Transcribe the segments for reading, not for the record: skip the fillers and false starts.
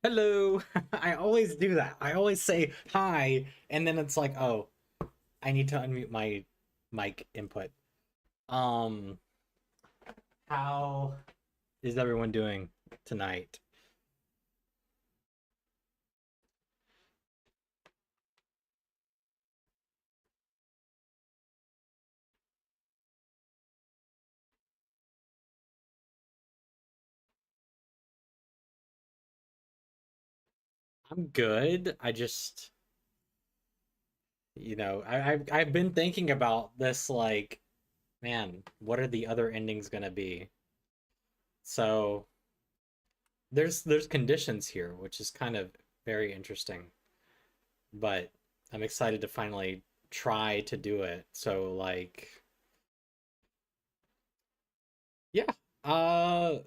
Hello. I always do that. I always say hi, and then it's like, oh, I need to unmute my mic input. Um, how is everyone doing tonight? I'm good. I've been thinking about this like, man, what are the other endings gonna be? So there's conditions here, which is kind of very interesting, but I'm excited to finally try to do it. So like, yeah. Uh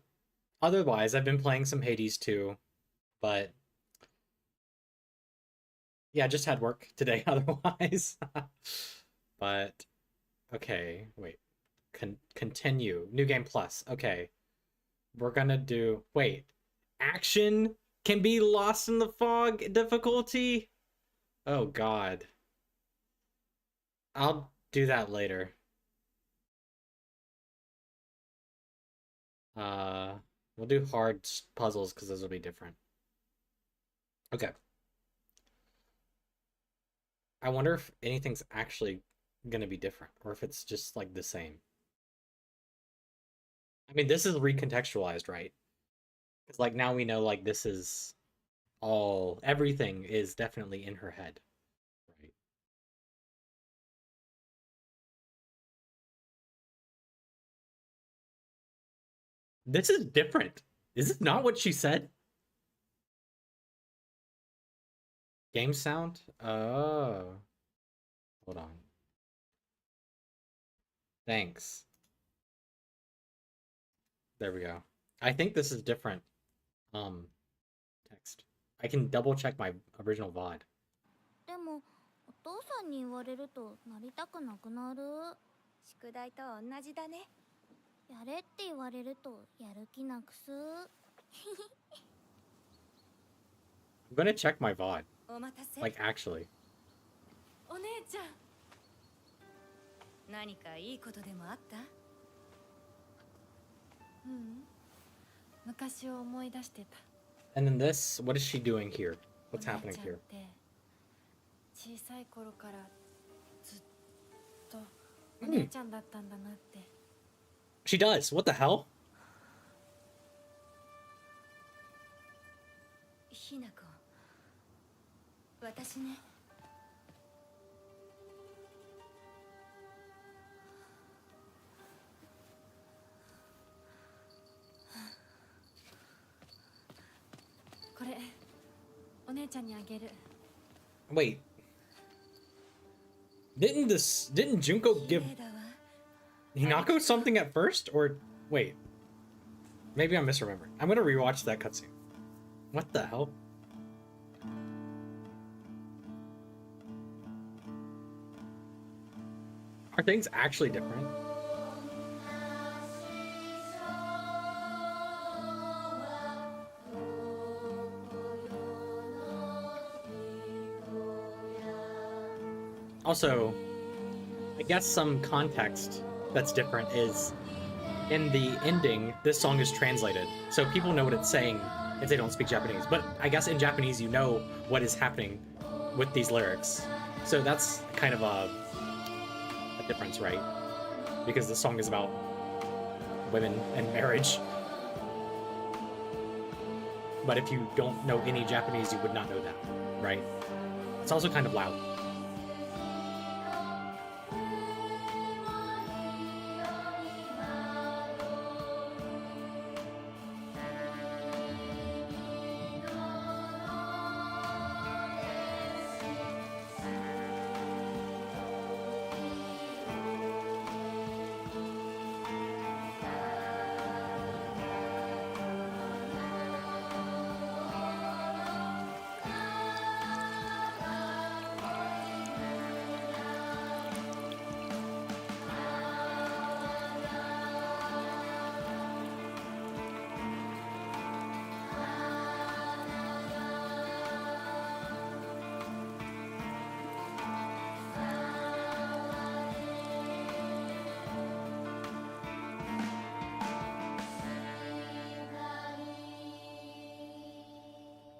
Otherwise, I've been playing some Hades too, but yeah, just had work today otherwise. But okay, wait. Continue. New game plus. Okay. We're gonna do wait. Action can be lost in the fog difficulty? Oh god. I'll do that later. Uh we'll do hard puzzles because those will be different. Okay. I wonder if anything's actually gonna be different or if it's just like the same. I mean, this is recontextualized, right? Because like now we know like this is all everything is definitely in her head, right? This is different. Is this not what she said? Game sound? Oh, hold on. Thanks. There we go. I think this is different. Um, text. I can double check my original VOD. でもお父さんに言われるとなりたくなくなる。宿題と同じだね。やれって言われるとやる気なくす。I'm gonna check my VOD. お待たせ。Like actually. お姉ちゃん。何かいいことでもあった？うん。昔を思い出してた。And then this, what is she doing here? What's happening here? 小さい頃からずっとお姉ちゃんだったんだなって。She does. What the hell? ひな子、私ね。これお姉ちゃんにあげる。Wait. Didn't Junko give Hinako something at first? Or wait. Maybe I'm misremembering. I'm gonna rewatch that cutscene. What the hell? Are things actually different? Also, I guess some context that's different is in the ending, this song is translated, so people know what it's saying if they don't speak Japanese. But I guess in Japanese, you know what is happening with these lyrics. So that's kind of a difference, right? Because the song is about women and marriage. But if you don't know any Japanese, you would not know that, right? It's also kind of loud.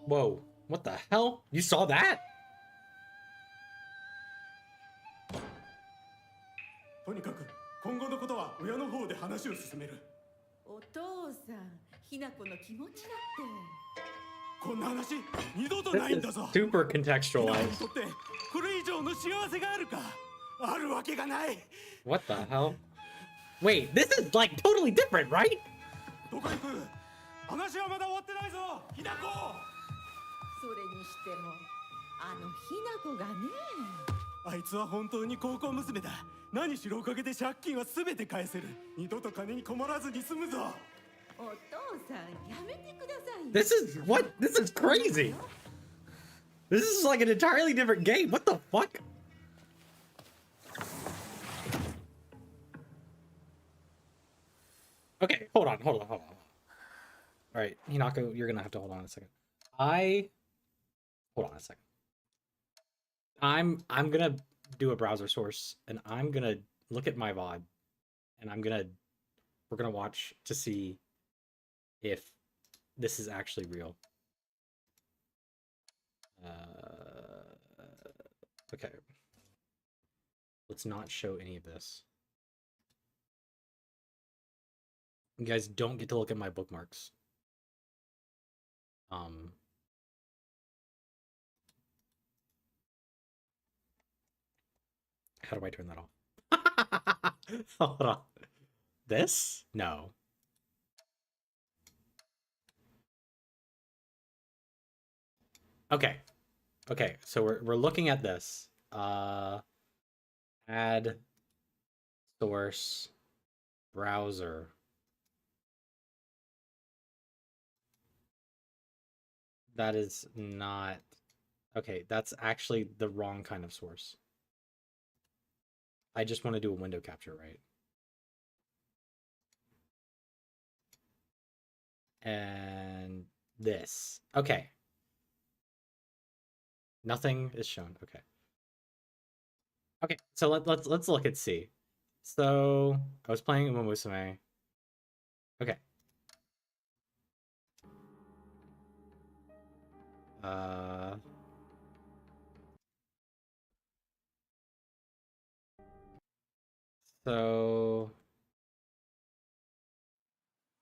Whoa, what the hell? You saw that? とにかく今後のことは親の方で話を進める。お父さん、ひな子の気持ちだって。こんな話二度とないんだぞ。 Super ひな子に contextualized. とってこれ以上の幸せがあるか。あるわけがない。 What the hell? Wait, this is like totally different, right? どこ行く。話はまだ終わってないぞひな子。それにしても、あのひな子がね。あいつは本当に高校娘だ。何しろおかげで借金は全て返せる。二度と金に困らずに済むぞ。お父さん、やめてくださいよ。 This is what? This is crazy. This is like an entirely different game. What the fuck? Okay, hold on. All right, Hinako, you're gonna have to hold on a second. Hold on a second. I'm gonna do a browser source, and I'm gonna look at my VOD, and we're gonna watch to see if this is actually real. Okay. Let's not show any of this. You guys don't get to look at my bookmarks. How do I turn that off? Hold on. This? No. Okay. Okay, so we're looking at this. Add source browser. That is not okay, that's actually the wrong kind of source. I just want to do a window capture, right? And this. Okay. Nothing is shown. Okay. Okay, so let's look at C. So I was playing Uma Musume. Okay. So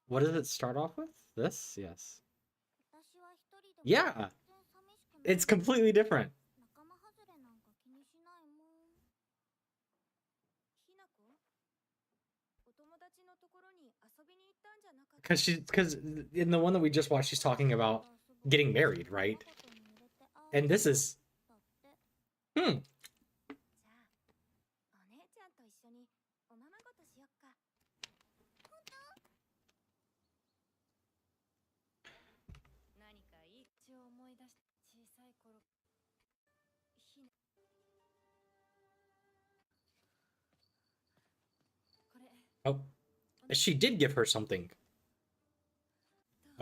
what does it start off with? This? Yes. Yeah. It's completely different. ひな子、お友達のところに遊びに行ったんじゃなかった？ Because in the one that we just watched, she's talking about getting married, right? And this is じゃあ、お姉ちゃんと一緒におままごとしよっか。本当？何かいい口を思い出して小さい頃。ひな。これ。 oh, she did give her something.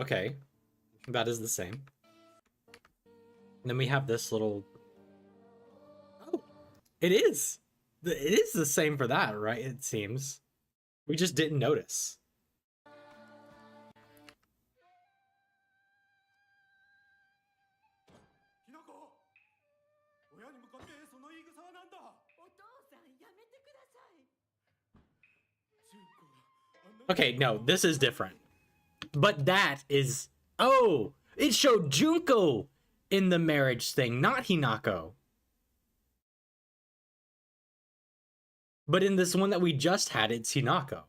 Okay, that is the same. And then we have this little. Oh, it is. It is the same for that, right? It seems. We just didn't notice. ひな子、親に向かってその言い草はなんだ。お父さん、やめてください。 Okay, no, this is different. But that is. Oh, it showed Junko in the marriage thing, not Hinako. But in this one that we just had, it's Hinako.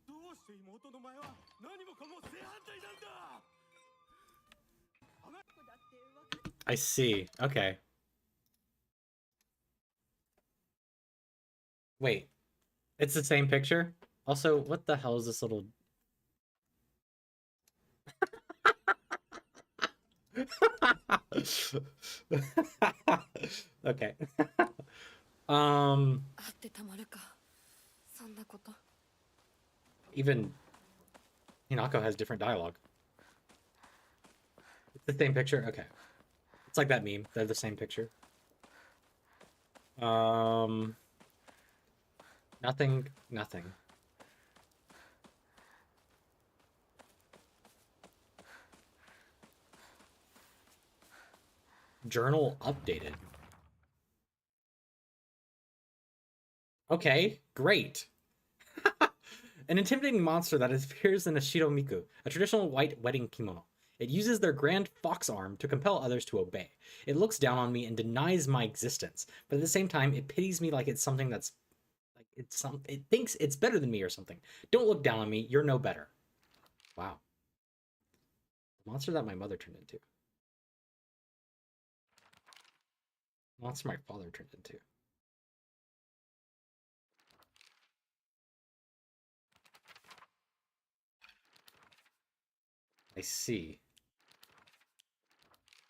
どうして妹の前は何もかも正反対なんだ。 I see. Okay. Wait. It's the same picture? Also, what the hell is this little... Okay. あってたまるか。そんなこと。 Even Hinako has different dialogue. It's the same picture? Okay. It's like that meme. They're the same picture. Nothing. Journal updated. Okay, great. An intimidating monster that appears in a shiromiku, a traditional white wedding kimono. It uses their grand fox arm to compel others to obey. It looks down on me and denies my existence, but at the same time, it pities me like it's something that's like it thinks it's better than me or something. Don't look down on me. You're no better. Wow. The monster that my mother turned into. The monster my father turned into. I see.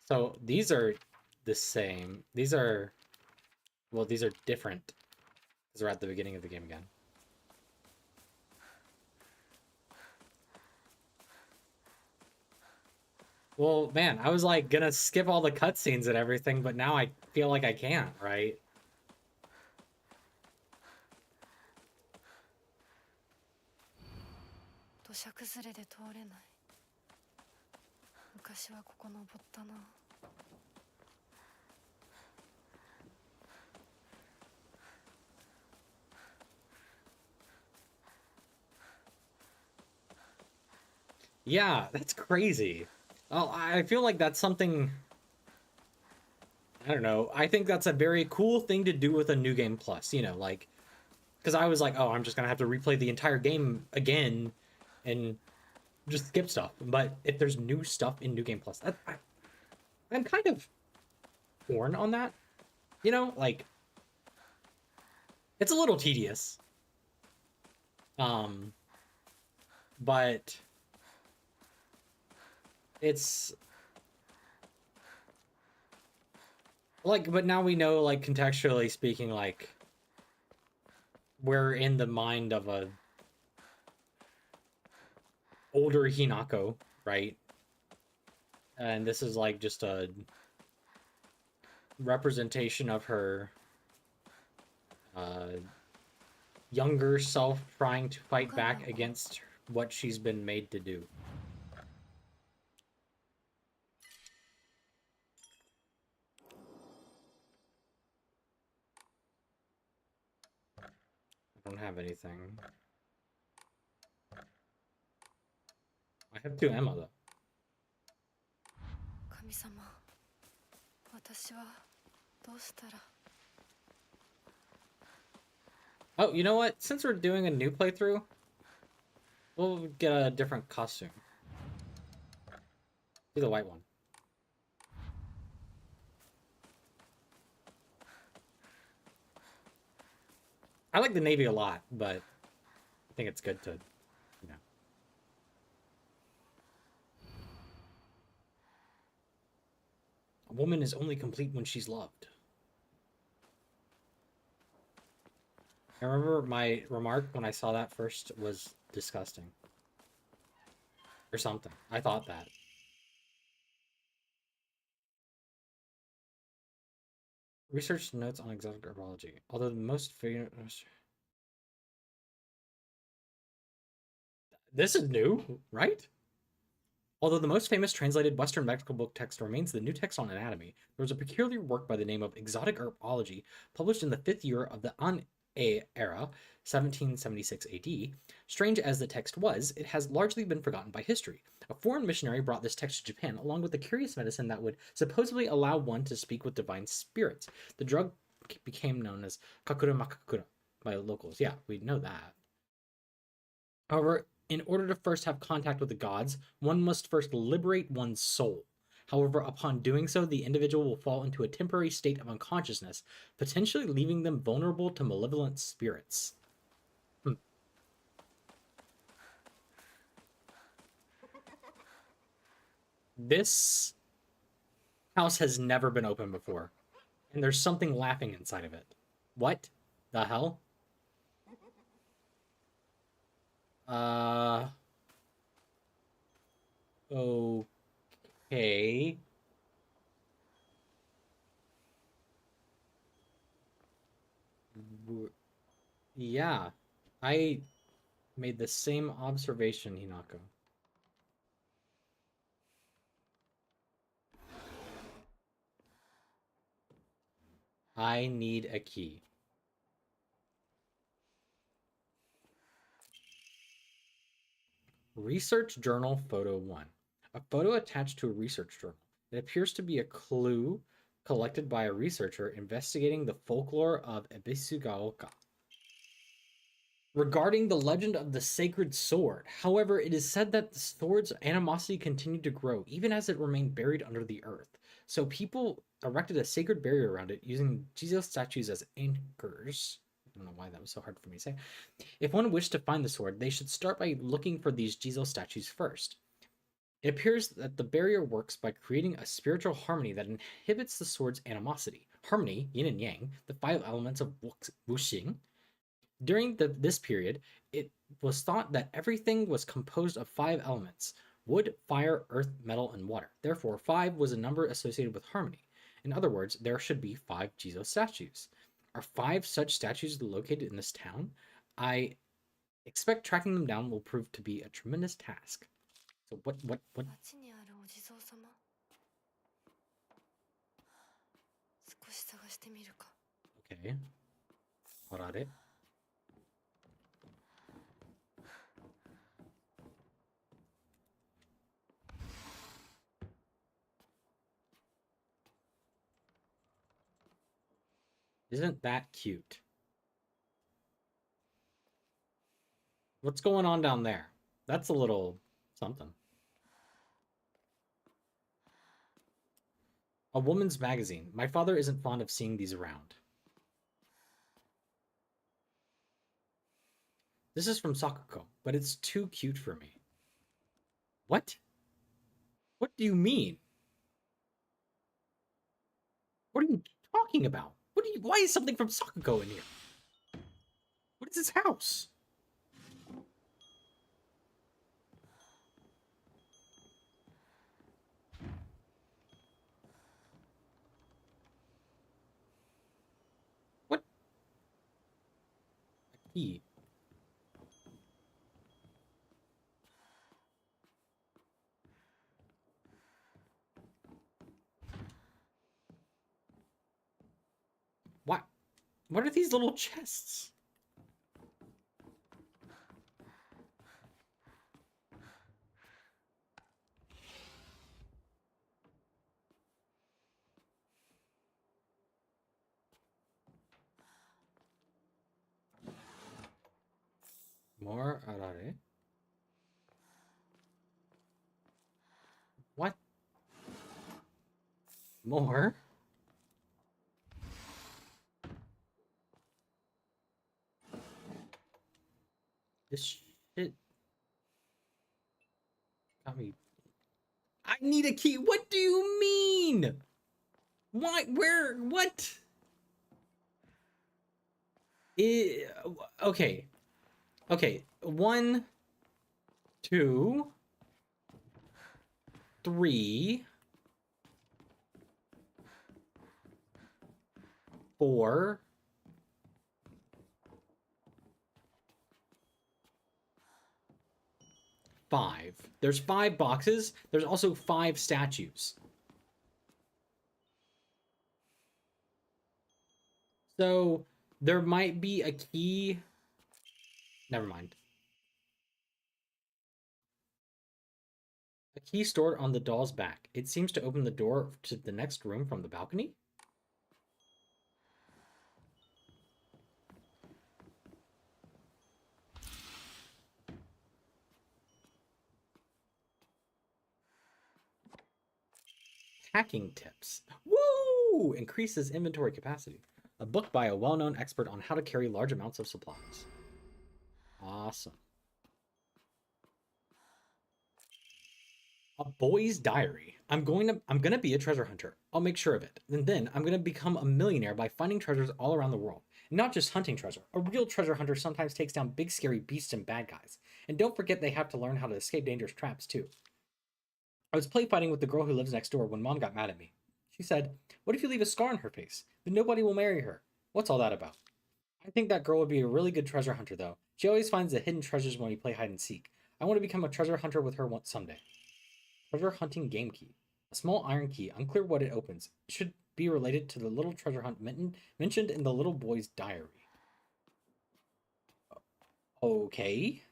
So these are the same. These are, well, these are different. Because we're at the beginning of the game again. Well, man, I was like gonna skip all the cutscenes and everything, but now I feel like I can't, right? Yeah, that's crazy. Oh, I feel like that's something, I don't know. I think that's a very cool thing to do with a New Game Plus, you know, like, because I was like, oh, I'm just gonna have to replay the entire game again and just skip stuff. But if there's new stuff in New Game Plus, I'm kind of torn on that, you know, like, it's a little tedious. Um, but it's like, but now we know, like, contextually speaking, like, we're in the mind of a older Hinako, right? And this is like just a representation of her uh, younger self trying to fight back against what she's been made to do. I don't have anything. I have 2 ammo though. Oh, you know what? Since we're doing a new playthrough, we'll get a different costume. Do the white one. I like the navy a lot, but I think it's good to, you know. A woman is only complete when she's loved. I remember my remark when I saw that first was disgusting. Or something. I thought that. Research notes on exotic herbology. Although the most famous... This is new, right? Although the most famous translated Western medical book text remains the New Text on Anatomy, there was a peculiar work by the name of Exotic Herbology, published in the 5th year of the An era, 1776 AD. Strange as the text was, it has largely been forgotten by history. A foreign missionary brought this text to Japan, along with a curious medicine that would supposedly allow one to speak with divine spirits. The drug became known as kakura makakura by locals. Yeah, we know that. However, in order to first have contact with the gods, one must first liberate one's soul. However, upon doing so, the individual will fall into a temporary state of unconsciousness, potentially leaving them vulnerable to malevolent spirits. This house has never been opened before, and there's something laughing inside of it. What the hell? Okay. Yeah, I made the same observation, Hinako. I need a key. Research Journal Photo 1. A photo attached to a research journal. It appears to be a clue collected by a researcher investigating the folklore of Ebisugaoka regarding the legend of the sacred sword. However, it is said that the sword's animosity continued to grow even as it remained buried under the earth. So people erected a sacred barrier around it using Jesus statues as anchors. I don't know why that was so hard for me to say. If one wished to find the sword, they should start by looking for these Jesus statues first. It appears that the barrier works by creating a spiritual harmony that inhibits the sword's animosity. Harmony, yin and yang, the 5 elements of wuxing. During this period, it was thought that everything was composed of 5 elements: wood, fire, earth, metal, and water. Therefore, 5 was a number associated with harmony. In other words, there should be 5 Jesus statues. Are 5 such statues located in this town? I expect tracking them down will prove to be a tremendous task. So what? 町にあるお地蔵様。少し探してみるか。Okay. Horare. Isn't that cute? What's going on down there? That's a little something. A woman's magazine. My father isn't fond of seeing these around. This is from Sakuko, but it's too cute for me. What? What do you mean? What are you talking about? Why is something from Sakuko in here? What is this house? What? A key. What? What are these little chests? More arare. What? More? This shit got me. I need a key. What do you mean? Why? Where? What? Okay. Okay. 1, 2, 3, 4. 5. There's 5 boxes. There's also 5 statues. So there might be a key. Never mind. A key stored on the doll's back. It seems to open the door to the next room from the balcony. Hacking tips. Woo! Increases inventory capacity. A book by a well-known expert on how to carry large amounts of supplies. Awesome. A boy's diary. I'm gonna be a treasure hunter. I'll make sure of it. And then I'm gonna become a millionaire by finding treasures all around the world. Not just hunting treasure. A real treasure hunter sometimes takes down big scary beasts and bad guys. And don't forget they have to learn how to escape dangerous traps too. I was play fighting with the girl who lives next door when Mom got mad at me. She said, "What if you leave a scar on her face? Then nobody will marry her." What's all that about? I think that girl would be a really good treasure hunter though. She always finds the hidden treasures when we play hide and seek. I want to become a treasure hunter with her someday. Treasure hunting game key. A small iron key, unclear what it opens. It should be related to the little treasure hunt mentioned in the little boy's diary. Okay.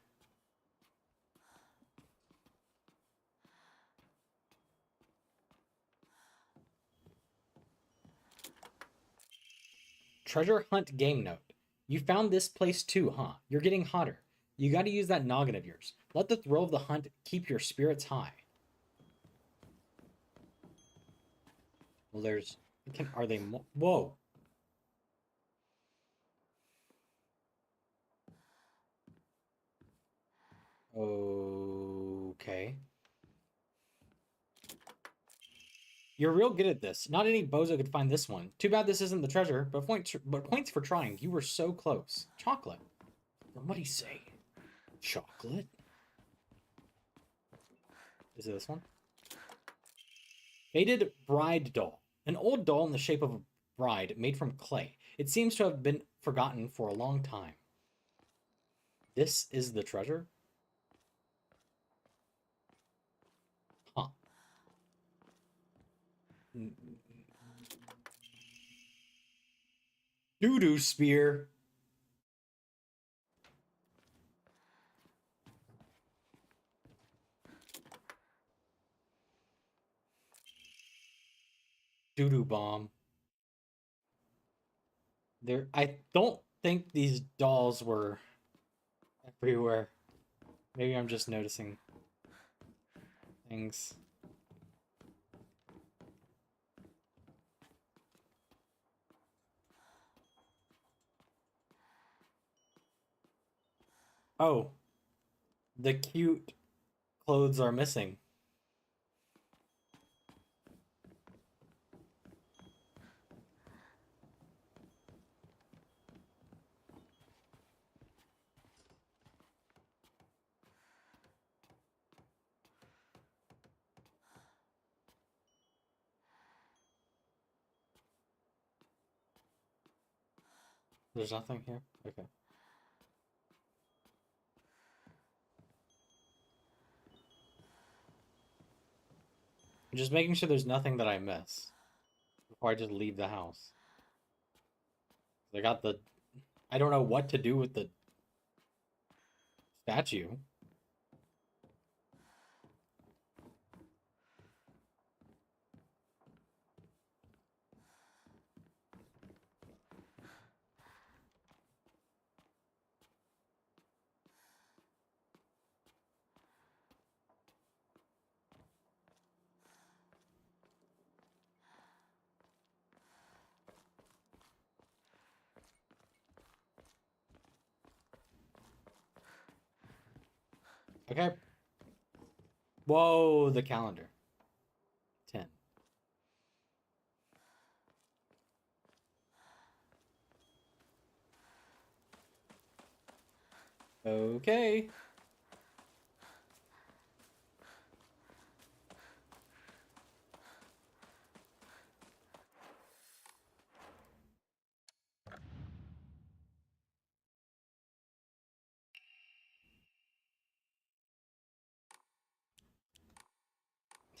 Treasure hunt game note. You found this place too, huh? You're getting hotter. You gotta use that noggin of yours. Let the thrill of the hunt keep your spirits high. Well, there's... Are they... Whoa. Okay. You're real good at this. Not any bozo could find this one. Too bad this isn't the treasure, but points for trying. You were so close. Chocolate. What'd he say? Chocolate? Is it this one? Faded bride doll. An old doll in the shape of a bride made from clay. It seems to have been forgotten for a long time. This is the treasure? Huh. Doo-doo spear. Doo-doo bomb. I don't think these dolls were everywhere. Maybe I'm just noticing things. Oh. The cute clothes are missing. There's nothing here? Okay. I'm just making sure there's nothing that I miss before I just leave the house. I got the... I don't know what to do with the statue. Okay. Whoa, the calendar. 10. Okay.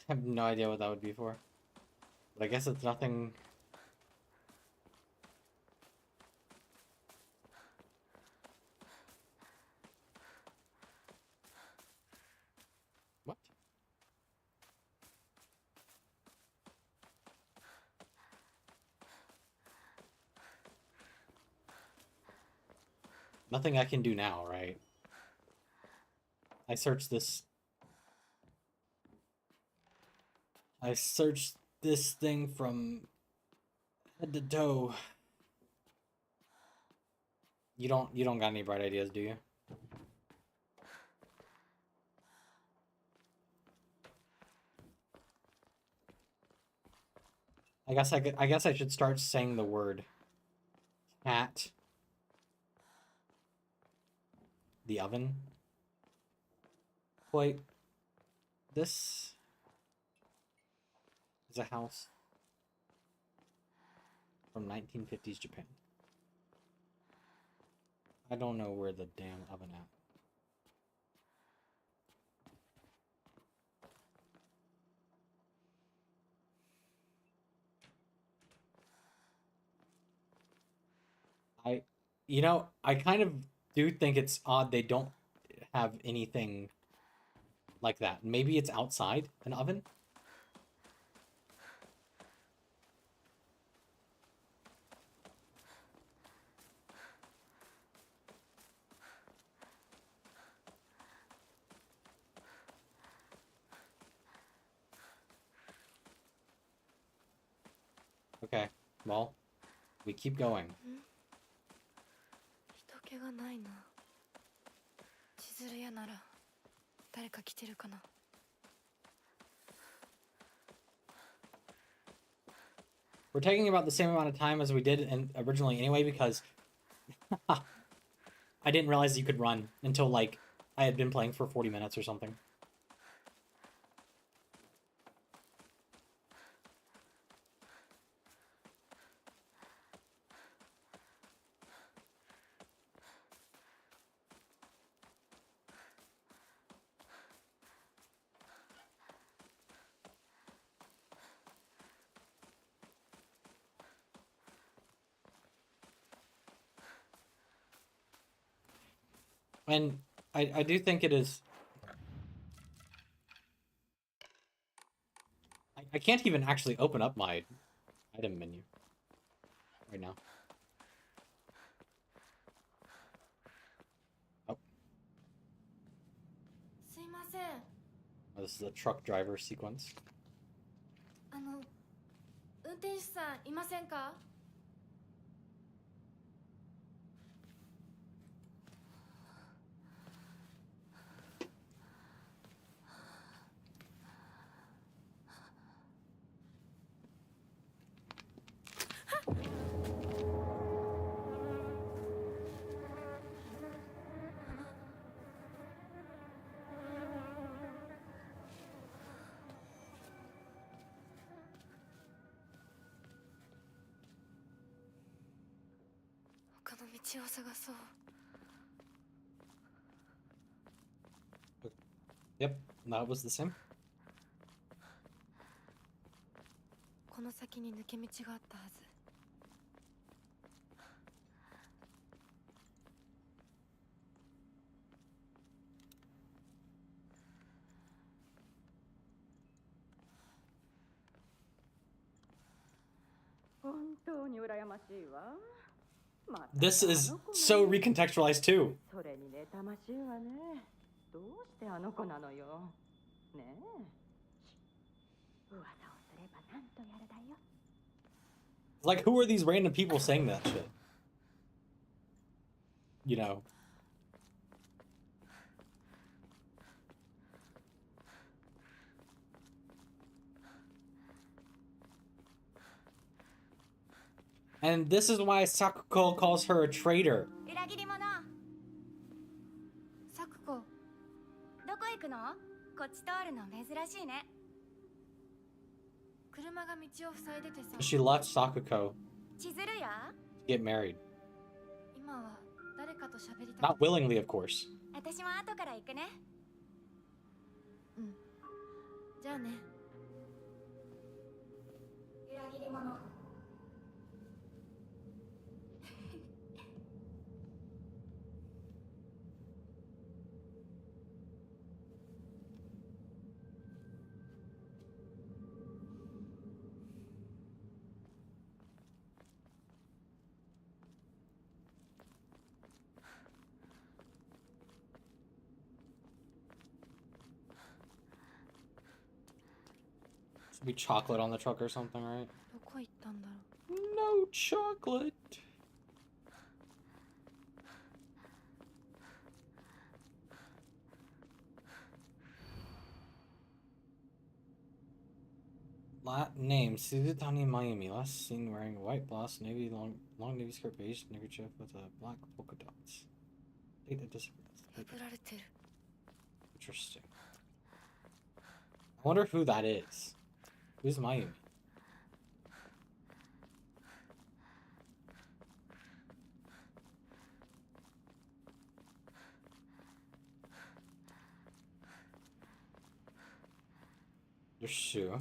I have no idea what that would be for. But I guess it's nothing... What? Nothing I can do now, right? I searched this... I searched this thing from head to toe. You don't got any bright ideas, do you? I guess I should start saying the word cat. The oven. Wait. This is a house from 1950s Japan. I don't know where the damn oven at. You know, I kind of do think it's odd they don't have anything like that. Maybe it's outside an oven? Okay, well, we keep going. 人気がないな。千鶴屋なら誰か来てるかな。We're taking about the same amount of time as we did originally anyway because I didn't realize you could run until, like, I had been playing for 40 minutes or something. And I do think it is... I can't even actually open up my item menu right now. Oh. すいません。Oh, this is a truck driver sequence. 運転手さんいませんか？他の道を探そう。Yep, that was the same. この先に抜け道があったはず。本当に羨ましいわ。また This is あの子ね so recontextualized too. それに妬ましいわね。どうしてあの子なのよ。ねえ。噂をすればなんとやらだよ。 Like, who are these random people saying that shit? You know. And this is why Sakuko calls her a traitor. 裏切り者。サクコ。どこ行くの？こっち通るの珍しいね。車が道を塞いでてさ。 She left Sakuko 千鶴や？ to get married. 今は誰かと喋りた Not くて。 willingly, of course. 私も後から行くね。うん。じゃあね。裏切り者。Should be chocolate on the truck or something, right? どこ行ったんだろう。 No chocolate. Name Suzutani Mayumi. Last seen wearing a white blouse, navy long navy skirt, beige neckerchief with a black polka dots. Date that disappears. 破られてる。 Interesting. I wonder who that is. Who's Mayumi? There's Shu.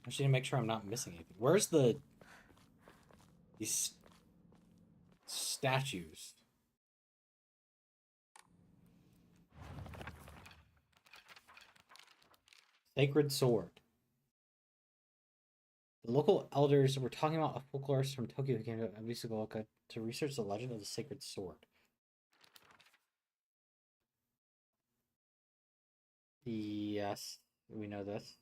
I just need to make sure I'm not missing anything. Where's these statues? Sacred sword. The local elders were talking about a folklorist from Tokyo who came to Abisugaoka to research the legend of the sacred sword. Yes, we know this.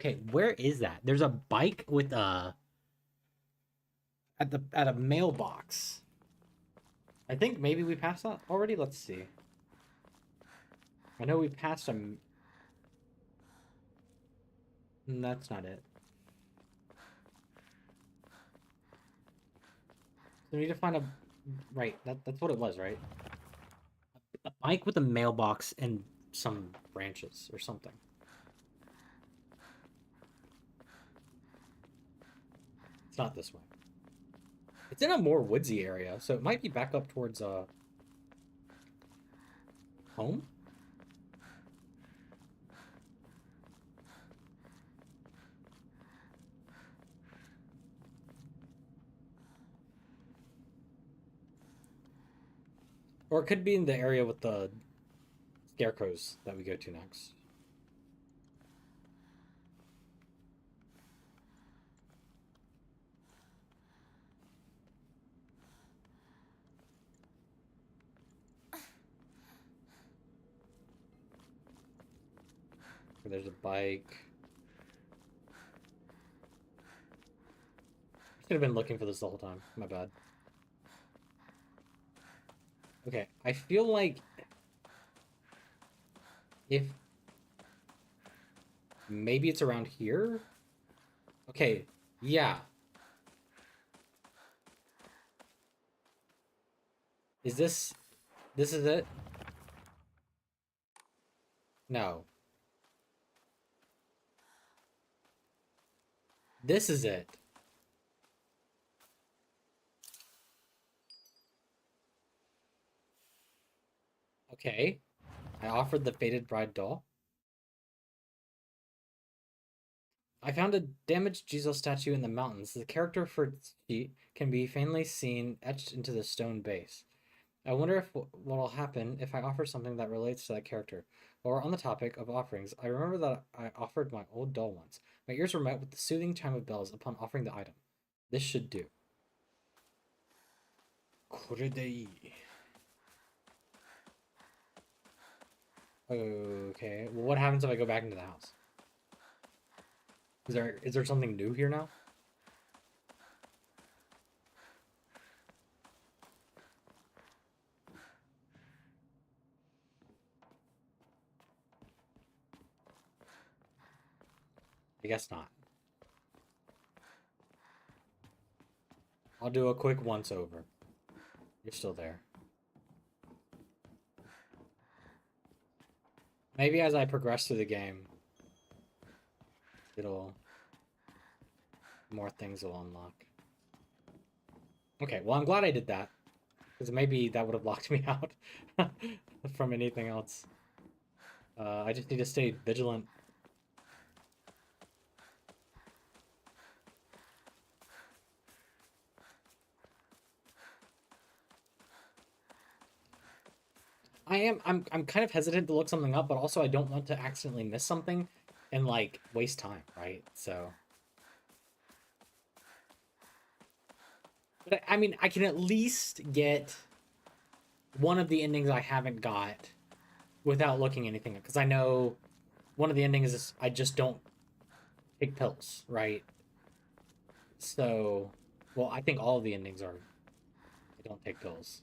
Okay, where is that? There's a bike with a at a mailbox. I think maybe we passed that already. Let's see. I know we passed a. That's not it. So we need to find a. Right, that's what it was, right? A bike with a mailbox and some branches or something. It's not this way. It's in a more woodsy area, so it might be back up towards home. Or it could be in the area with the scarecrows that we go to next. There's a bike. I should have been looking for this the whole time. My bad. Okay, I feel like if maybe it's around here. Okay, yeah. Is this is it? No. This is it. Okay. I offered the faded bride doll. I found a damaged Jesus statue in the mountains. The character for its feet can be faintly seen etched into the stone base. I wonder if what'll happen if I offer something that relates to that character. While we're on the topic of offerings, I remember that I offered my old doll once. My ears were met with the soothing chime of bells upon offering the item. This should do. これでいい. Okay. Well, what happens if I go back into the house? Is there something new here now? I guess not. I'll do a quick once over. You're still there. Maybe as I progress through the game, more things will unlock. Okay, well, I'm glad I did that. Because maybe that would have locked me out from anything else. I just need to stay vigilant. I'm kind of hesitant to look something up, but also I don't want to accidentally miss something and like waste time, right? So but I mean, I can at least get one of the endings I haven't got without looking anything up, because I know one of the endings is I just don't take pills, right? So, well, I think all of the endings are I don't take pills.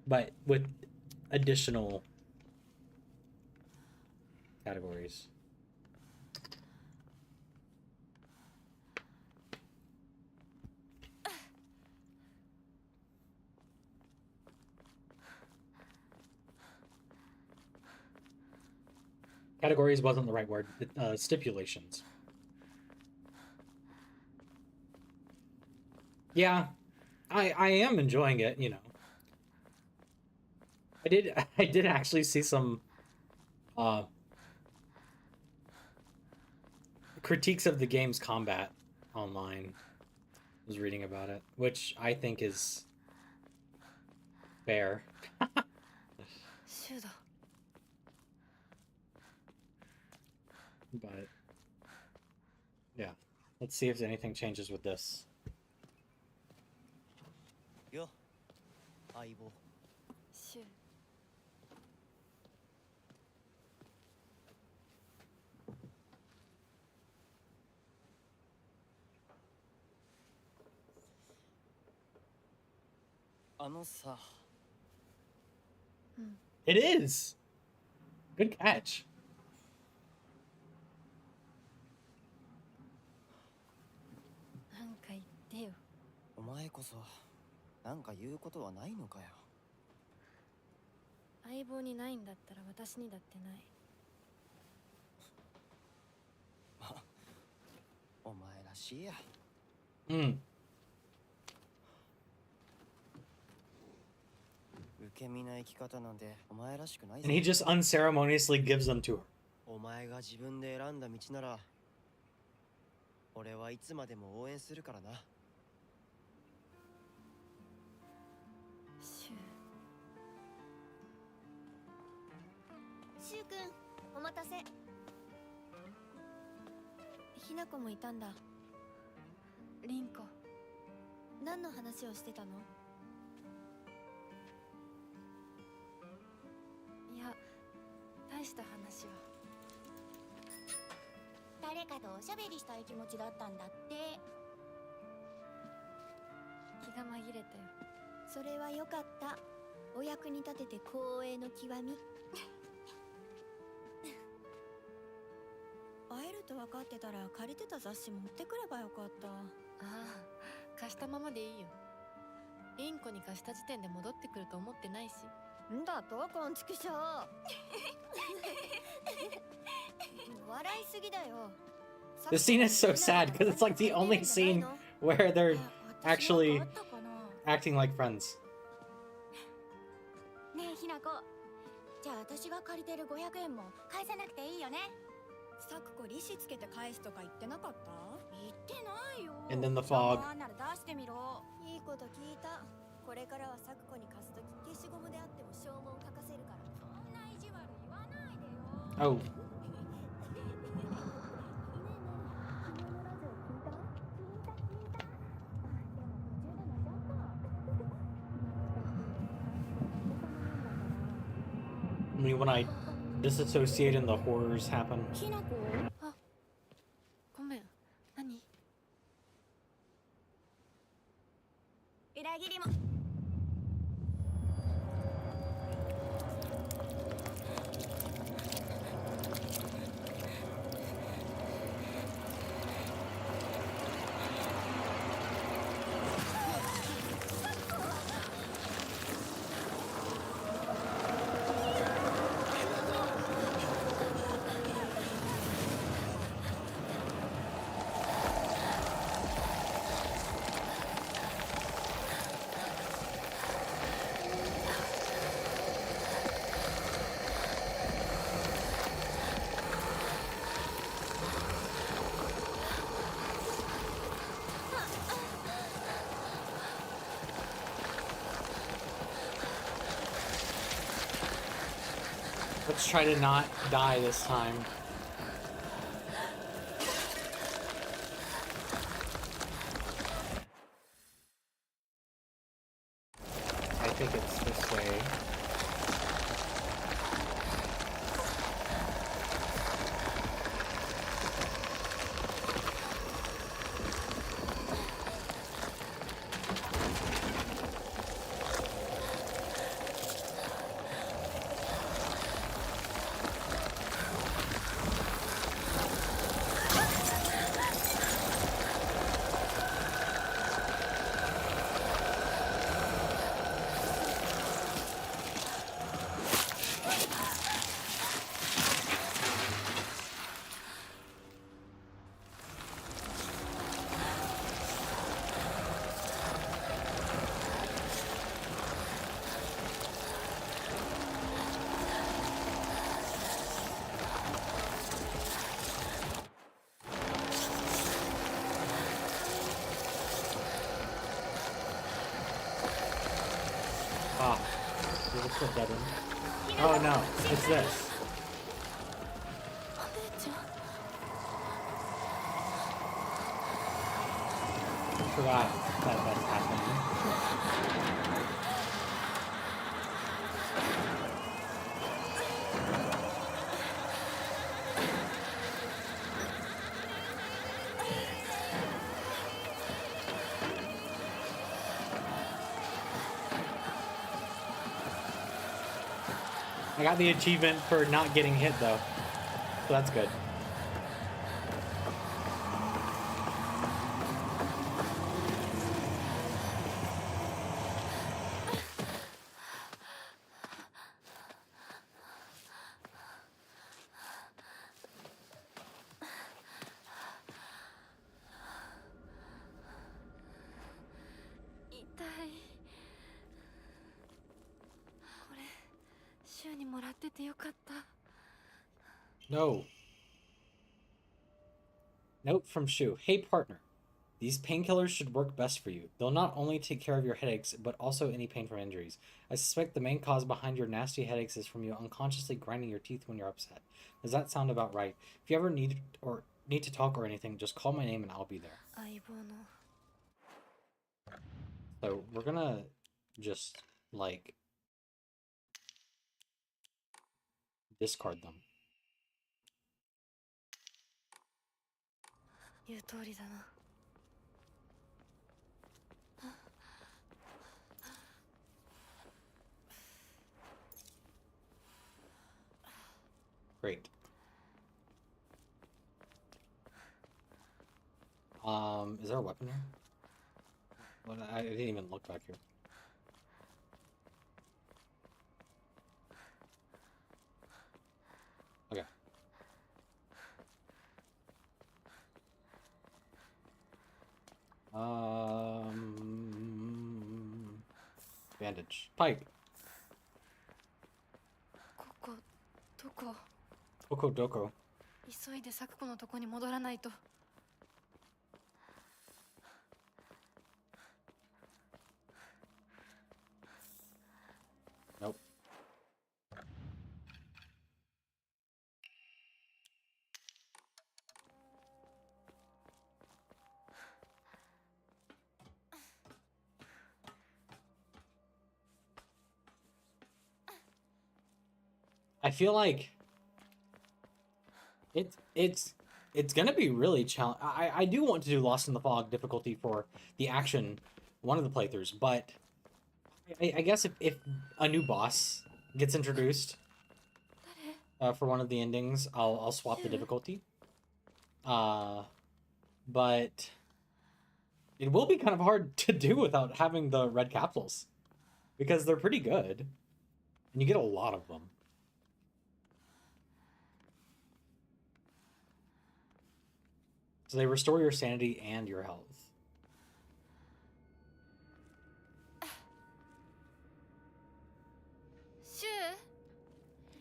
But with additional categories. Categories wasn't the right word. Stipulations. Yeah, I am enjoying it, you know. I did actually see some uh critiques of the game's combat online. I was reading about it, which I think is fair. シュウだ。 But yeah, let's see if anything changes with this. よ相棒。シュウ。あのさ、 It is. Good catch. なんか言ってよ。お前こそなんか言うことはないのかよ。相棒にないんだったら私にだってない。お前らしいや。 Mm. 受け身な生き方なんてお前らしくない And he ぞ。 just unceremoniously gives them to her. お前が自分で選んだ道なら俺はいつまでも応援するからな。シュウ。シュウくん、お待たせ。ひなこもいたんだ。リンコ。何の話をしてたの？いや、大した話は。誰かとおしゃべりしたい気持ちだったんだって。気が紛れたよ。それはよかった。お役に立てて光栄の極み。会えると分かってたら借りてた雑誌持ってくればよかった。ああ、貸したままでいいよ。リンコに貸した時点で戻ってくると思ってないし。んだとこんちくしょう。笑いすぎだよ。 The scene is so sad because it's like the only scene where they're actually acting like friends. ねえひなこ、じゃあ私が借りてる500円も返さなくていいよね。さくこ利子つけて返すとか言ってなかった？言ってないよ。 And then the fog. なら出してみろ。いいこと聞いた。これからはさくこに貸すとき消しゴムであっても証文書かせるから。そんな意地悪言わないでよ。 Oh. I mean, when I disassociate and the horrors happen. ひなこ。あ、ごめん。何？裏切りも。 Let's try to not die this time. I think it's this way. it's a dead end. Oh no, it's this. お姉ちゃん I forgot that that's happening. I got the achievement for not getting hit though, so that's good. No. Note from Shu. Hey partner, these painkillers should work best for you. They'll not only take care of your headaches, but also any pain from injuries. I suspect the main cause behind your nasty headaches is from you unconsciously grinding your teeth when you're upset. Does that sound about right? If you ever need to talk or anything, just call my name and I'll be there. So we're gonna just like discard them. 言う通りだな Great. Is there a weapon here? Well, I didn't even look back here. Okay. Bandage. Pipe. ここどこ Oko doko. 急いで咲子のとこに戻らないと Nope. I feel like it's gonna be really challenging. I do want to do Lost in the Fog difficulty for the action, one of the playthroughs, but I guess if a new boss gets introduced for one of the endings, I'll swap the difficulty. But it will be kind of hard to do without having the red capsules because they're pretty good and you get a lot of them. So they restore your sanity and your health. Shu?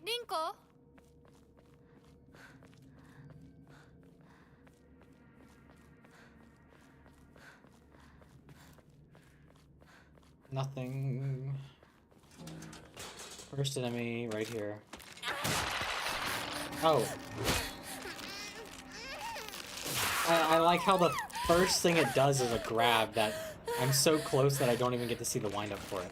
Rinko? Nothing. First enemy right here. Oh. I like how the first thing it does is a grab that I'm so close that I don't even get to see the wind up for it.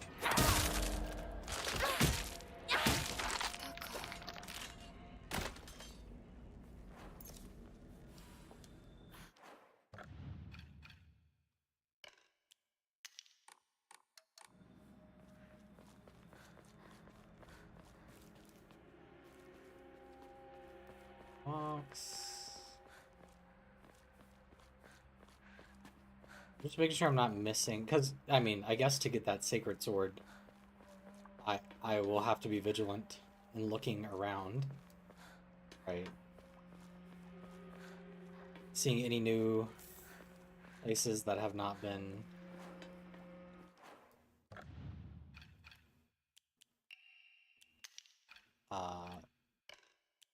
Box. Just making sure I'm not missing, because, I mean, I guess to get that sacred sword, I will have to be vigilant in looking around. Right. Seeing any new places that have not been...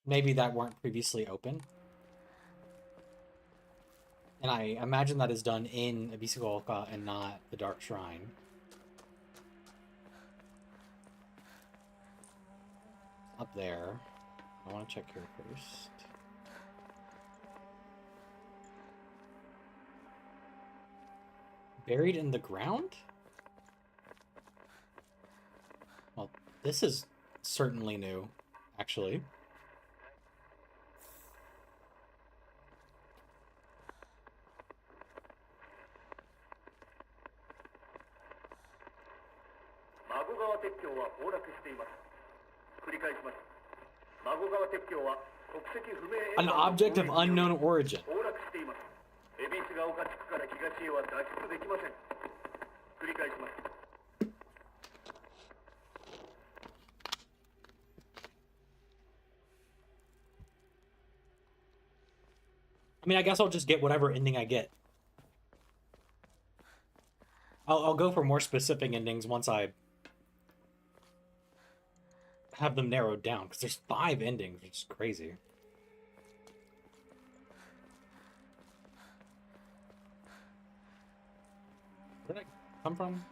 maybe that weren't previously open. And I imagine that is done in Abyssal and not the Dark Shrine. there. I want to check here first. Buried in the ground? Well, this is certainly new, actually. An object of unknown origin. I mean, I guess I'll just get whatever ending I get. I'll go for more specific endings once I have them narrowed down, because there's 5 endings, which is crazy. Where did I come from?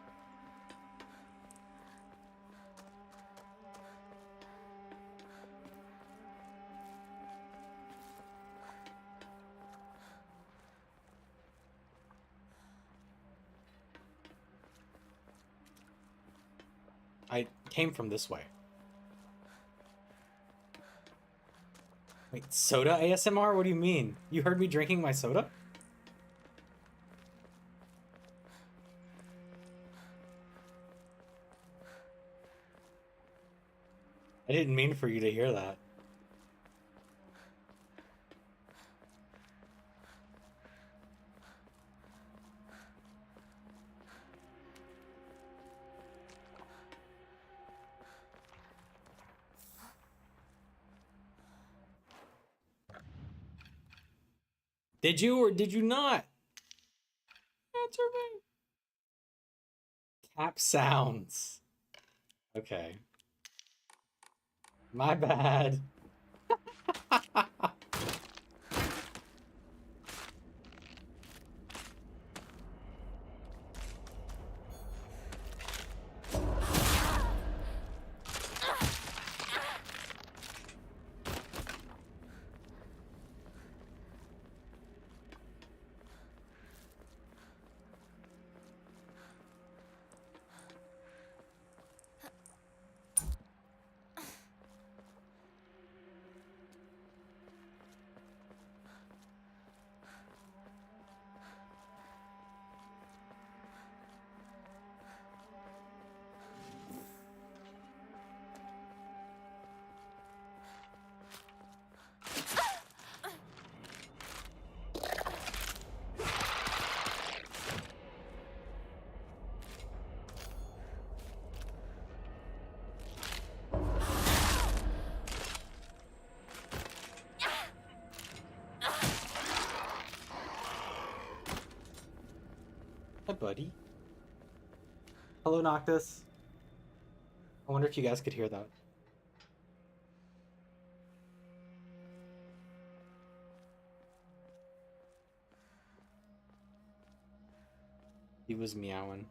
I came from this way. Wait, soda ASMR? What do you mean? You heard me drinking my soda? I didn't mean for you to hear that. Did you or did you not? Answer me. Tap sounds. Okay. My bad. Hi, buddy. Hello, Noctis. I wonder if you guys could hear that. He was meowing.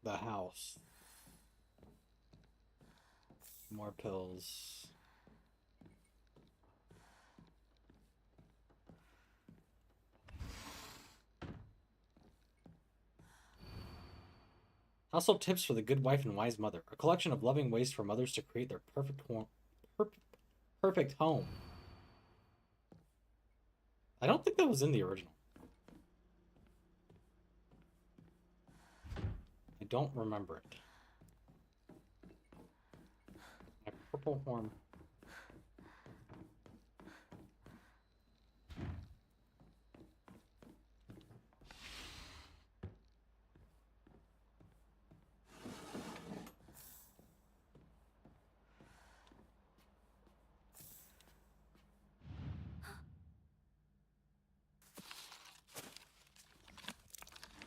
The house. More pills. Household tips for the good wife and wise mother. A collection of loving ways for mothers to create their perfect home. I don't think that was in the original. I don't remember it. A purple horn.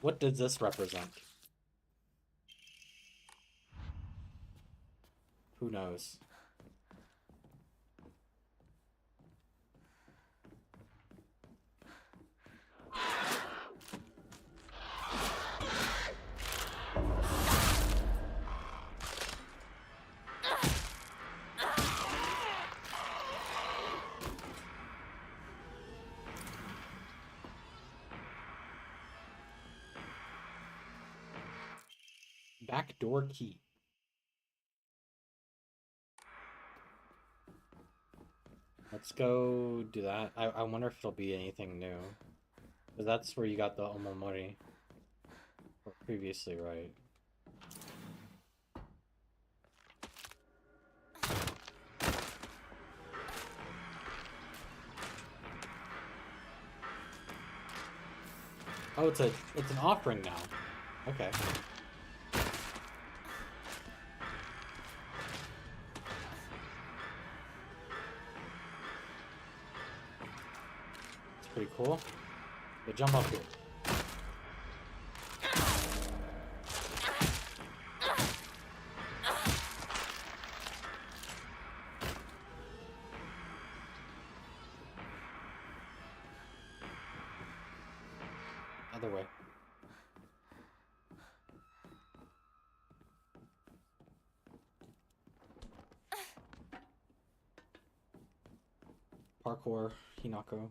What does this represent? Who knows? Backdoor key. Let's go do that. I wonder if it'll be anything new. Because that's where you got the Omomori. Or previously, right? Oh, it's an offering now. Okay. It's pretty cool. Yeah, jump up here. Other way. Parkour, Hinako.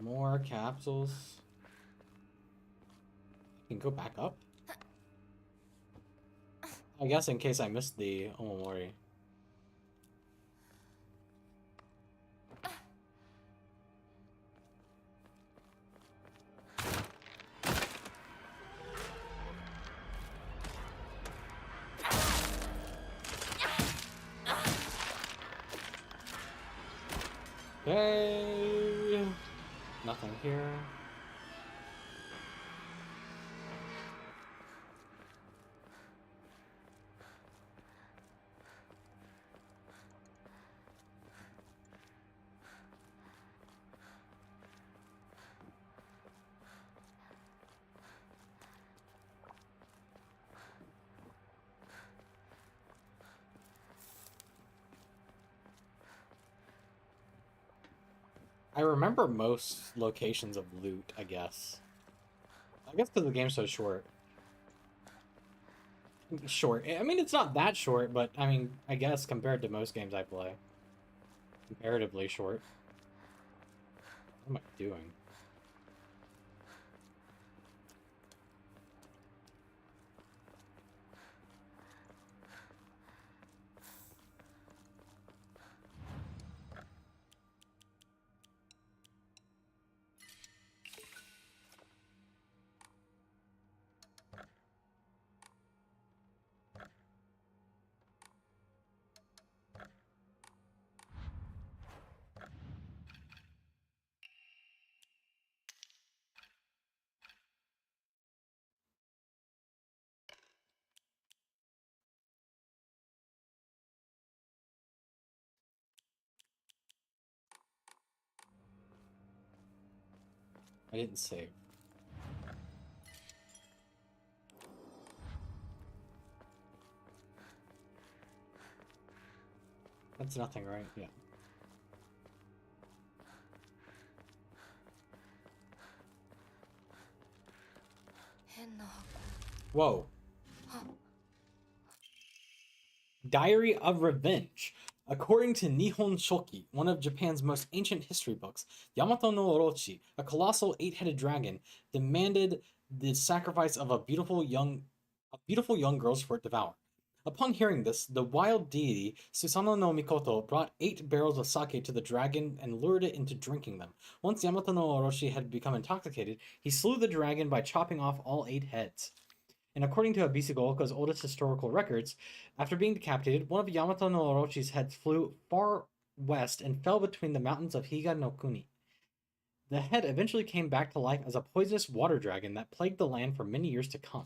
More capsules. You can go back up? I guess in case I missed the Omomori. Okay. Nothing here. I remember most locations of loot, I guess. I guess because the game's so short. Short. I mean, it's not that short, but I mean, I guess compared to most games I play. Comparatively short. What am I doing? I didn't save. That's nothing, right? Yeah. Whoa. Diary of Revenge. According to Nihon Shoki, one of Japan's most ancient history books, Yamato no Orochi, a colossal eight-headed dragon, demanded the sacrifice of a beautiful young girl's for it to devour. Upon hearing this, the wild deity Susanoo no Mikoto brought 8 barrels of sake to the dragon and lured it into drinking them. Once Yamato no Orochi had become intoxicated, he slew the dragon by chopping off all 8 heads. And according to Abisugooka's oldest historical records, after being decapitated, one of Yamato no Orochi's heads flew far west and fell between the mountains of Higa no Kuni. The head eventually came back to life as a poisonous water dragon that plagued the land for many years to come.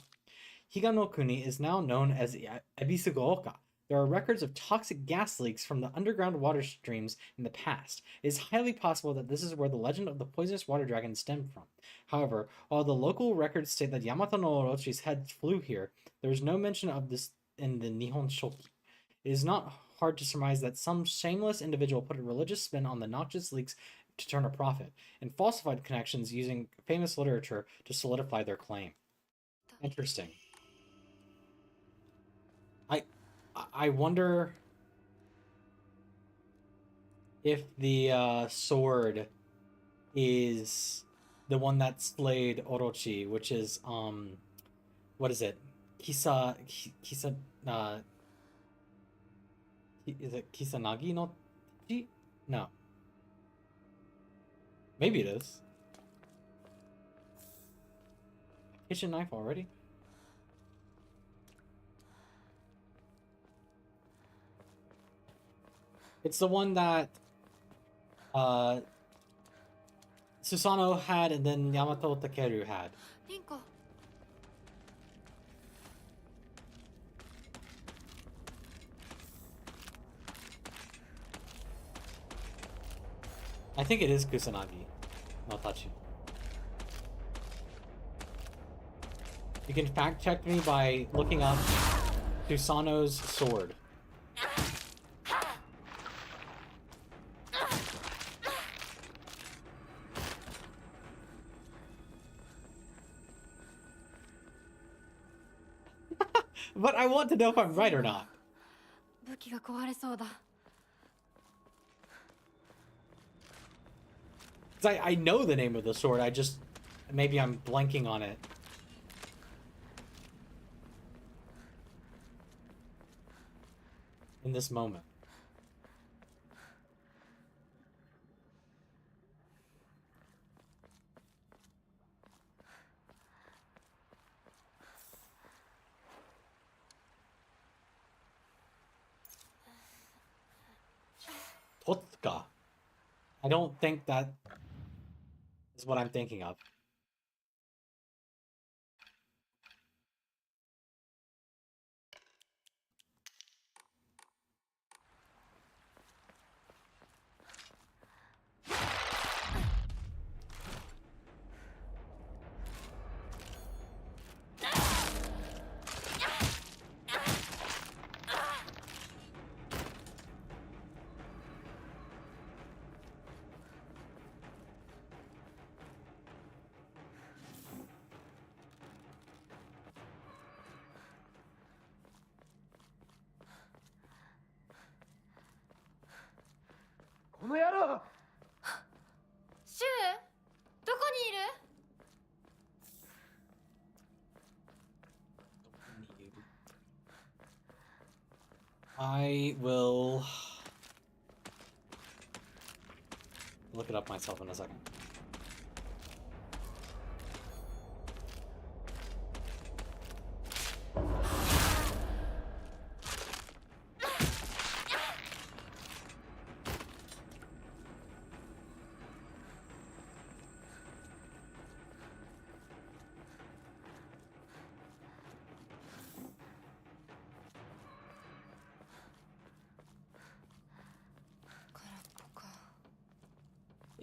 Higa no Kuni is now known as Abisugooka. There are records of toxic gas leaks from the underground water streams in the past. It is highly possible that this is where the legend of the poisonous water dragon stemmed from. However, while the local records state that Yamato no Orochi's head flew here, there is no mention of this in the Nihon Shoki. It is not hard to surmise that some shameless individual put a religious spin on the noxious leaks to turn a profit, and falsified connections using famous literature to solidify their claim. Interesting. I wonder if the sword is the one that slayed Orochi, which is what is it? Kisa is it Kisanagi no Chi? No. Maybe it is. Kitchen knife already? It's the one that Susanoo had and then Yamato Takeru had. リンコ I think it is Kusanagi no Tachi. You can fact check me by looking up Susanoo's sword. But I want to know if I'm right or not. 武器が壊れそうだ 'Cause I know the name of the sword, I just... Maybe I'm blanking on it. In this moment. Totsuka. I don't think that is what I'm thinking of. I will look it up myself in a second.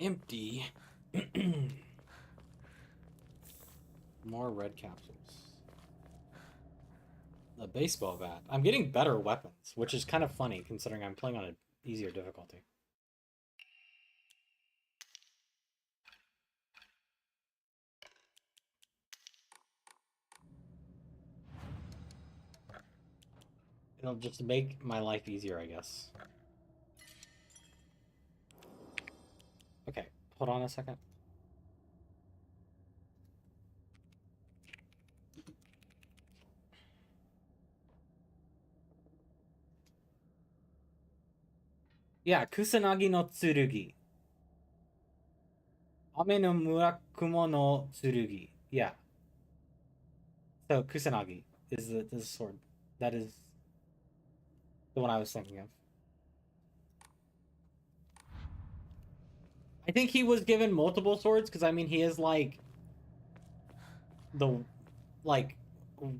Empty. More red capsules. The baseball bat. I'm getting better weapons, which is kind of funny considering I'm playing on an easier difficulty. It'll just make my life easier, I guess. Okay, hold on a second. Yeah, Kusanagi no Tsurugi. Ame no Murakumo no Tsurugi. Yeah. So Kusanagi is the sword. That is the one I was thinking of. I think he was given multiple swords because I mean he is like the like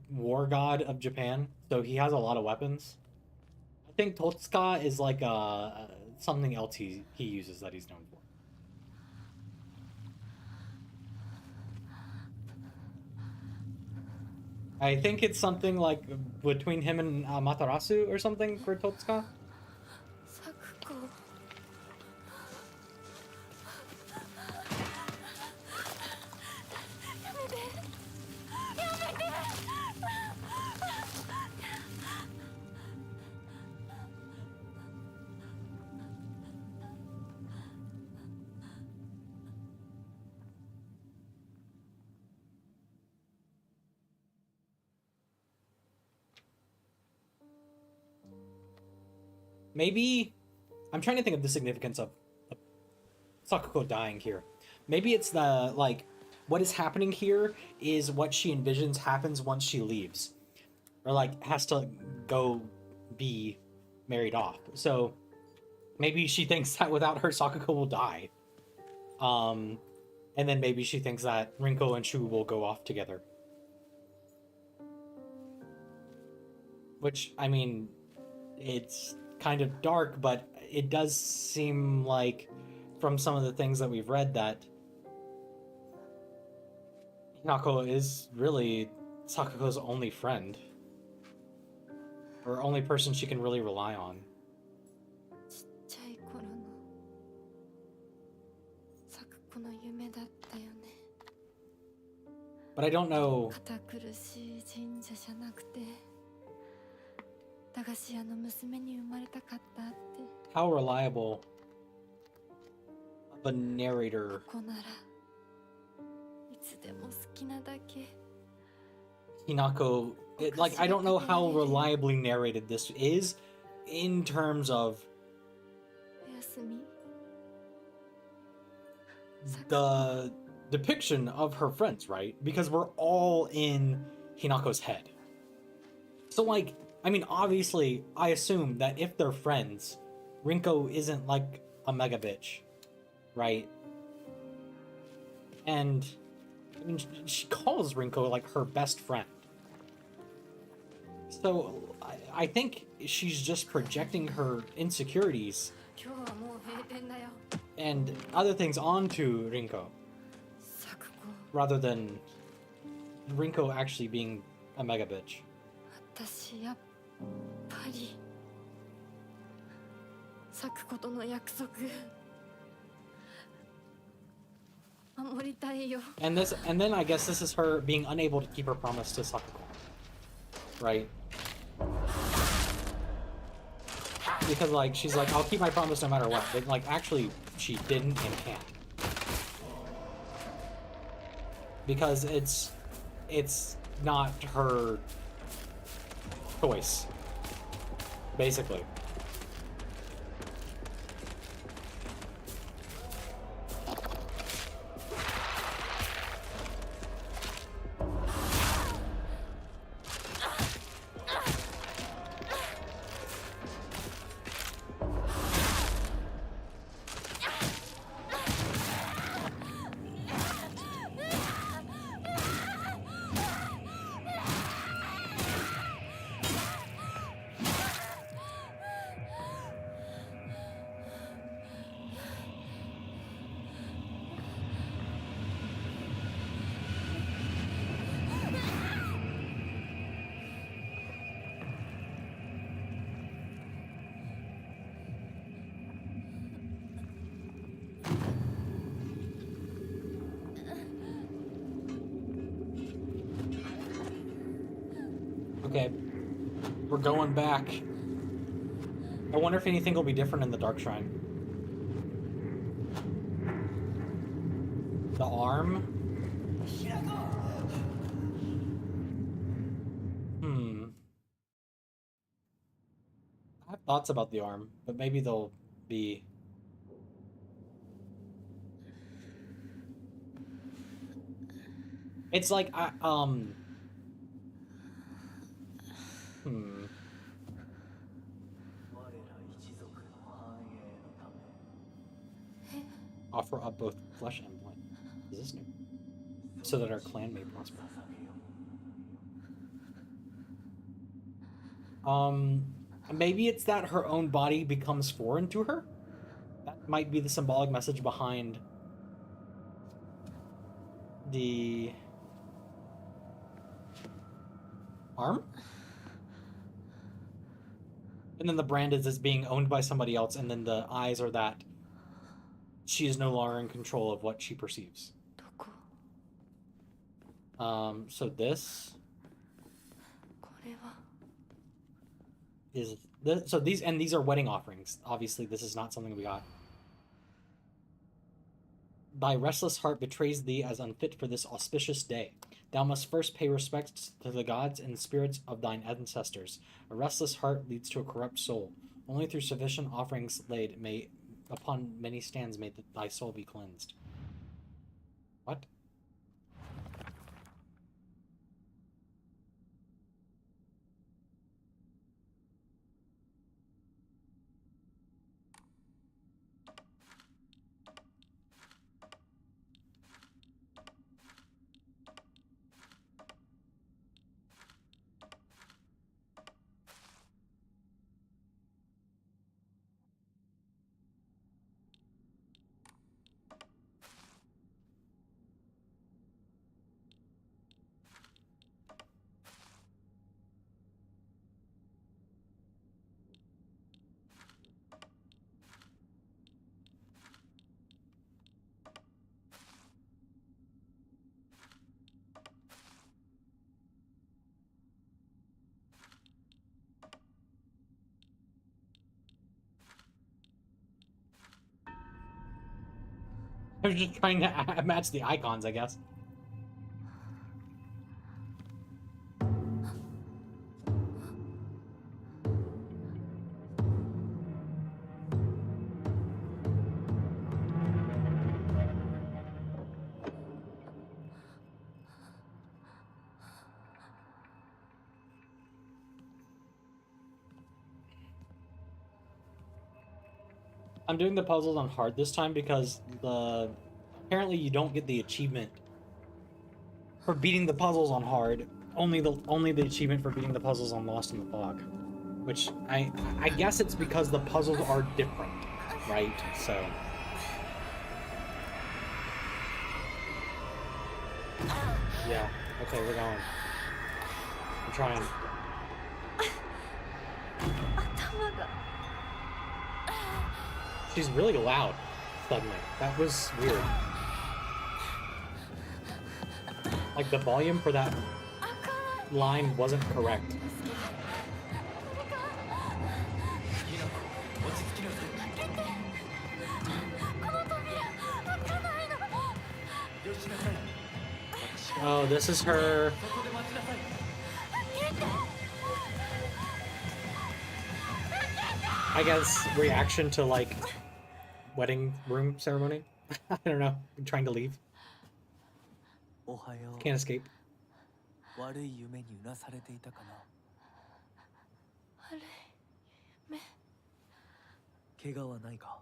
war god of Japan, so he has a lot of weapons. I think Totsuka is like something else he uses that he's known for. I think it's something like between him and Matarasu or something for Totsuka. サクコ。Maybe I'm trying to think of the significance of Sakuko dying here. Maybe it's the like what is happening here is what she envisions happens once she leaves, or like has to go be married off. So maybe she thinks that without her, Sakuko will die. And then maybe she thinks that Rinko and Shu will go off together. Which, I mean, it's kind of dark, but it does seem like, from some of the things that we've read, that Hinako is really Sakuko's only friend. Or only person she can really rely on. ちっちゃい頃のサクコの夢だったよね。 But I don't know 堅苦しい神社じゃなくて駄菓子屋の娘に生まれたかったって。 how reliable of a narrator ここならいつでも好きなだけ。 Hinako, like, I don't know how reliably narrated this is in terms of おやすみ。 the depiction of her friends, right? Because we're all in Hinako's head. So, like, I mean, obviously, I assume that if they're friends, Rinko isn't like a mega bitch, right? And I mean, she calls Rinko like her best friend. So I think she's just projecting her insecurities 今日はもう閉店だよ。 and other things onto Rinko サクコ、 rather than Rinko actually being a mega bitch. 私やっぱりサクコとの約束守りたいよ。 And then I guess this is her being unable to keep her promise to Sakuko. Right? Because like she's like, I'll keep my promise no matter what. But like actually she didn't and can't. Because it's not her choice. Basically. Okay, we're going back. I wonder if anything will be different in the Dark Shrine. The arm? I have thoughts about the arm, but maybe they'll be... It's like, offer up both flesh and blood. Is this new? So that our clan may prosper. Maybe it's that her own body becomes foreign to her? That might be the symbolic message behind the arm? And then the brand is as being owned by somebody else, and then the eyes are that she is no longer in control of what she perceives. どこ So this これは is this, so these are wedding offerings. Obviously, this is not something we got. Thy restless heart betrays thee as unfit for this auspicious day. Thou must first pay respects to the gods and spirits of thine ancestors. A restless heart leads to a corrupt soul. Only through sufficient offerings laid may upon many stands may thy soul be cleansed. What? I was just trying to match the icons, I guess. I'm doing the puzzles on hard this time because apparently you don't get the achievement for beating the puzzles on hard. Only the achievement for beating the puzzles on Lost in the Fog, which I guess it's because the puzzles are different, right? So yeah, okay, we're going. I'm trying. She's really loud suddenly. That was weird. Like the volume for that line wasn't correct. Oh, this is her. I guess reaction to like wedding room ceremony. I don't know. I'm trying to leave. おはよ Can't escape. う。悪い夢にうなされていたかな。悪い夢怪我はないか。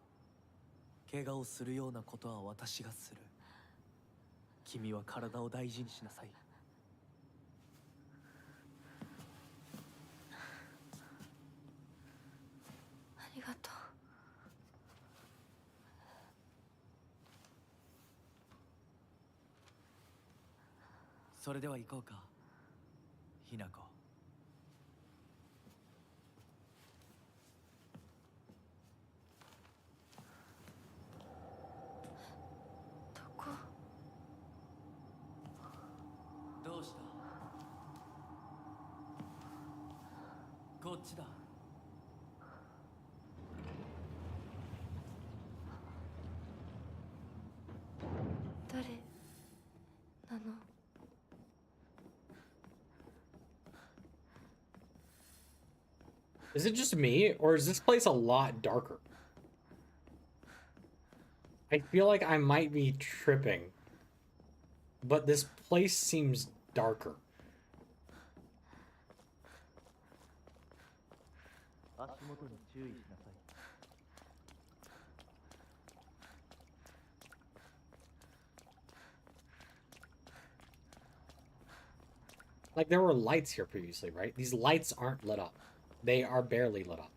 怪我をするようなことは私がする。君は体を大事にしなさい。ありがとうそれでは行こうか。ひなこ。どこどうした？こっちだ。誰なの Is it just me, or is this place a lot darker? I feel like I might be tripping, but this place seems darker. 足元に注意しなさい。Like, there were lights here previously, right? These lights aren't lit up. They are barely lit up.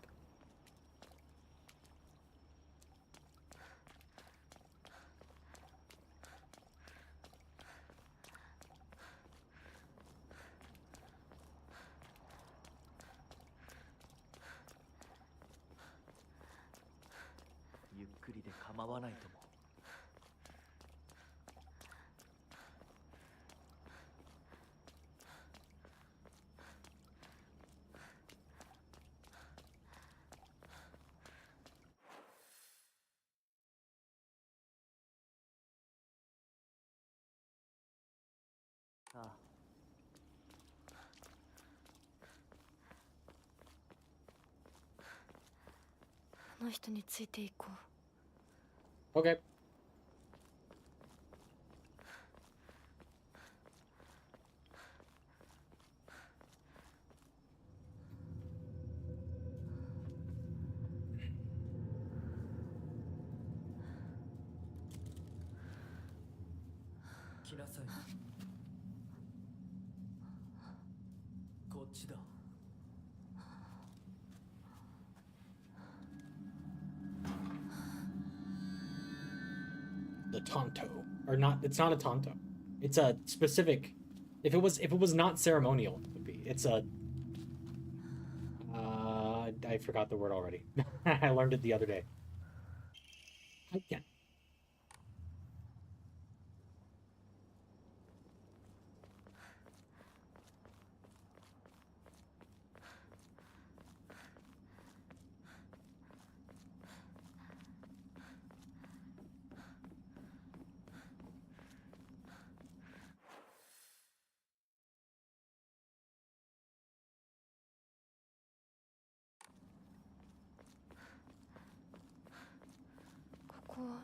Ah. あの人についていこう。 Okay. The Tonto. Or not, it's not a Tonto. It's a specific... If it was not ceremonial, it would be. It's a... I forgot the word already. I learned it the other day. Again. ここは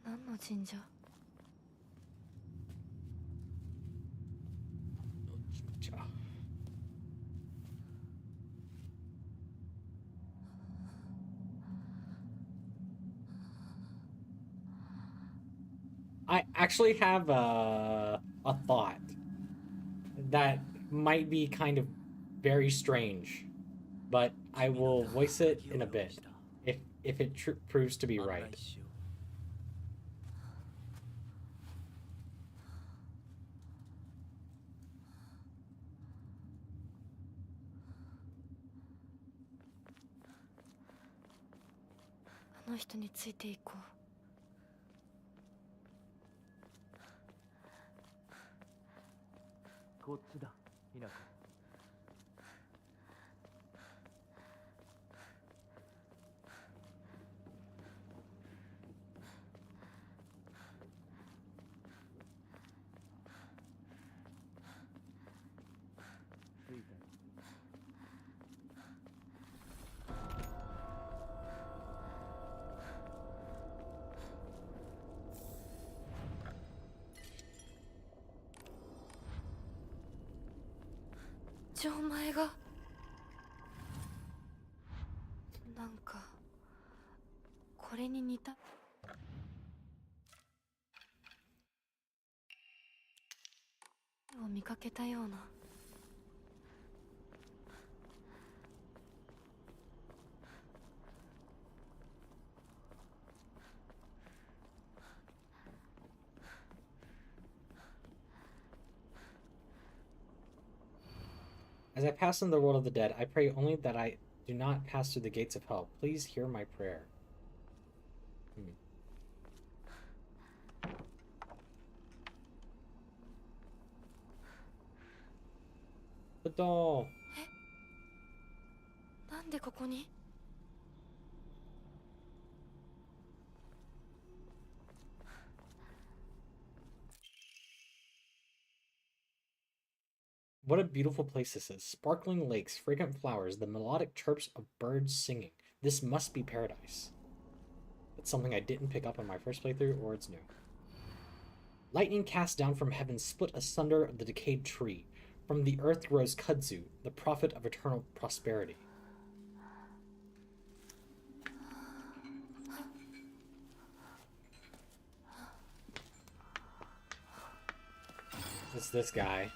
何の神社？ I actually have a thought that might be kind of very strange, but I will voice it in a bit if it proves to be right. あの人についていこう。 こっちだ、ひなこ。ついた。 じゃあお前がなんかこれに似たを見かけたような。 As I pass in the world of the dead, I pray only that I do not pass through the gates of hell. Please hear my prayer. The doll. なんでここに？ What a beautiful place this is. Sparkling lakes, fragrant flowers, the melodic chirps of birds singing. This must be paradise. It's something I didn't pick up on my first playthrough, or it's new. Lightning cast down from heaven split asunder the decayed tree. From the earth rose kudzu, the prophet of eternal prosperity. It's this guy.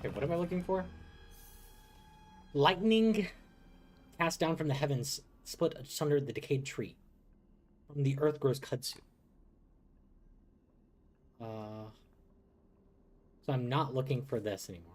Okay, what am I looking for? Lightning cast down from the heavens, split asunder the decayed tree. From the earth grows kudzu. So I'm not looking for this anymore.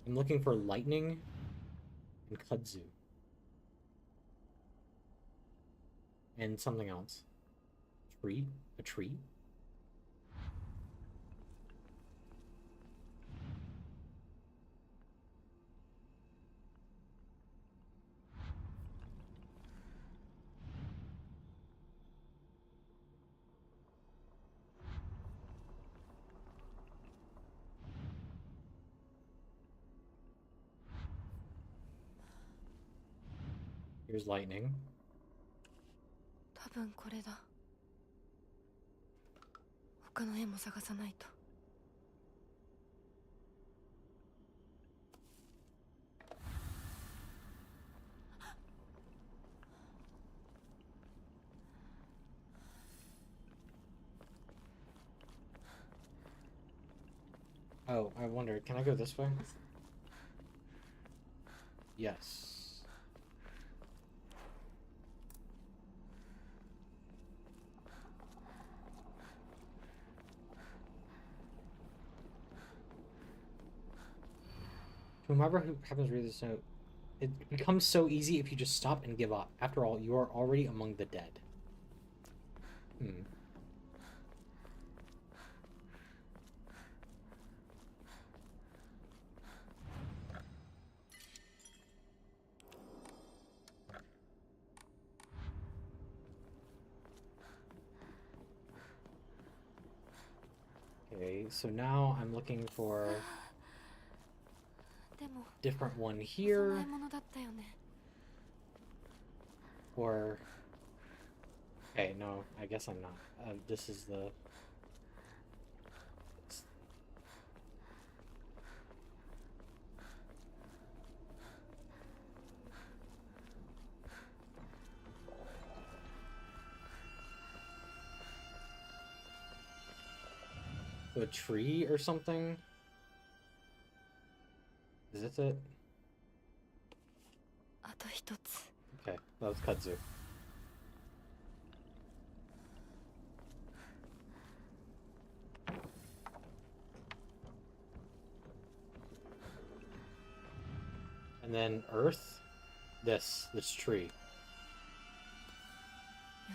I'm looking for lightning and kudzu. And something else. Tree? A tree? Here's lightning. 多分これだ。他の絵も探さないと。Oh, I wonder, can I go this way? Yes. Whomever who happens to read this note, it becomes so easy if you just stop and give up. After all, you are already among the dead. Hmm. Okay, so now I'm looking for でも different one お供 here, え物だったよね。 or... Okay, no, I guess I'm not. This is the... A tree or something? Is this it? あと一つ。 Okay, that was kudzu. And then earth? This tree. よ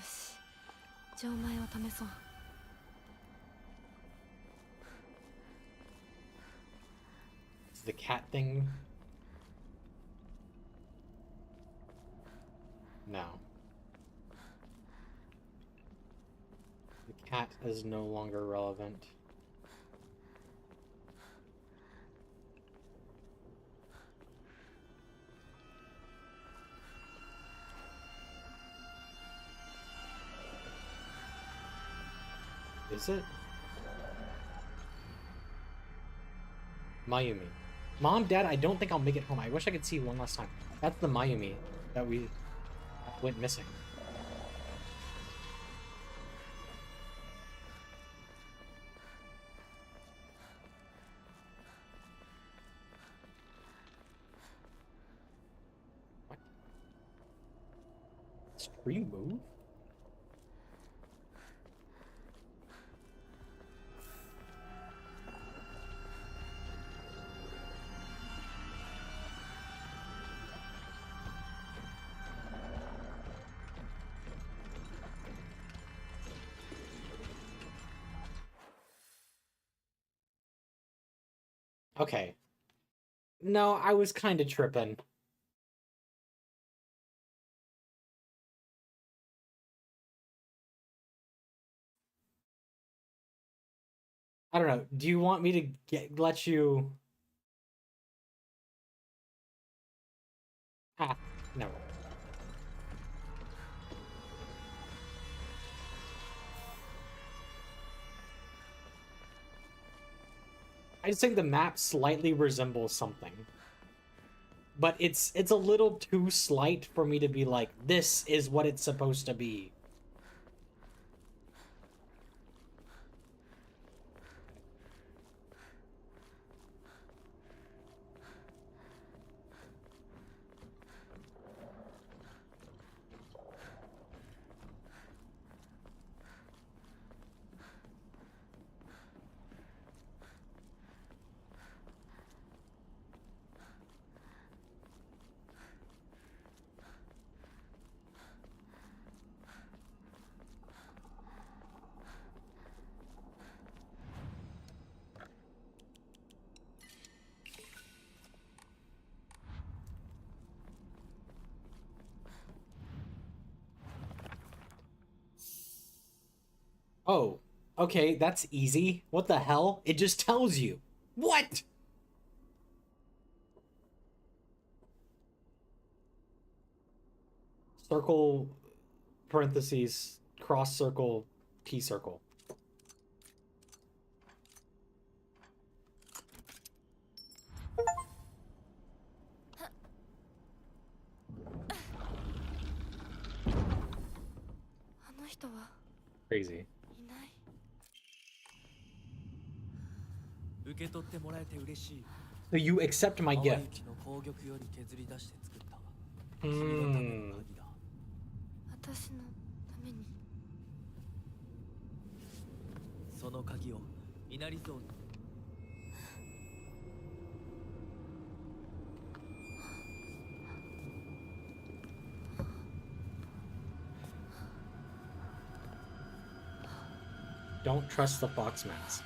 し。錠前を試そう。 Is the cat thing? No. The cat is no longer relevant. Is it? Mayumi. Mom, Dad, I don't think I'll make it home. I wish I could see you one last time. That's the Mayumi that we went missing. What? Does tree move? Okay. No, I was kind of tripping. I don't know. Do you want me to let you... Ah, no. I just think the map slightly resembles something. but it's a little too slight for me to be like, this is what it's supposed to be. Oh, okay, that's easy. What the hell? It just tells you. What? Circle, parentheses, cross circle, T circle. Crazy. 受け取ってもらえて嬉しい。 So you accept my 淡 gift. 雪の紅玉より削り出して作った。 Hmm. 君のための鍵だ。 私のために。 その鍵を稲荷像に。 Don't trust the fox mask.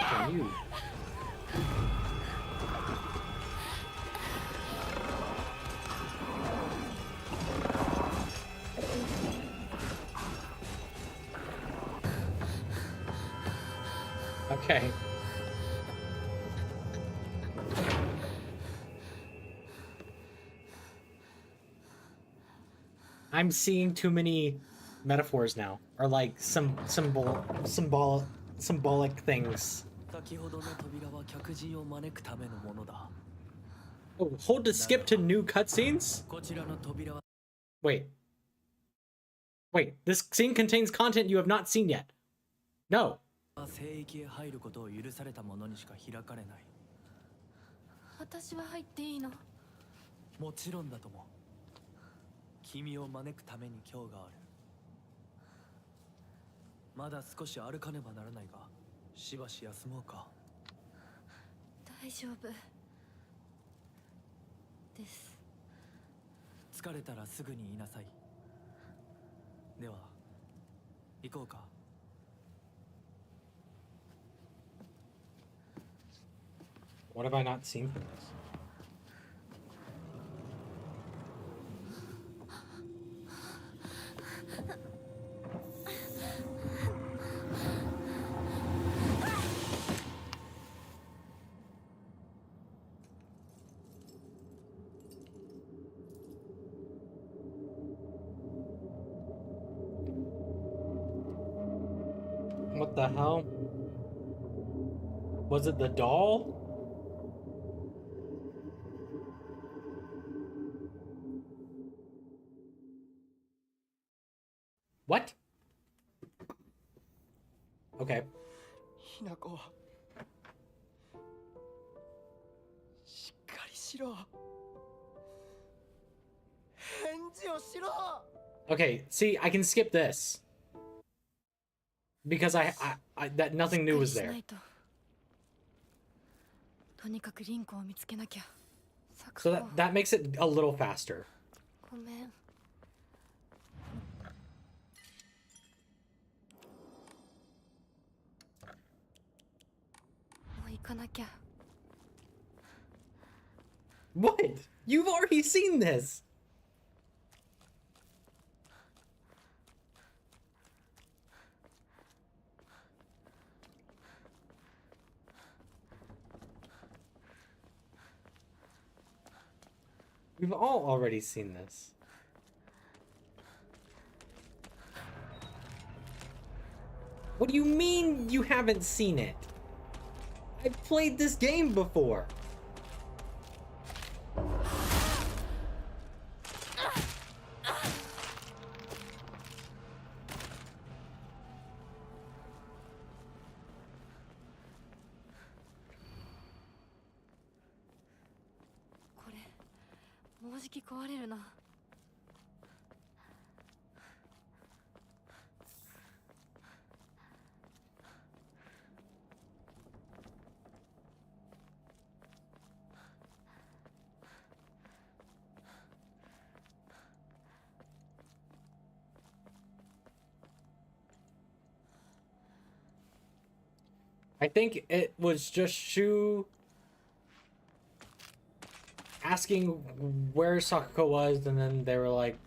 Can you? Okay. I'm seeing too many metaphors now, or like symbolic things. 先ほどの扉は客人を招くためのものだ。 Oh, hold to skip to new cutscenes? こちらの扉は Wait. Wait, this scene contains content you have not seen yet. No. 聖域へ入ることを許された者にしか開かれない。 私は入っていいの？ もちろんだとも。君を招くために今日がある。まだ少し歩かねばならないが、しばし休もうか。大丈夫です。 疲れたらすぐに言いなさい。では、行こうか。 What have I not seen from this? What the hell? Was it the doll? What? Okay. ひなこしっかりしろ返事をしろ Okay, see, I can skip this. Because I that nothing new was しっか there. りしないと。とにかくリンコを見つけなきゃ。 So that makes it a little faster. ごめん。 What かなきゃ。 What? You've already seen this! We've all already seen this. What do you mean you haven't seen it? I've played this game before.これもうじき壊れるな。 I think it was just Shu asking where Sakuko was, and then they were like,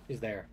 he's there.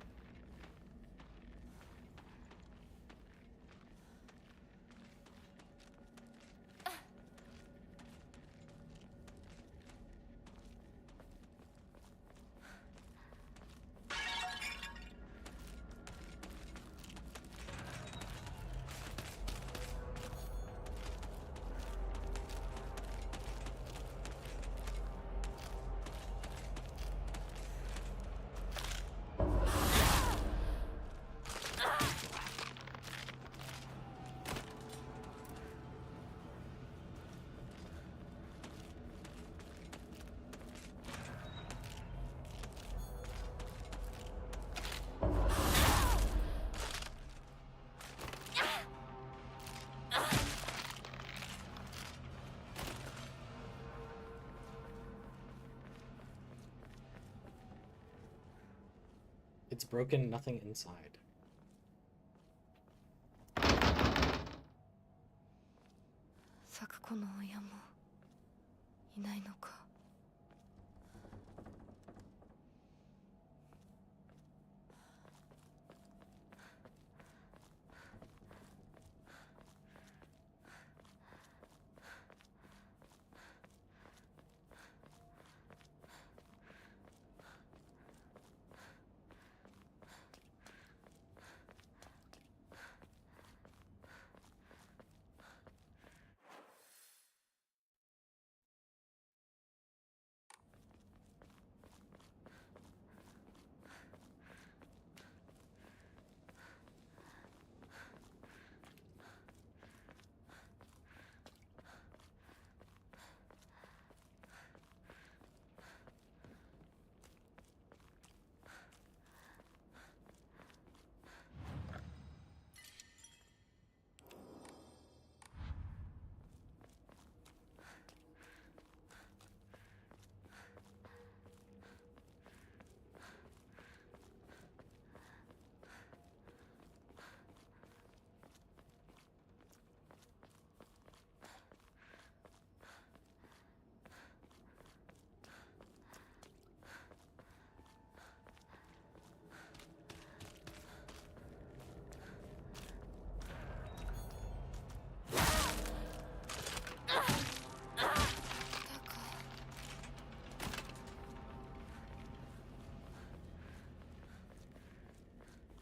It's broken, nothing inside. 咲く子の親もいないのか。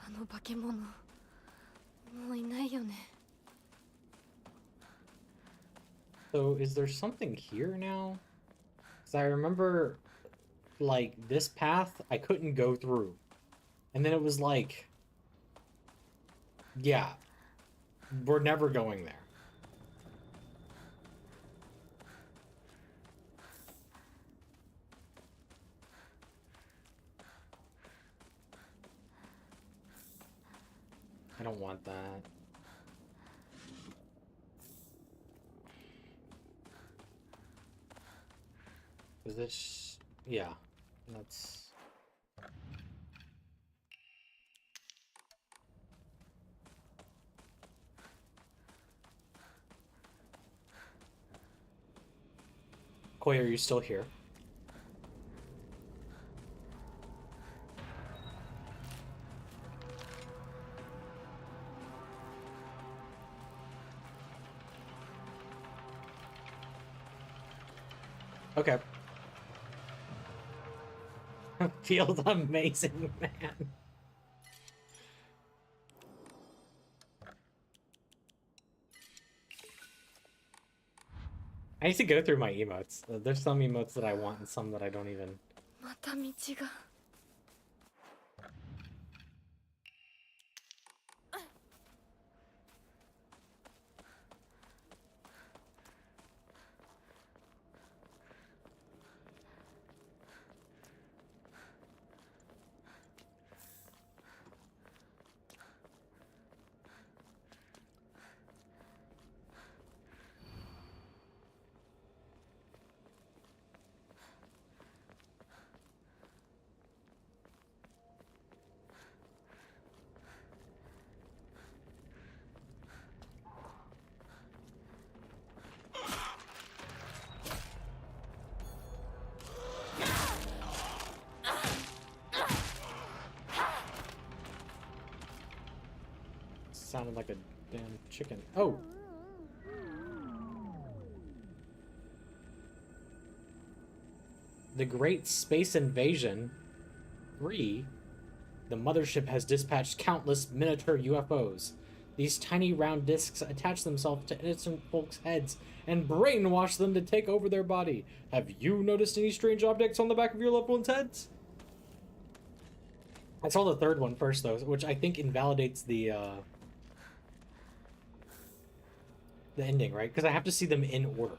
あの化け物もういないよね。 So is there something here now? Because I remember, like, this path I couldn't go through. And then it was like, yeah, we're never going there. I don't want that. Is this... yeah, that's... Koi, are you still here? Okay. Feels amazing, man. I need to go through my emotes. There's some emotes that I want and some that I don't even. また道が。Sounded like a damn chicken. Oh! The Great Space Invasion 3. The mothership has dispatched countless miniature UFOs. These tiny round discs attach themselves to innocent folks' heads and brainwash them to take over their body. Have you noticed any strange objects on the back of your loved ones' heads? I saw the third one first, though, which I think invalidates the ending, right? Because I have to see them in order.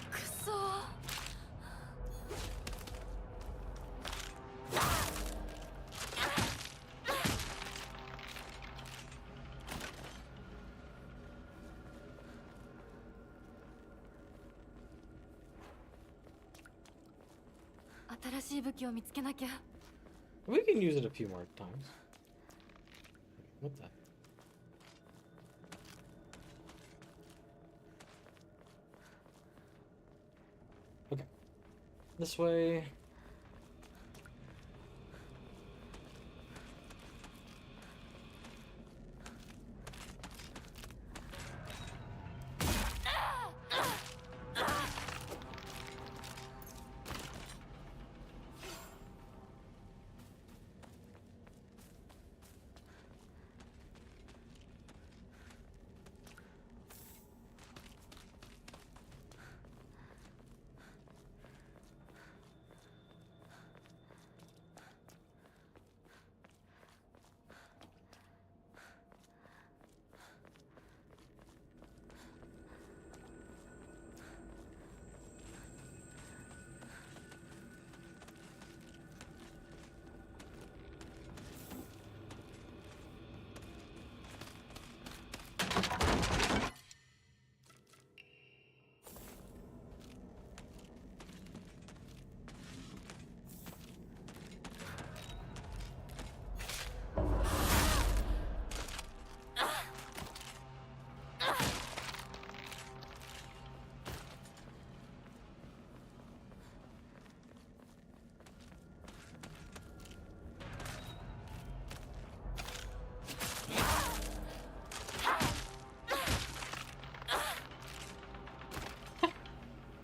くそー。新しい武器を見つけなきゃ。We can use it a few more times. What the? Okay. This way.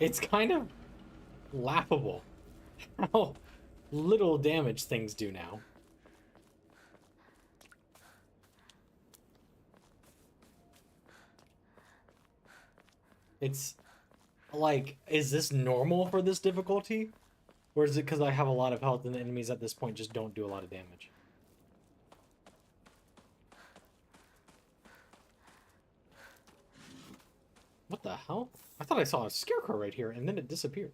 It's kind of laughable how little damage things do now. It's like, is this normal for this difficulty? Or is it because I have a lot of health and the enemies at this point just don't do a lot of damage? What the hell? I thought I saw a scarecrow right here and then it disappeared.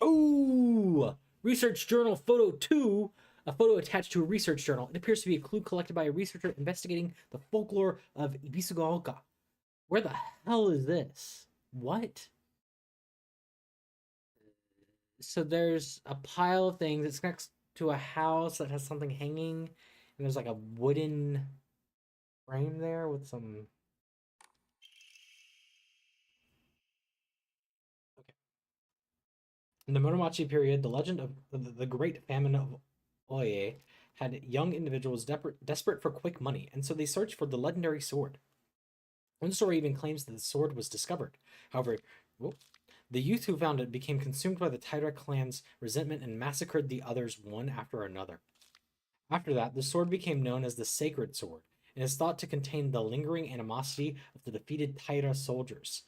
Oh! Research Journal Photo 2. A photo attached to a research journal. It appears to be a clue collected by a researcher investigating the folklore of Ibisugaoka. Where the hell is this? What? So there's a pile of things. It's next to a house that has something hanging. there's like a wooden frame there with some. Okay. In the Muromachi period, the legend of the Great Famine of Oye had young individuals desperate for quick money, and so they searched for the legendary sword. One story even claims that the sword was discovered. However, the youth who found it became consumed by the Taira clan's resentment and massacred the others one after another. After that, the sword became known as the Sacred Sword, and is thought to contain the lingering animosity of the defeated Taira soldiers.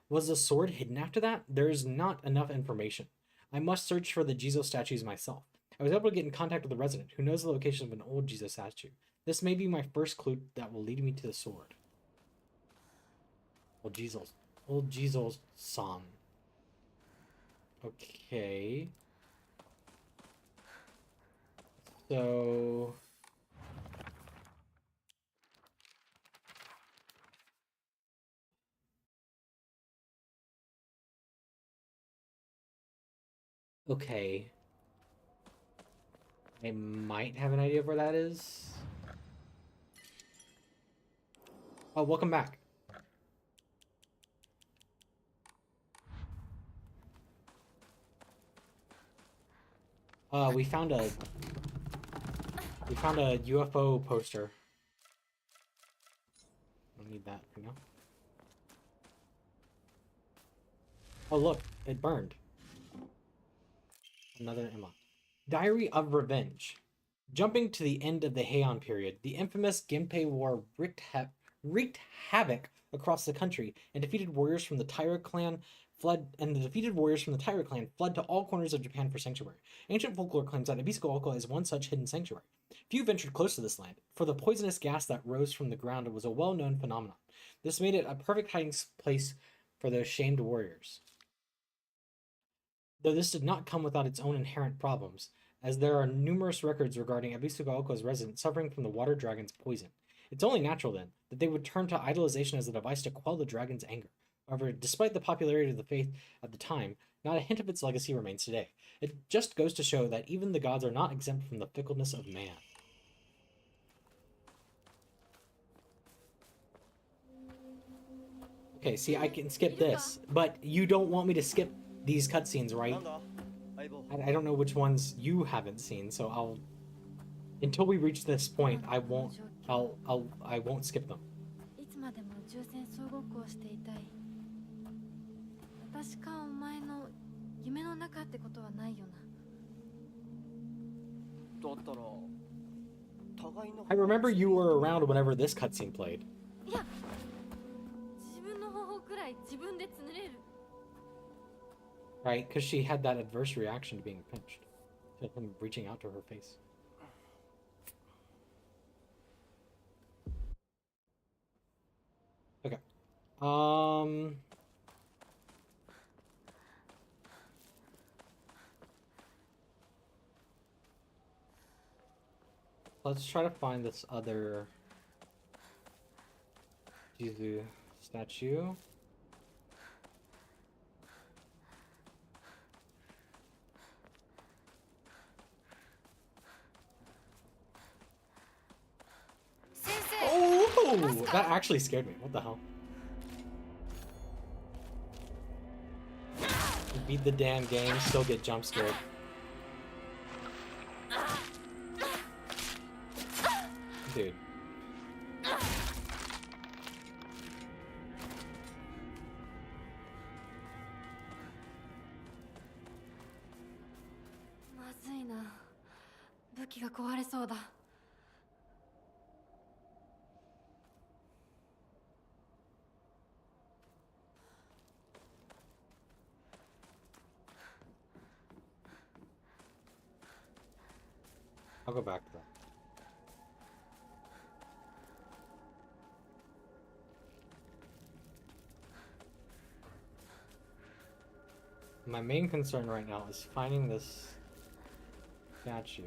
Was the sword hidden after that? There is not enough information. I must search for the Jizo statues myself. I was able to get in contact with a resident who knows the location of an old Jizo statue. This may be my first clue that will lead me to the sword. Old Jizo-san. Okay. So... Okay. I might have an idea of where that is. Oh, welcome back. We found a UFO poster. I need that for now. Oh look, it burned. Another Emma. Diary of Revenge. Jumping to the end of the Heian period, the infamous Genpei War wreaked havoc across the country, and defeated warriors from the Taira clan fled to all corners of Japan for sanctuary. Ancient folklore claims that Abisko is one such hidden sanctuary. Few ventured close to this land, for the poisonous gas that rose from the ground was a well-known phenomenon. This made it a perfect hiding place for the shamed warriors. Though this did not come without its own inherent problems, as there are numerous records regarding Abisugaoka's residents suffering from the water dragon's poison. It's only natural, then, that they would turn to idolization as a device to quell the dragon's anger. However, despite the popularity of the faith at the time, not a hint of its legacy remains today. It just goes to show that even the gods are not exempt from the fickleness of man. Okay, see, I can skip this, but you don't want me to skip these cutscenes, right? I don't know which ones you haven't seen, so I'll... Until we reach this point, I won't skip them. いつまでも宇宙船総合校していたい。私かお前の夢の中ってことはないよな。I remember you were around whenever this cutscene played. いや、自分の方法くらい自分で紡れる。Right, because she had that adverse reaction to being pinched. To him reaching out to her face. Okay. Let's try to find this other Jizu statue. Oh, that actually scared me. What the hell? You beat the damn game, still get jump scared. Dude. I'll go back to that. My main concern right now is finding this statue.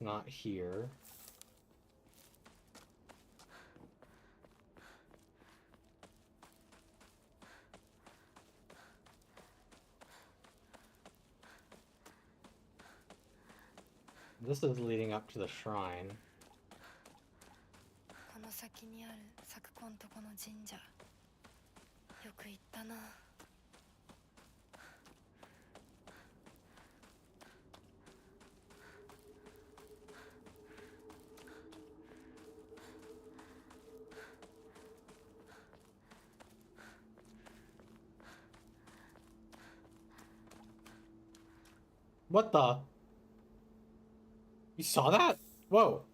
Not here. This is leading up to the shrine. この先にある咲くこんとこの神社。よく行ったな。What the? You saw that? Whoa.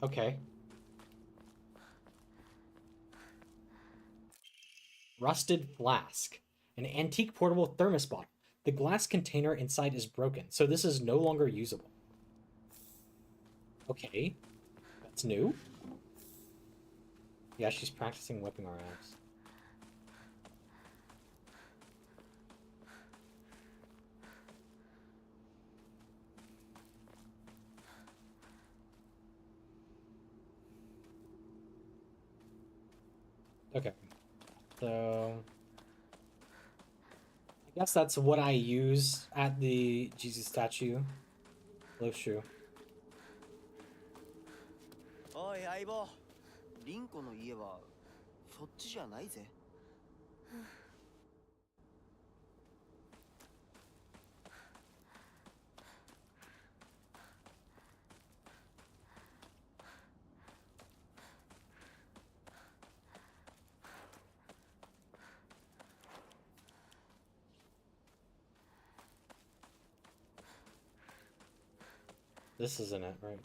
Okay. Rusted flask. An antique portable thermos bottle. The glass container inside is broken, so this is no longer usable. Okay. That's new. Yeah, she's practicing whipping our ass. Okay. So I guess that's what I use at the Jesus statue. Low shoe. おい相棒、リンコの家はそっちじゃないぜ。This isn't it, right?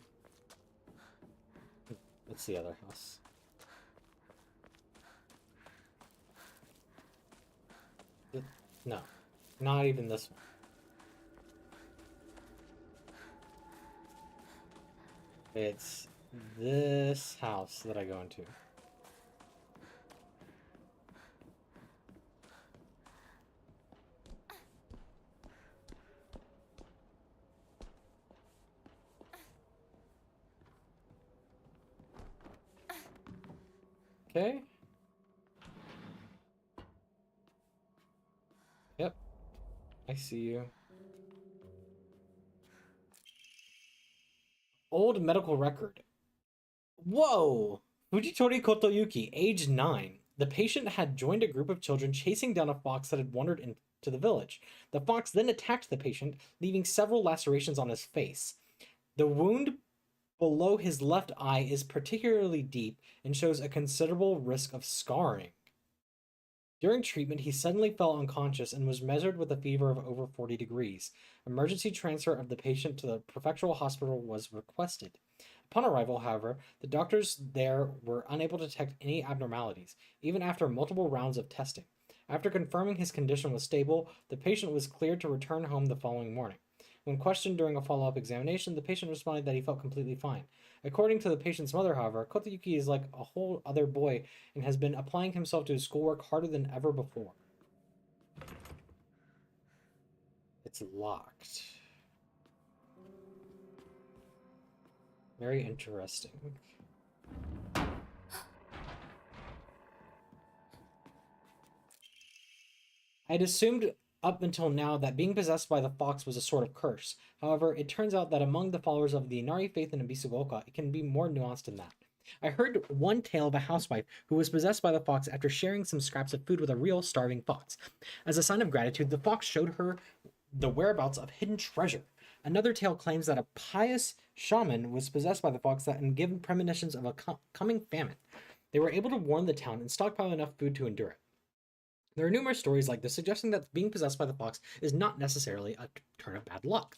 It's the other house. No, not even this one. It's this house that I go into. Okay. Yep. I see you. Old medical record. Whoa! Fujitori Kotoyuki, age 9. The patient had joined a group of children chasing down a fox that had wandered into the village. The fox then attacked the patient, leaving several lacerations on his face. The wound below his left eye is particularly deep and shows a considerable risk of scarring. During treatment, he suddenly fell unconscious and was measured with a fever of over 40 degrees. Emergency transfer of the patient to the prefectural hospital was requested. Upon arrival, however, the doctors there were unable to detect any abnormalities, even after multiple rounds of testing. After confirming his condition was stable, the patient was cleared to return home the following morning. When questioned during a follow-up examination, the patient responded that he felt completely fine. According to the patient's mother, however, Kotoyuki is like a whole other boy and has been applying himself to his schoolwork harder than ever before. It's locked. Very interesting. I'd assumed up until now that being possessed by the fox was a sort of curse. However, it turns out that among the followers of the Inari faith in Abisugoka, it can be more nuanced than that. I heard one tale of a housewife who was possessed by the fox after sharing some scraps of food with a real starving fox. As a sign of gratitude, the fox showed her the whereabouts of hidden treasure. Another tale claims that a pious shaman was possessed by the fox and given premonitions of a coming famine. They were able to warn the town and stockpile enough food to endure it. There are numerous stories like this suggesting that being possessed by the fox is not necessarily a turn of bad luck.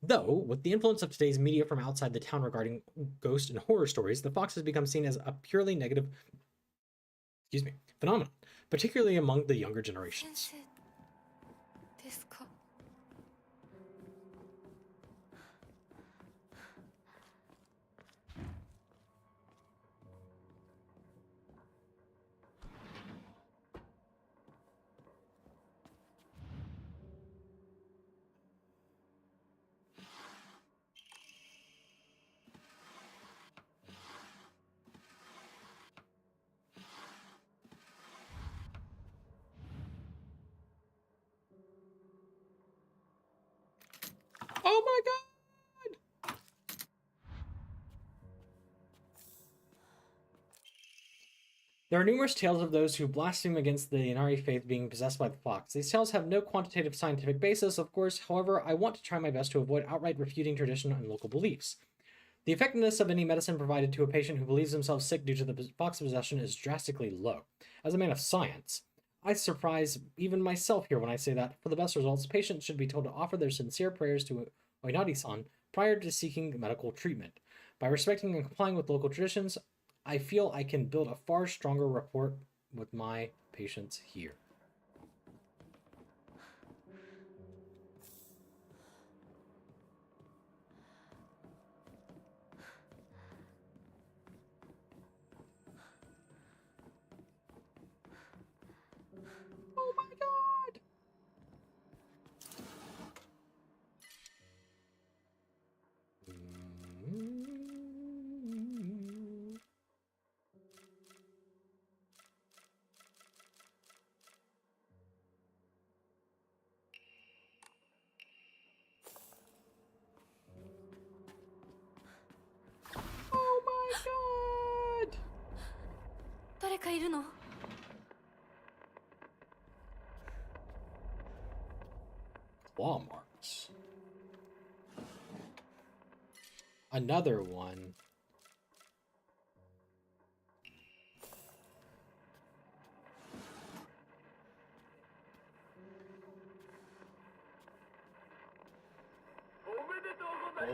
Though, with the influence of today's media from outside the town regarding ghost and horror stories, the fox has become seen as a purely negative phenomenon, particularly among the younger 先 generations. 生ですか。Oh my god! There are numerous tales of those who blaspheme against the Inari faith being possessed by the fox. These tales have no quantitative scientific basis, of course. However, I want to try my best to avoid outright refuting tradition and local beliefs. The effectiveness of any medicine provided to a patient who believes themselves sick due to the fox possession is drastically low. As a man of science, I surprise even myself here when I say that, for the best results, patients should be told to offer their sincere prayers to Oinari-san prior to seeking medical treatment. By respecting and complying with local traditions, I feel I can build a far stronger rapport with my patients here. Oh my god! Oh my god! 誰かいるの？ Claw marks. Another one.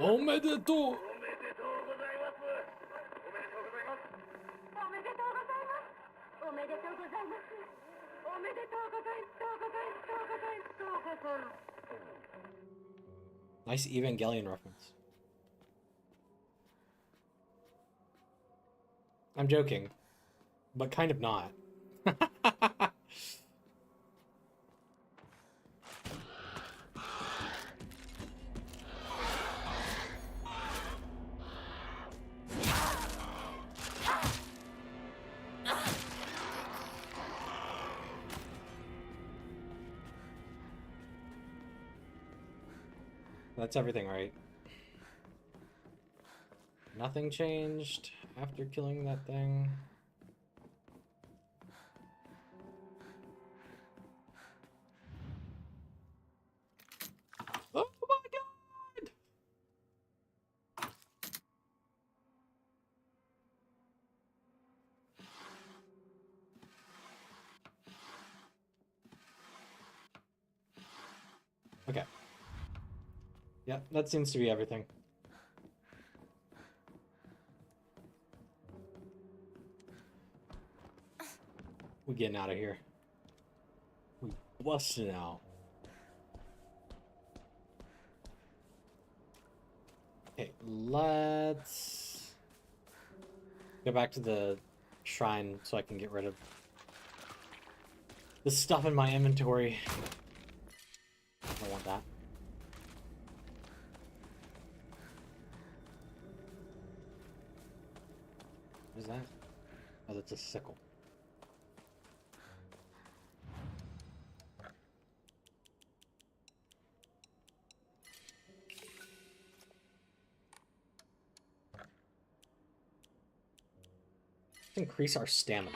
Omedetou! おめでとうございます。おめでとうございます。 Nice Evangelion reference. I'm joking, but kind of not. That's everything, right? Nothing changed after killing that thing. Oh my god! Okay. Yep, that seems to be everything. We getting out of here. We busting out. Okay, let's go back to the shrine so I can get rid of the stuff in my inventory. I don't want that. What is that? Oh, that's a sickle. Let's increase our stamina.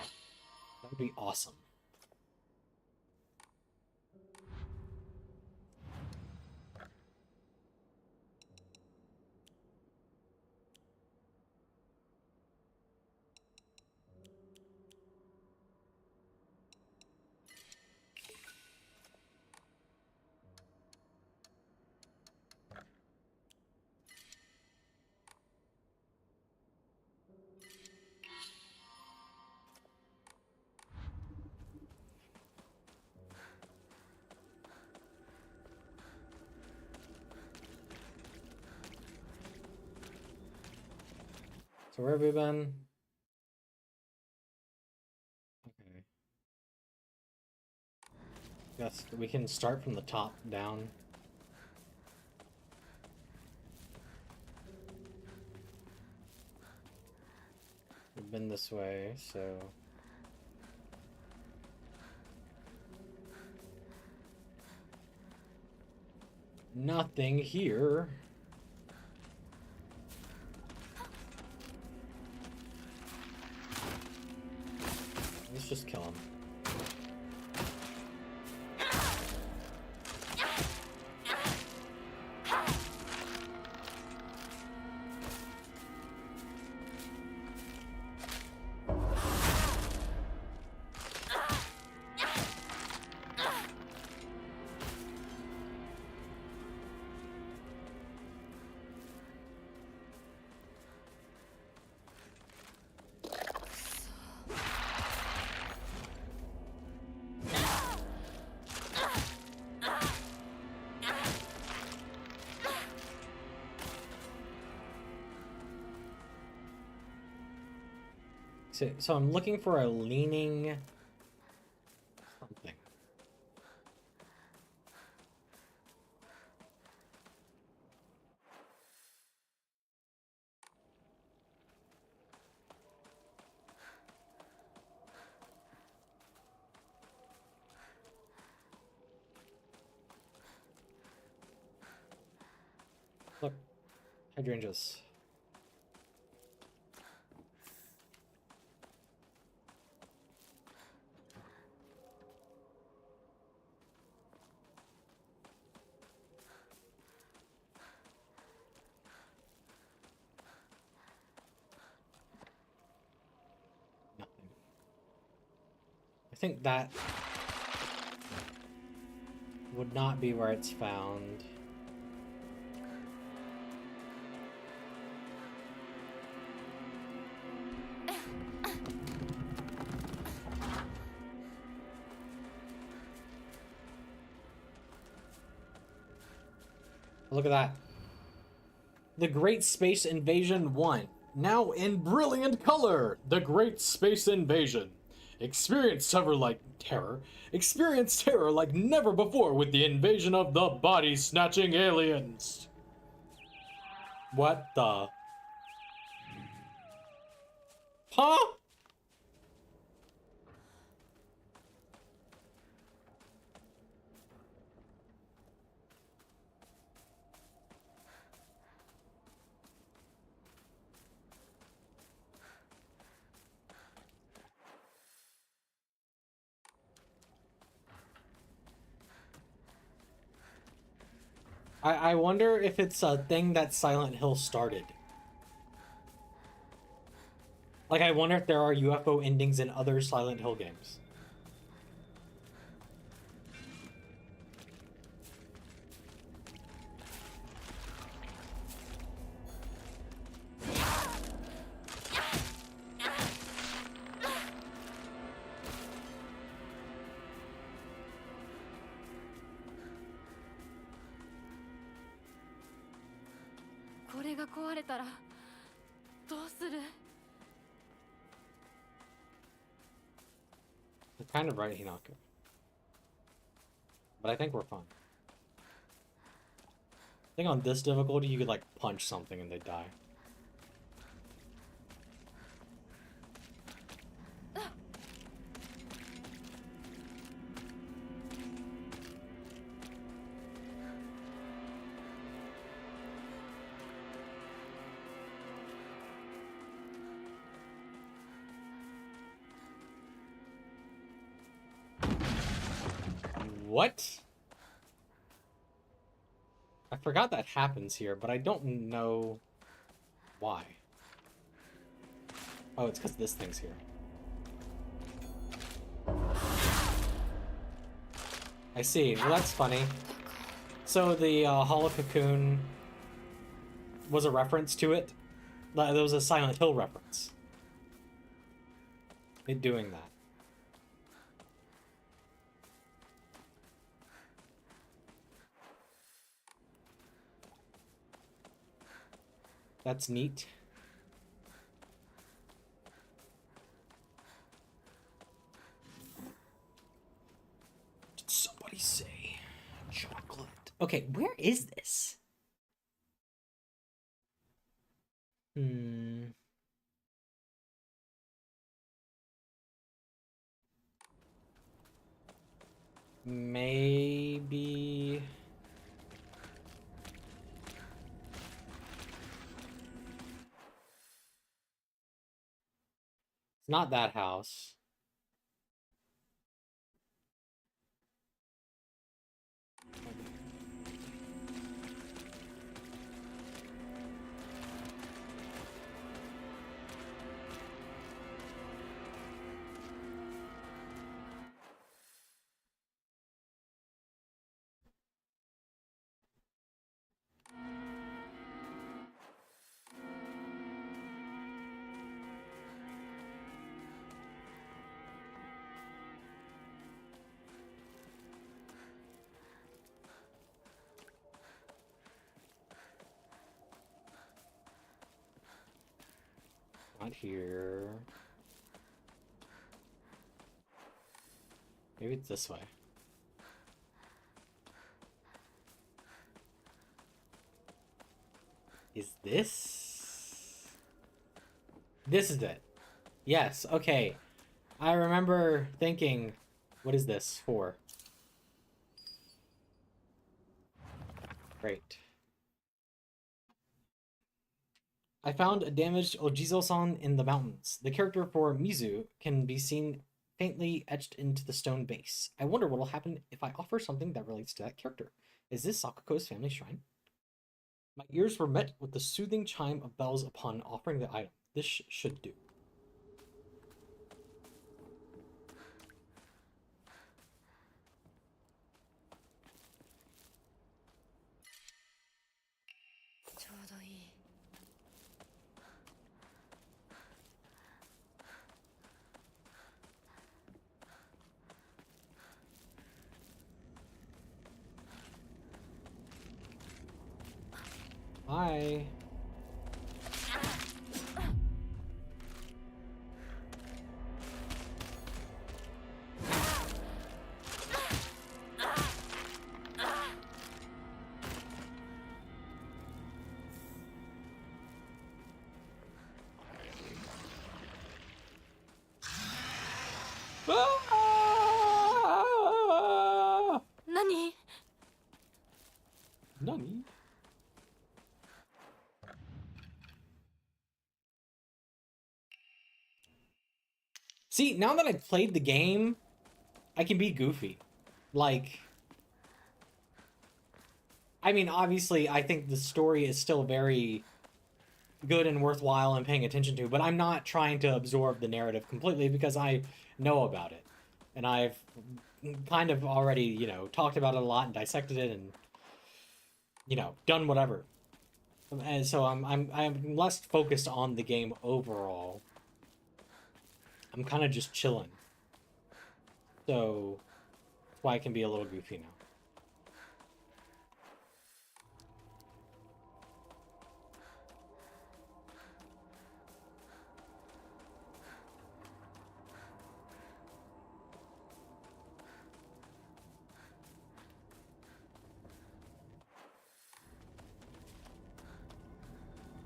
That would be awesome. So where have we been? Okay. Guess we can start from the top down. We've been this way, so... Nothing here. Let's just kill him. So I'm looking for a leaning something. Look, hydrangeas. Nothing. I think that would not be where it's found. Look at that. The Great Space Invasion 1. Now in brilliant color. The Great Space Invasion. Experience terror. Experience terror like never before with the invasion of the body-snatching aliens. What the? Huh? I wonder if it's a thing that Silent Hill started. Like, I wonder if there are UFO endings in other Silent Hill games. You're kind of right, Hinako. But I think we're fine. I think on this difficulty, you could, like, punch something and they die. What? I forgot that happens here, but I don't know why. Oh, it's because this thing's here. I see. Well, that's funny. So the Hollow Cocoon was a reference to it? There was a Silent Hill reference. It doing that. That's neat. Did somebody say chocolate? Okay, where is this? Maybe... not that house. Not here. Maybe it's this way. Is this? This is it. Yes, okay. I remember thinking, what is this for? Great. I found a damaged Ojizo-san in the mountains. The character for Mizu can be seen faintly etched into the stone base. I wonder what will happen if I offer something that relates to that character. Is this Sakuko's family shrine? My ears were met with the soothing chime of bells upon offering the item. This should do. Hi. Nani? Nani? See, now that I've played the game, I can be goofy. Like, I mean, obviously, I think the story is still very good and worthwhile and paying attention to, but I'm not trying to absorb the narrative completely because I know about it. And I've kind of already, you know, talked about it a lot and dissected it and, you know, done whatever. And so I'm less focused on the game overall. I'm kind of just chilling. So that's why I can be a little goofy now.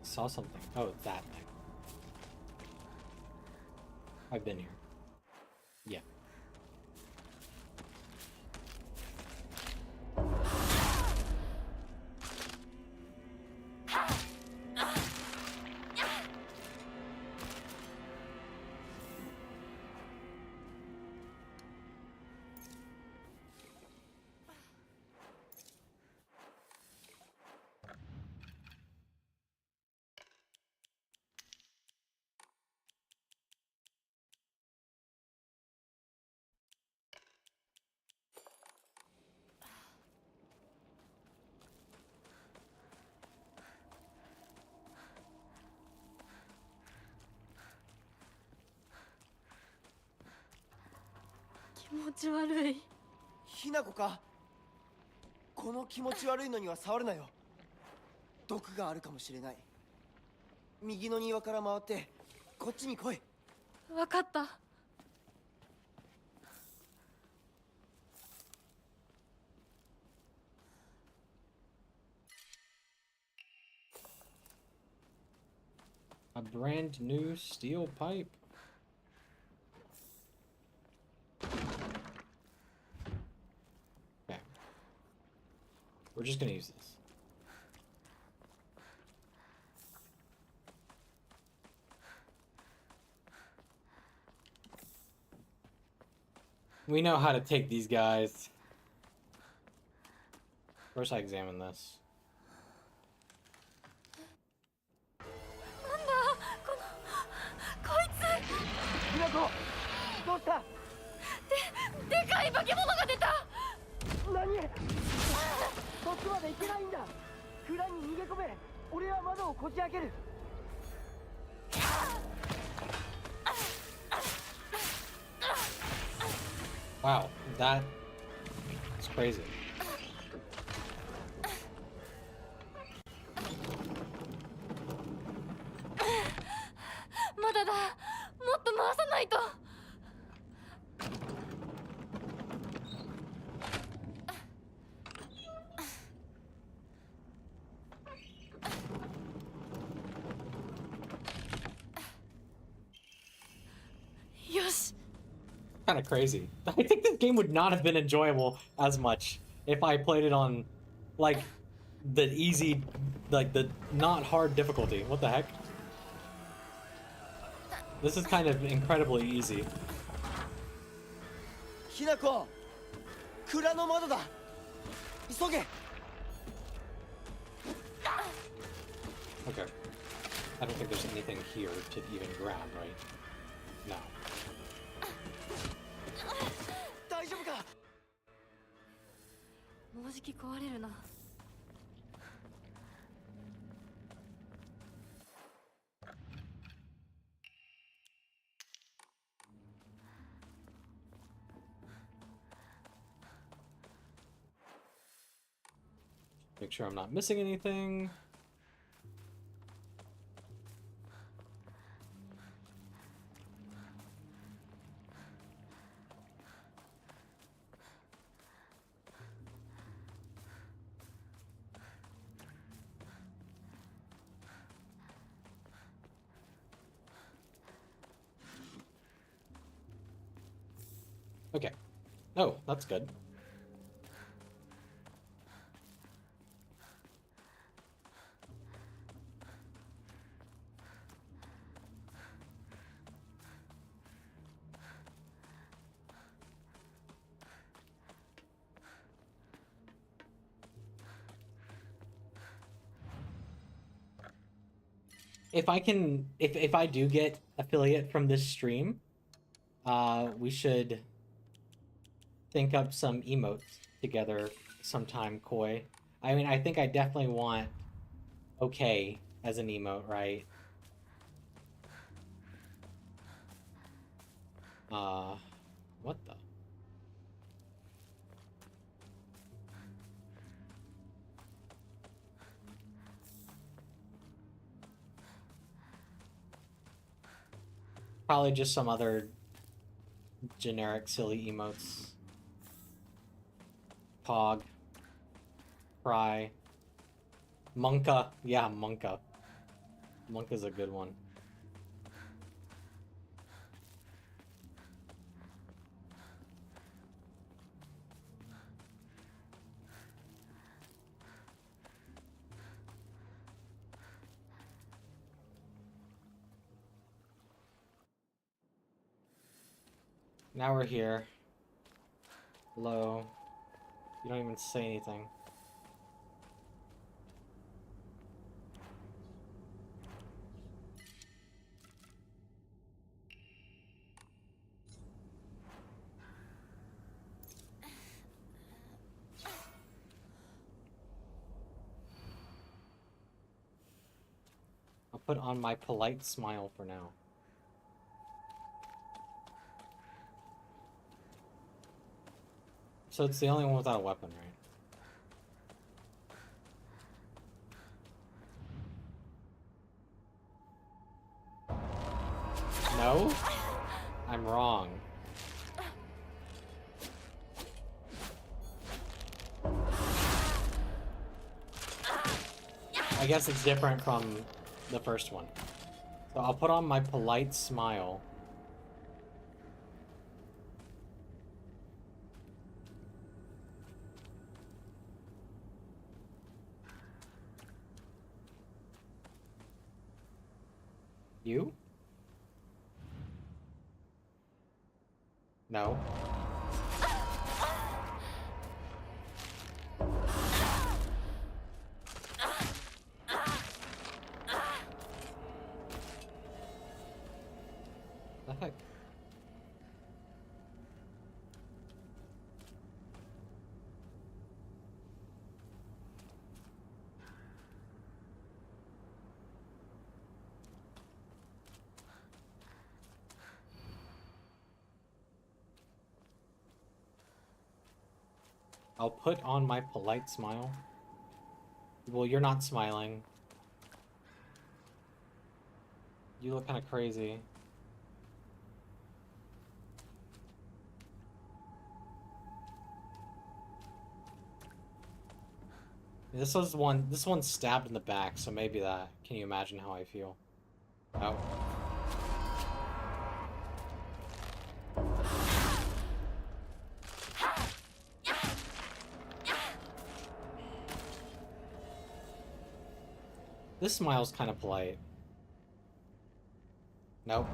Saw something. Oh, that thing. I've been here. Yeah. Kimochiwarui. ひなこかこの気持ち悪いのには触るなよ毒があるかもしれない右の庭から回ってこっちに来いわかった。A brand new steel pipe. Okay. We're just gonna use this. We know how to take these guys. First I examine this. なんだこいつひなこどうしたでかい化け物が出た何そっちまで行けないんだ蔵に逃げ込め俺は窓をこじ開ける Wow, that's crazy. まだだもっと回さないと よし Kind of crazy. I think this game would not have been enjoyable as much if I played it on, like, the easy, like, the not hard difficulty. What the heck? This is kind of incredibly easy. ひなこ蔵の窓だ急げ Okay. I don't think there's anything here to even grab, right? No. 大丈夫か もうじき壊れるな。 Make sure I'm not missing anything. Okay. Oh, that's good. If I can, if I do get affiliate from this stream, we should think up some emotes together sometime, Koi. I mean, I think I definitely want okay as an emote, right? What the? Probably just some other generic silly emotes. Pog. Cry. Monka. Yeah, Monka. Monka's a good one. Now we're here. Hello. You don't even say anything. I'll put on my polite smile for now. So it's the only one without a weapon, right? No? I'm wrong. I guess it's different from the first one. So I'll put on my polite smile. You? No. I'll put on my polite smile. Well, you're not smiling. You look kind of crazy. This one's stabbed in the back, so maybe that. Can you imagine how I feel? Oh. This smile's kind of polite. Nope.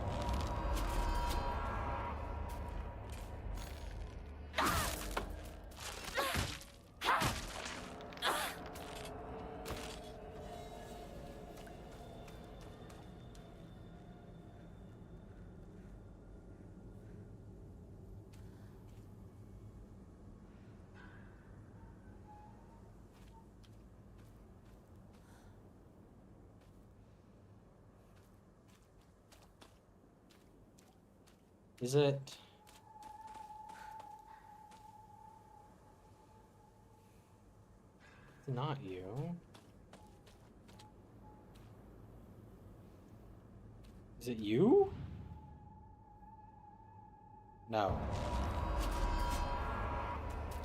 Is it? It's not you. Is it you? No.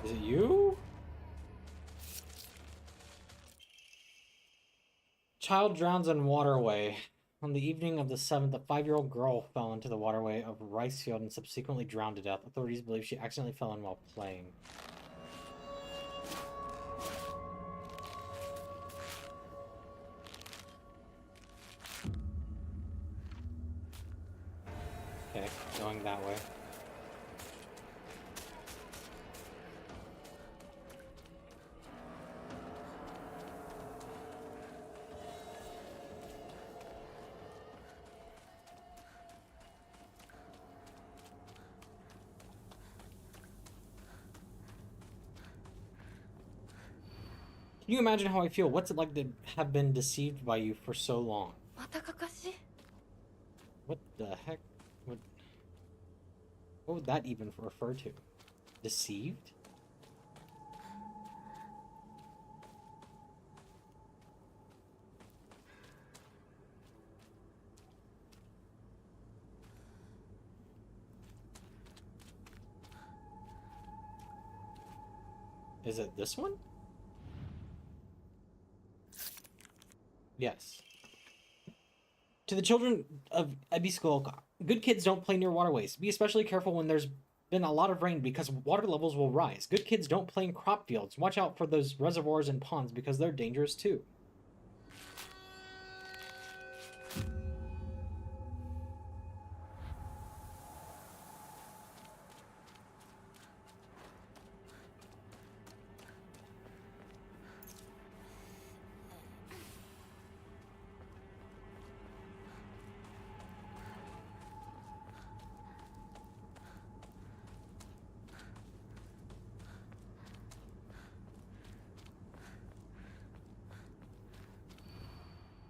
Is it you? Child drowns in waterway. On the evening of the 7th, a 5-year-old girl fell into the waterway of a rice field and subsequently drowned to death. Authorities believe she accidentally fell in while playing. Okay, going that way. Can you imagine how I feel? What's it like to have been deceived by you for so long? またかかし What the heck? What would that even refer to? Deceived? Is it this one? Yes. To the children of Ebisukuoka, good kids don't play near waterways. Be especially careful when there's been a lot of rain because water levels will rise. Good kids don't play in crop fields. Watch out for those reservoirs and ponds because they're dangerous too.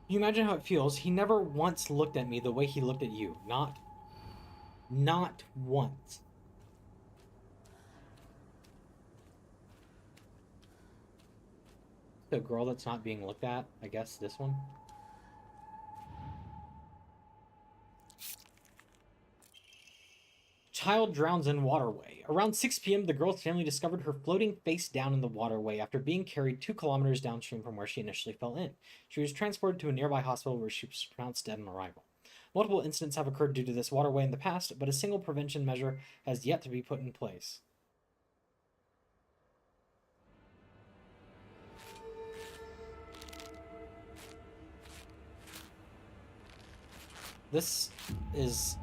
Can you imagine how it feels? He never once looked at me the way he looked at you. Not once. The girl that's not being looked at, I guess this one. Child drowns in waterway. Around 6 p.m., the girl's family discovered her floating face down in the waterway after being carried 2 kilometers downstream from where she initially fell in. She was transported to a nearby hospital where she was pronounced dead on arrival. Multiple incidents have occurred due to this waterway in the past, but a single prevention measure has yet to be put in place. This is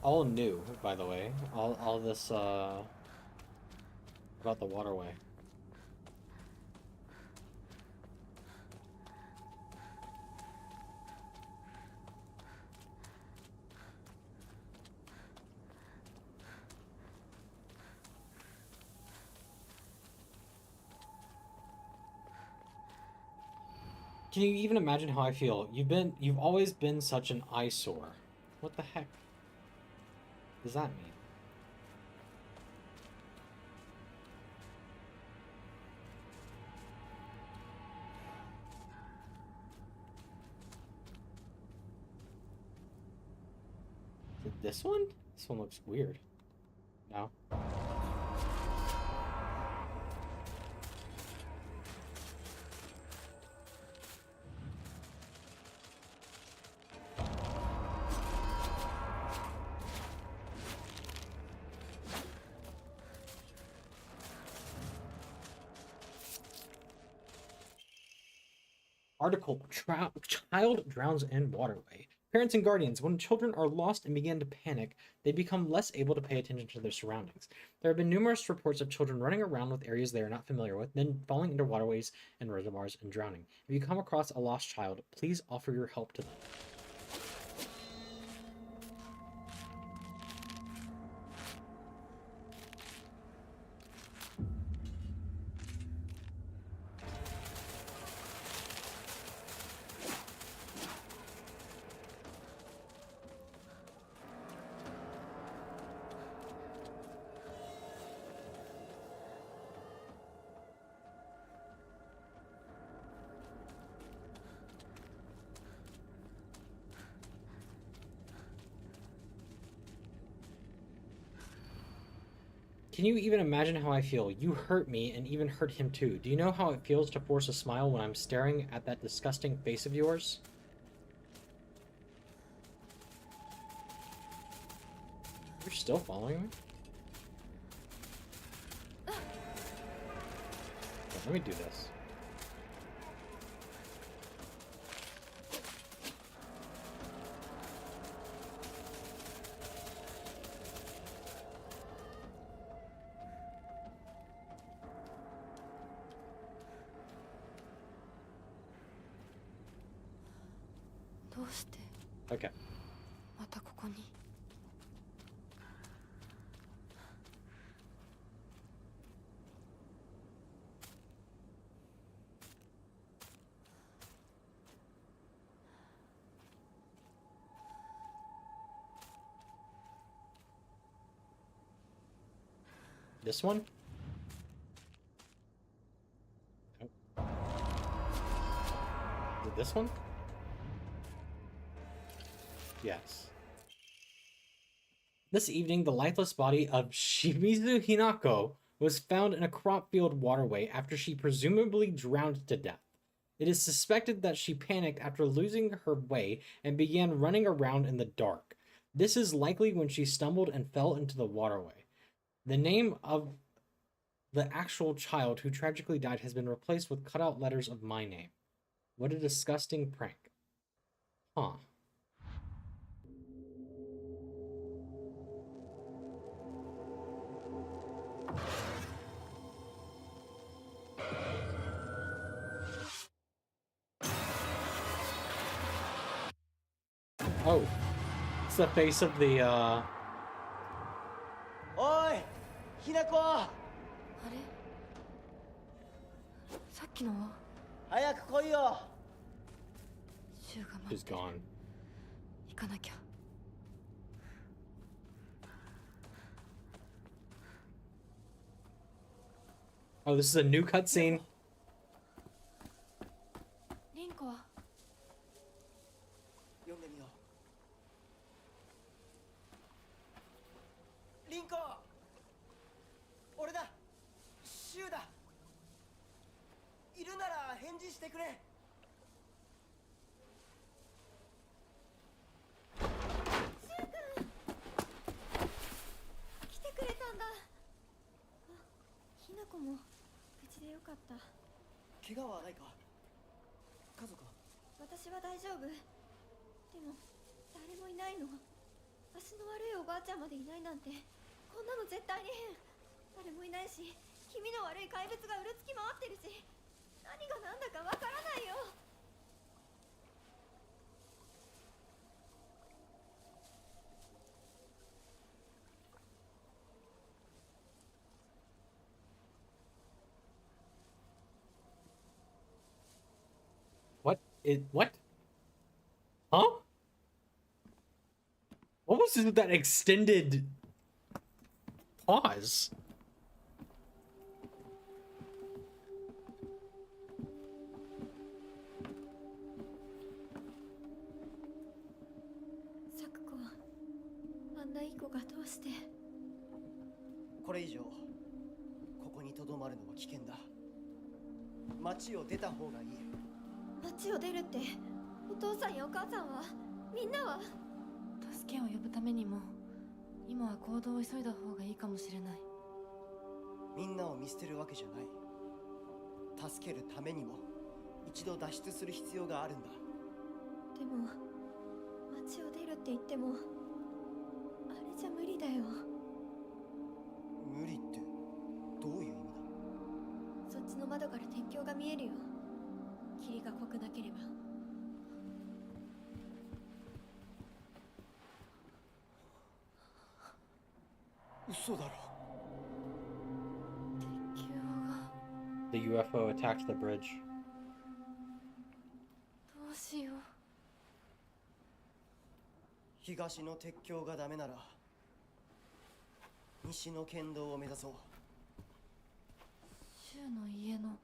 all new, by the way. All this about the waterway. Can you even imagine how I feel? You've always been such an eyesore. What the heck does that mean? This one? This one looks weird. No. Article, child drowns in waterway. Parents and guardians, when children are lost and begin to panic, they become less able to pay attention to their surroundings. There have been numerous reports of children running around with areas they are not familiar with, then falling into waterways and reservoirs and drowning. If you come across a lost child, please offer your help to them. Can you even imagine how I feel? You hurt me and even hurt him too. Do you know how it feels to force a smile when I'm staring at that disgusting face of yours? You're still following me? Yeah, let me do this. Okay. This one? Nope. Is it this one? Yes. This evening, the lifeless body of Shimizu Hinako was found in a crop field waterway after she presumably drowned to death. It is suspected that she panicked after losing her way and began running around in the dark. This is likely when she stumbled and fell into the waterway. The name of the actual child who tragically died has been replaced with cutout letters of my name. What a disgusting prank. Huh. Oh. It's the face of the,おいひなこあれさっきのは早く来いよシュウが待 is って gone. 行かなきゃ。Oh, this is a new cutscene. リンコは読んでみようリンコ俺だシュウだいるなら返事してくれ来てくれたんだ。あ、ひなこも無事でよかった。怪我はないか家族は私は大丈夫。でも誰もいないの。足の悪いおばあちゃんまでいないなんて、こんなの絶対に変。誰もいないし、気味の悪い怪物がうろつき回ってるし、何が何だかわからないよ。What? Huh? What was that extended pause? 咲子はあんなこれ以上ここにとどまるのは危険だ。町を出た方がいい。町を出るって、お父さんやお母さんは、みんなは。助けを呼ぶためにも今は行動を急いだ方がいいかもしれない。みんなを見捨てるわけじゃない。助けるためにも一度脱出する必要があるんだ。でも町を出るって言ってもあれじゃ無理だよ。無理ってどういう意味だ。そっちの窓から鉄橋が見えるよ。霧が濃くなければ。嘘だろ。鉄橋が The UFO attacked the bridge. どうしよう。東の鉄橋がダメなら西の県道を目指そう。柊の家の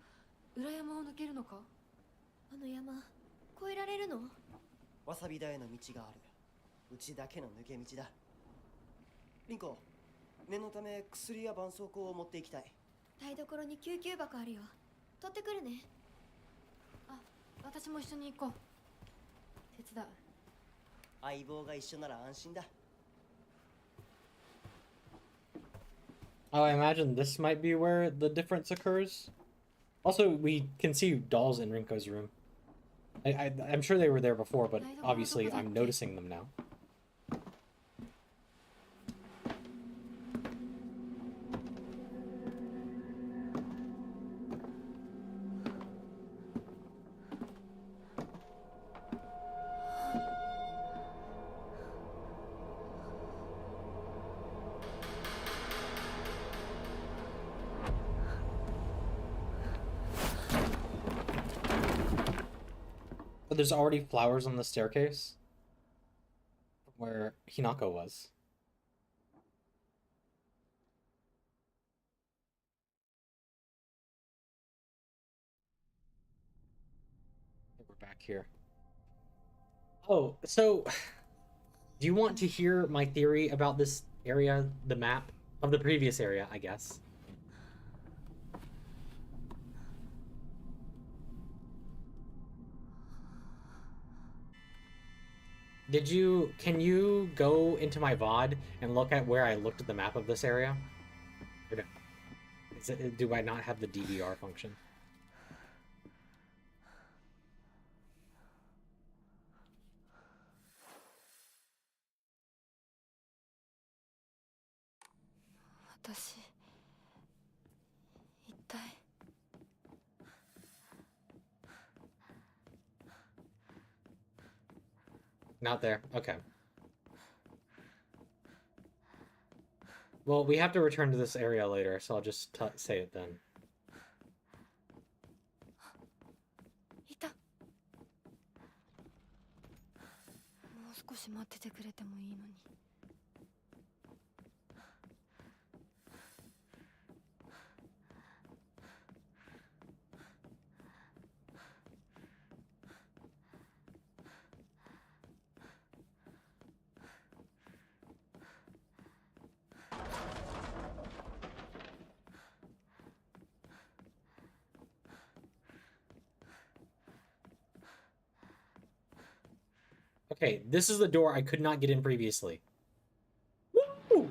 裏山を抜けるのか。あの山越えられるの？わさび田への道がある。うちだけの抜け道だ。リンコ、念のため薬や絆創膏を持っていきたい。台所に救急箱あるよ。取ってくるね。あ、私も一緒に行こう。手伝う。相棒が一緒なら安心だ。 Oh, I imagine this might be where the difference occurs. Also, we can see dolls in Rinko's room. I'm sure they were there before, but obviously I'm noticing them now. But there's already flowers on the staircase where Hinako was. We're back here. Oh, so do you want to hear my theory about this area, the map of the previous area, I guess? Can you go into my VOD and look at where I looked at the map of this area? Or no? Do I not have the DVR function? Not there. Okay. Well, we have to return to this area later, so I'll just say it then. いた。もう少し待っててくれてもいいのに。Okay, this is the door I could not get in previously. Woo!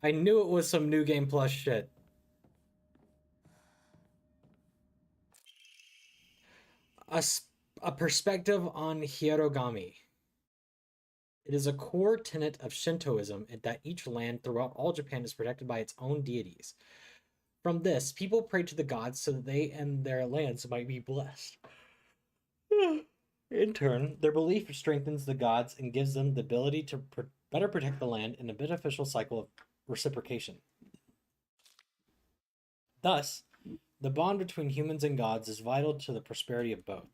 I knew it was some New Game Plus shit. A perspective on Hierogami. It is a core tenet of Shintoism that each land throughout all Japan is protected by its own deities. From this, people pray to the gods so that they and their lands might be blessed. In turn, their belief strengthens the gods and gives them the ability to better protect the land in a beneficial cycle of reciprocation. Thus, the bond between humans and gods is vital to the prosperity of both.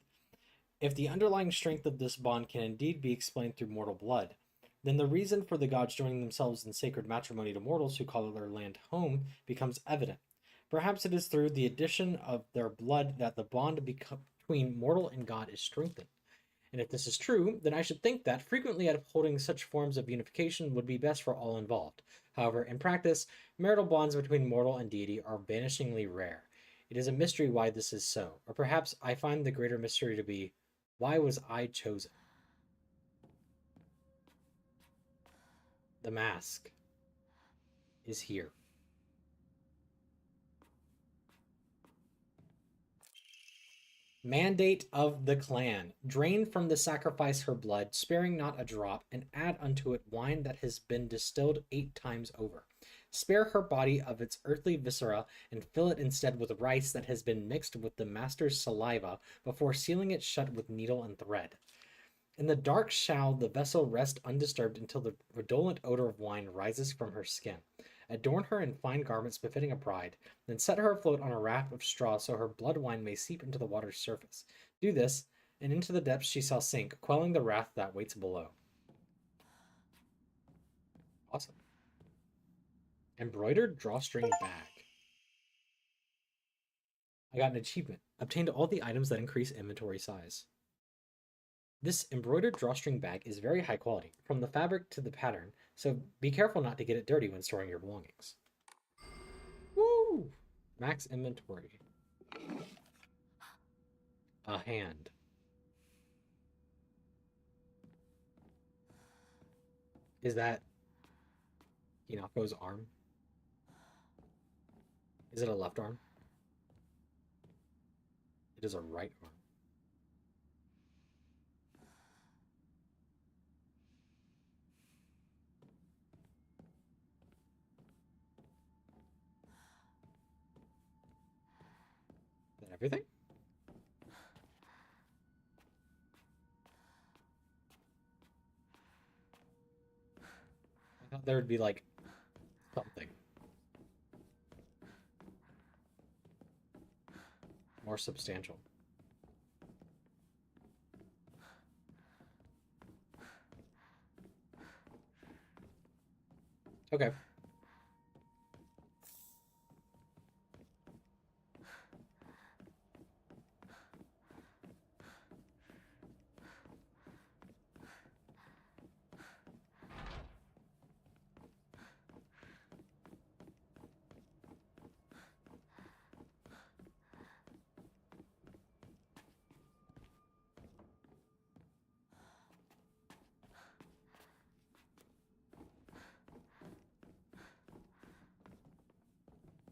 If the underlying strength of this bond can indeed be explained through mortal blood, then the reason for the gods joining themselves in sacred matrimony to mortals who call their land home becomes evident. Perhaps it is through the addition of their blood that the bond between mortal and god is strengthened. And if this is true, then I should think that frequently upholding such forms of unification would be best for all involved. However, in practice, marital bonds between mortal and deity are vanishingly rare. It is a mystery why this is so, or perhaps I find the greater mystery to be, why was I chosen? The mask is here. Mandate of the clan. Drain from the sacrifice her blood, sparing not a drop, and add unto it wine that has been distilled 8 times over. Spare her body of its earthly viscera, and fill it instead with rice that has been mixed with the master's saliva before sealing it shut with needle and thread. In the dark shall the vessel rest undisturbed until the redolent odor of wine rises from her skin. Adorn her in fine garments befitting a bride, then set her afloat on a raft of straw so her blood wine may seep into the water's surface. Do this, and into the depths she shall sink, quelling the wrath that waits below. Awesome. Embroidered drawstring bag. I got an achievement. Obtained all the items that increase inventory size. This embroidered drawstring bag is very high quality, from the fabric to the pattern, so be careful not to get it dirty when storing your belongings. Woo! Max inventory. A hand. Is that Hinako's arm? Is it a left arm? It is a right arm. Is that everything? I thought there would be like something more substantial. Okay.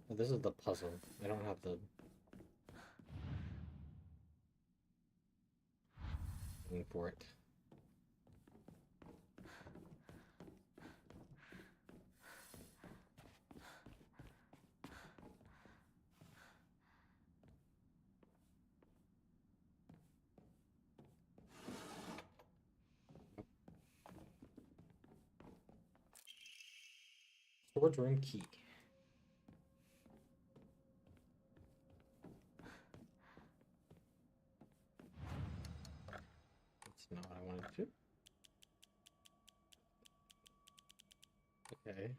Well, this is the puzzle. I don't have the thing for it. Storage room key. That's not what I wanted to do. Okay.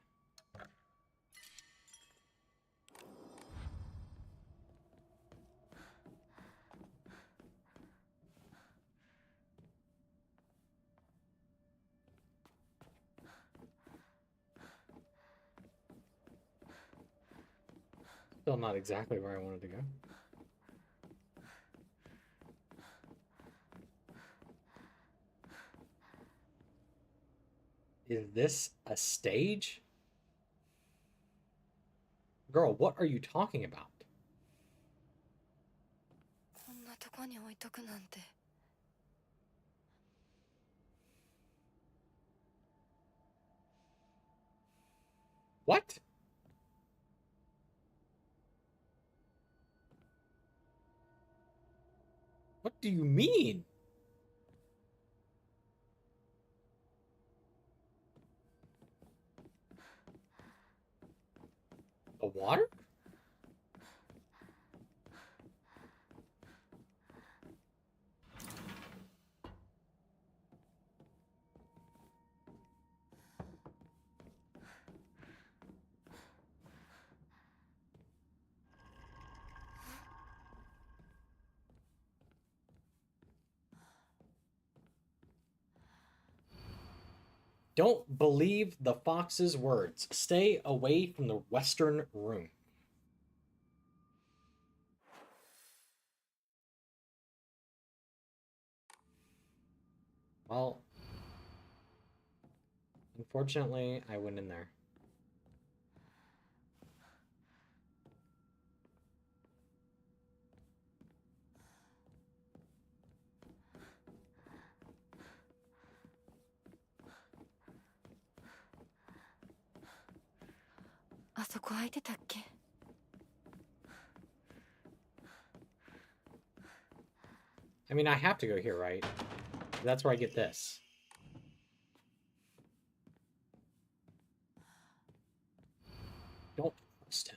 Still not exactly where I wanted to go. Is this a stage? Girl, what are you talking about? こんなとこに置いとくなんて。 What? What do you mean? The water? Don't believe the fox's words. Stay away from the western room. Well, unfortunately, I went in there. I mean, I have to go here, right? That's where I get this. Don't trust him.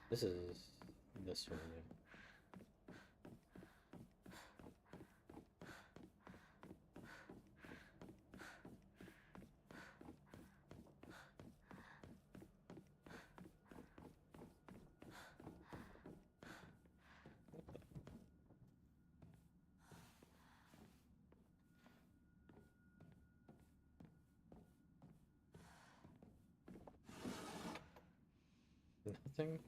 This is this room. Nothing.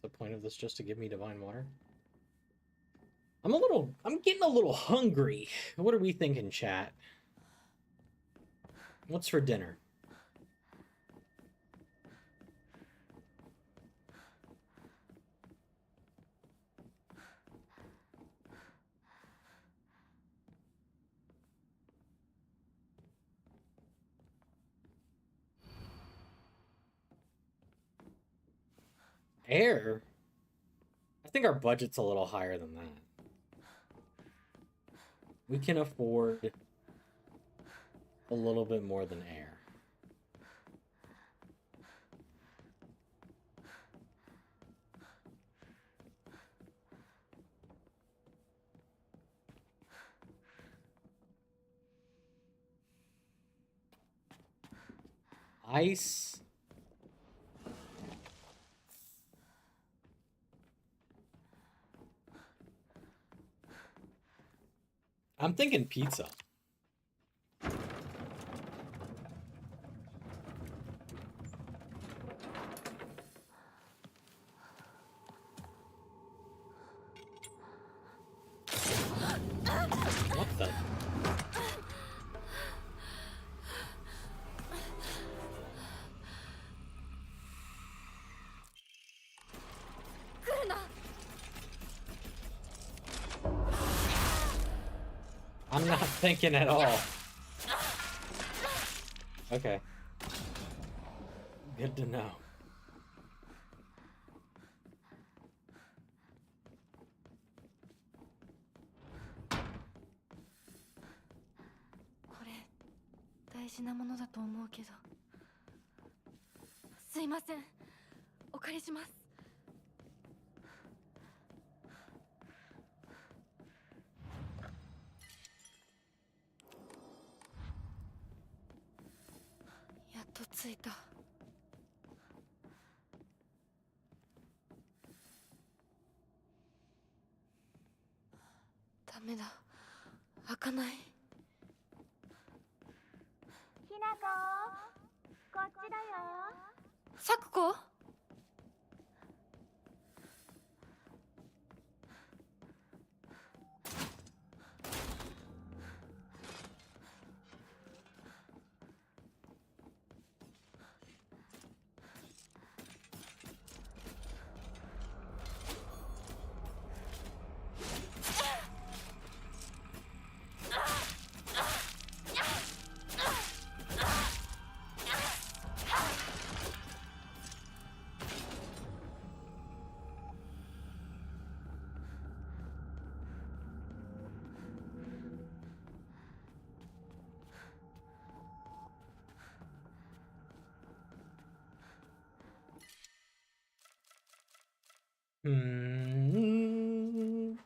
The point of this just to give me divine water? I'm getting a little hungry. What are we thinking, chat? What's for dinner? Air? I think our budget's a little higher than that. We can afford a little bit more than air. Ice. I'm thinking pizza. What the? I'm not thinking at all. Okay. Good to know.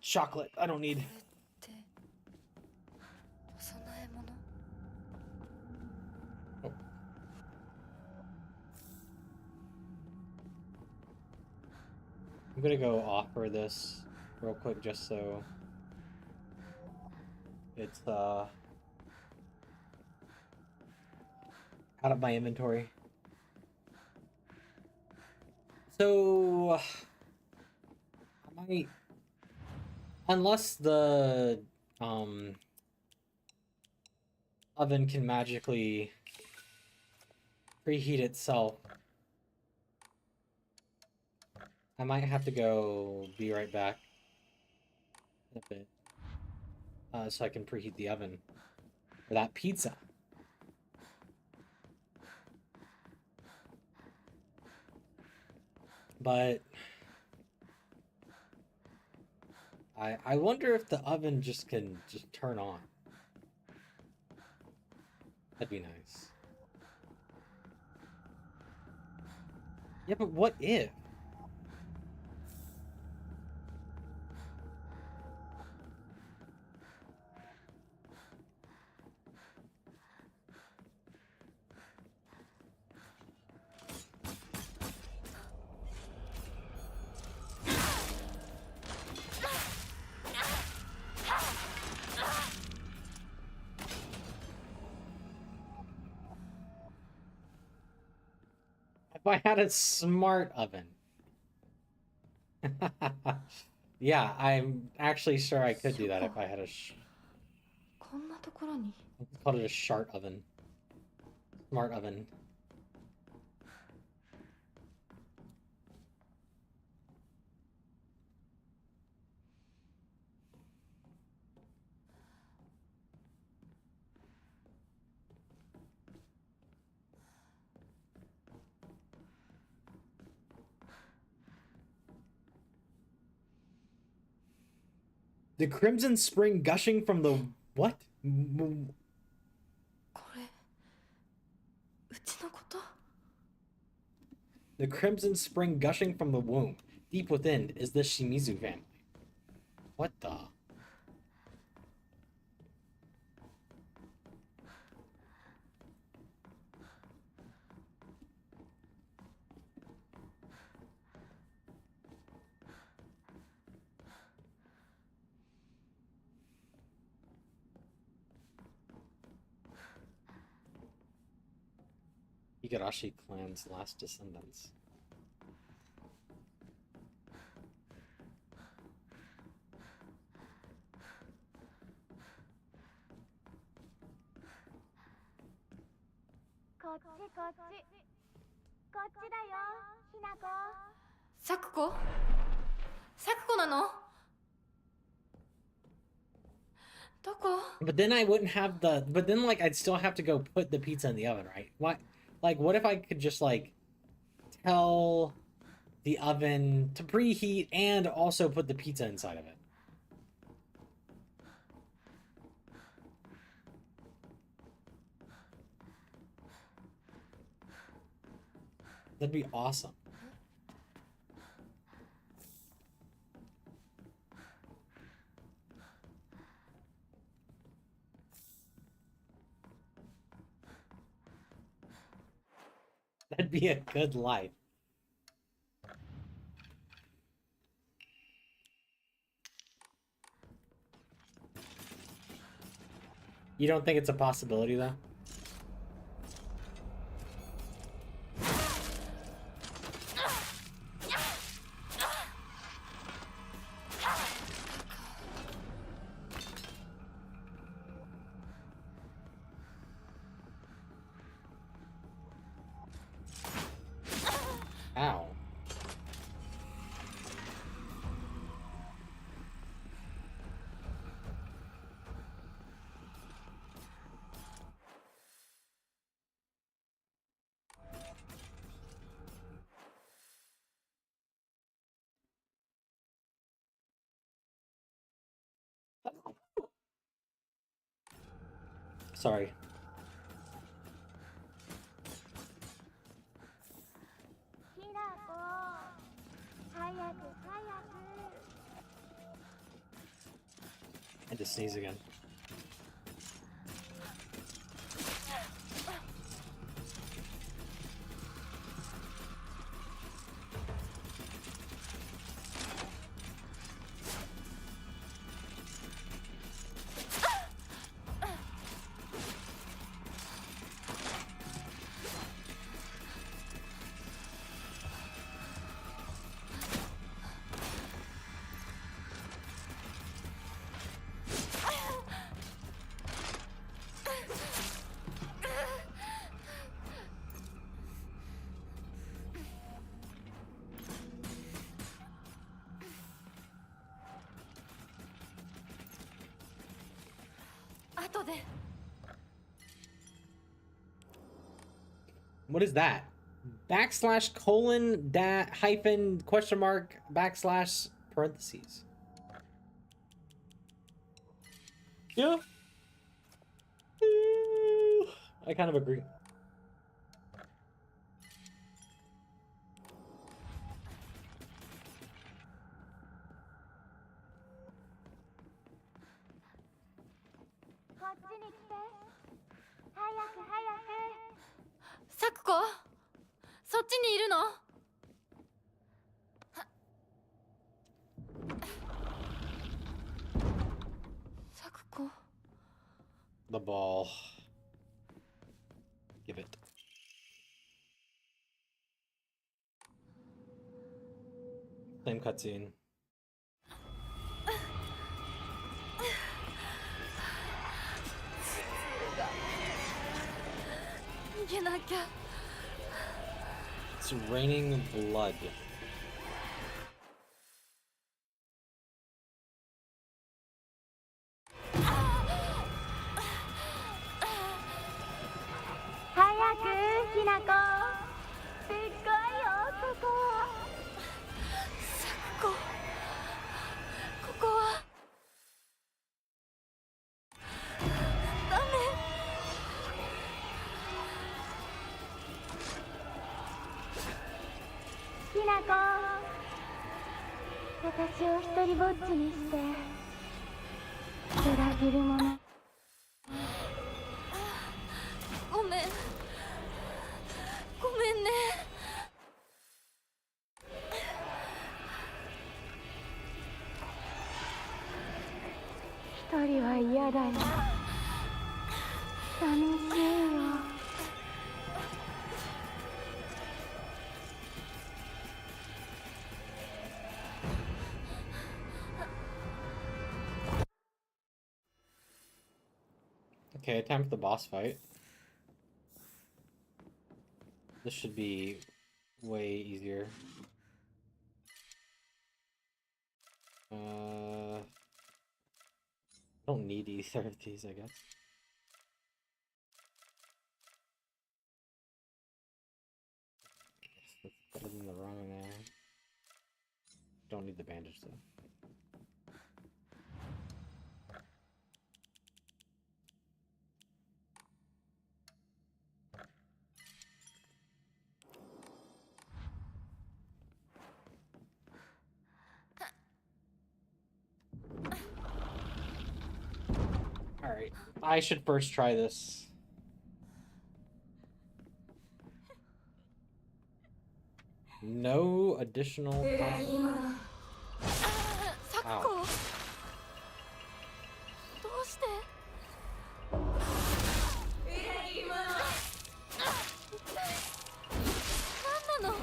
Chocolate. I don't need. これってお供え物？ I'm gonna go offer this real quick just so it's out of my inventory. So I might, unless the oven can magically preheat itself, I might have to go be right back in a bit so I can preheat the oven for that pizza. But I wonder if the oven just can just turn on. That'd be nice. Yeah, but what if? If I had a smart oven. Yeah, I'm actually sure I could do that if I had a. こんなところに。 Let's call it a shart oven. Smart oven. The Crimson Spring gushing from the what? これうちのこと？ The Crimson Spring gushing from the womb. Deep within is the Shimizu family. What the? Igarashi clan's last descendants. Sakuko? Sakuko なの？どこ？ But then I wouldn't have the. But then, like, I'd still have to go put the pizza in the oven, right? What? Like, what if I could just, like, tell the oven to preheat and also put the pizza inside of it? That'd be awesome. That'd be a good life. You don't think it's a possibility, though? Ow. Sorry. I just sneeze again. What is that? Backslash colon hyphen question mark backslash parentheses. Yeah. I kind of agree. Sakuko? そっちにいるの? Sakuko? The ball. Give it. Same cutscene. 逃げなきゃ。 It's raining blood. Sakuko. ここは。ダメ。 きなこ、私を一人ぼっちにして裏切る者。ごめん。ごめんね。一人は嫌だよ。寂しいよ。 Okay, time for the boss fight. This should be way easier. Don't need either of these, I guess. That's better than the wrong there. Don't need the bandage though. Alright, I should first try this. No additional... Sakuko. どうして? 何なの?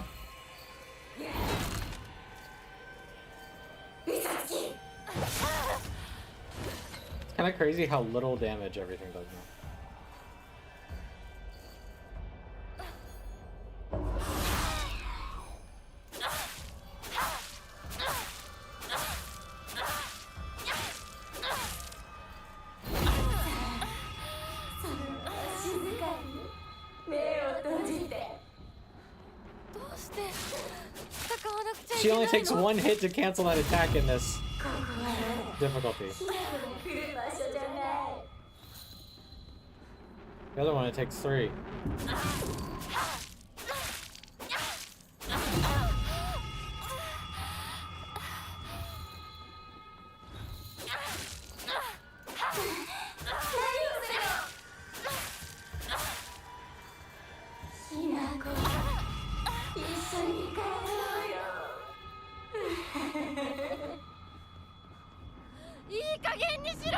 It's kind of crazy how little damage everything does now. She only takes one hit to cancel that attack in this difficulty. The other one, it takes 3.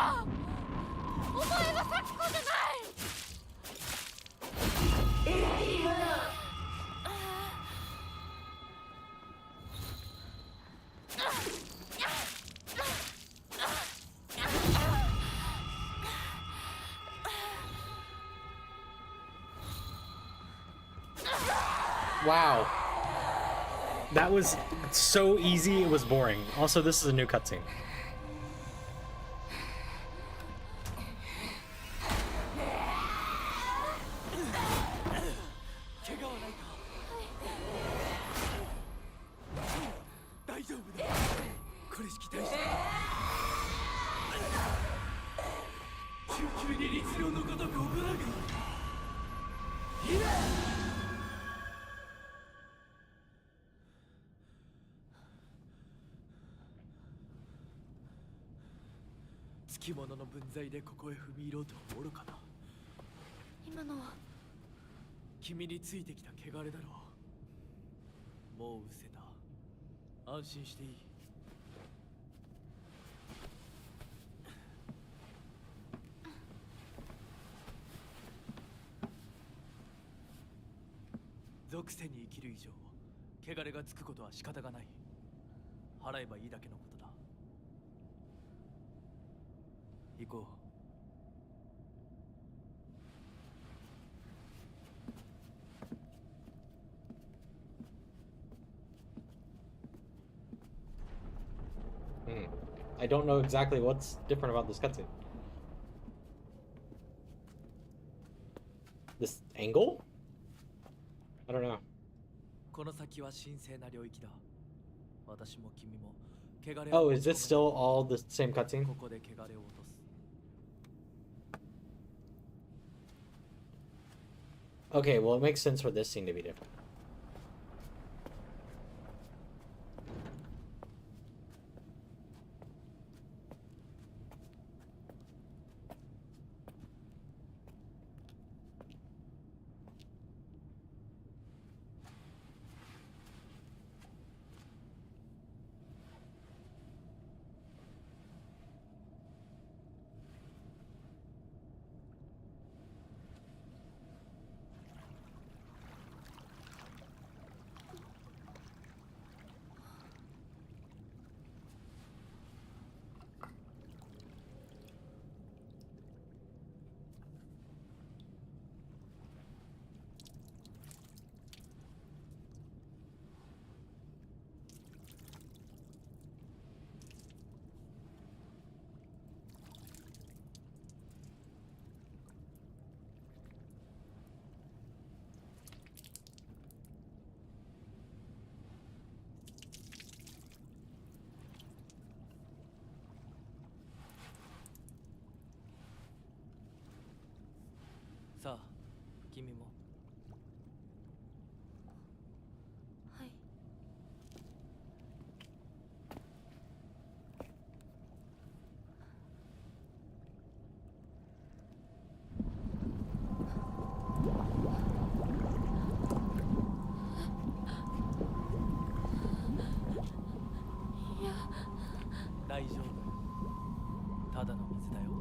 お前が咲子じゃない。Wow. That was so easy, it was boring. Also, this is a new cutscene.今のは君についてきた汚れだろう。もう失せた。安心していい。属性に生きる以上、汚れがつくことは仕方がない。払えばいいだけのことだ。行こう。I don't know exactly what's different about this cutscene. This angle? I don't know. この先は神聖な領域だ。私も君も汚れ Oh, is this still all the same cutscene? ここで汚れを落とす。Okay, well, it makes sense for this scene to be different.さあ、君も。はい。いや、大丈夫。ただの水だよ。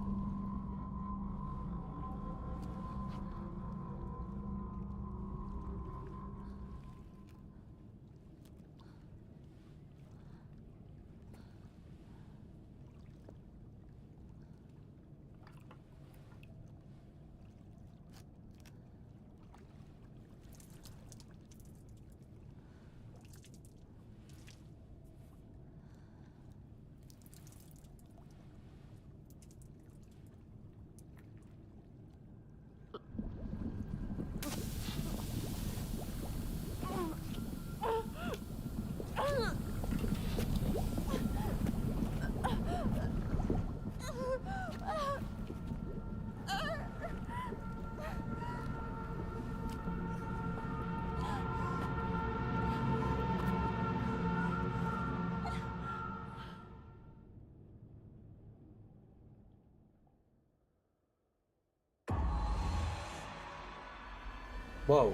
Whoa.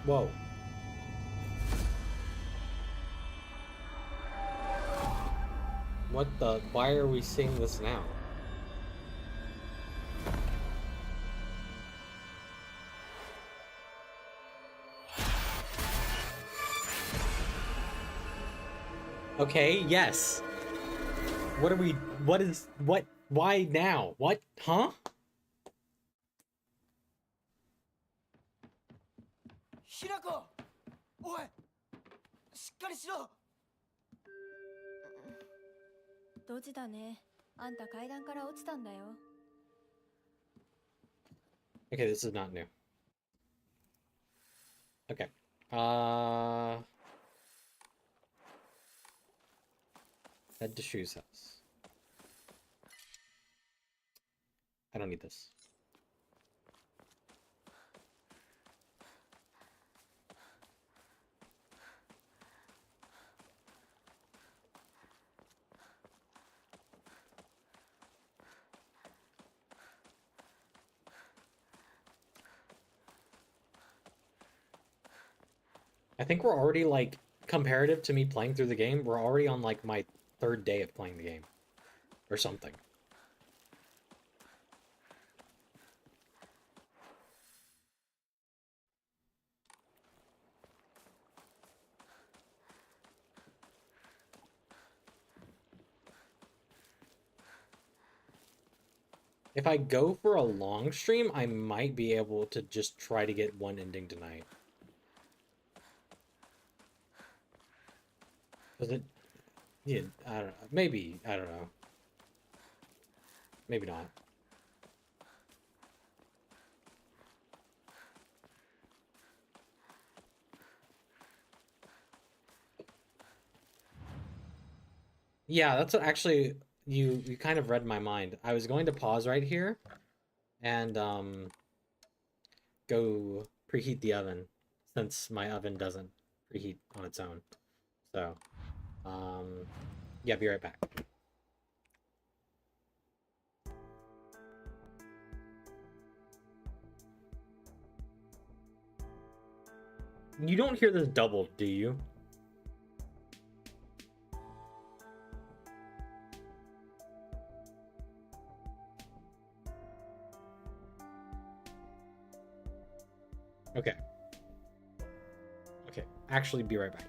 Whoa. What the? Why are we seeing this now? Okay, yes. What are we? What is? What? Why now? What? Huh? ひらこ、おい、しっかりしろ。ドジだね。あんた階段から落ちたんだよ。Okay, this is not new. Okay. Head to Shu's house. I don't need this. I think we're already, like, comparative to me playing through the game, we're already on, like, my 3rd day of playing the game. Or something. If I go for a long stream, I might be able to just try to get one ending tonight. Does it? Yeah, I don't know. Maybe. I don't know. Maybe not. Yeah, that's what actually you kind of read my mind. I was going to pause right here and go preheat the oven since my oven doesn't preheat on its own. So, yeah, be right back. You don't hear this doubled, do you? Okay. Okay, actually be right back.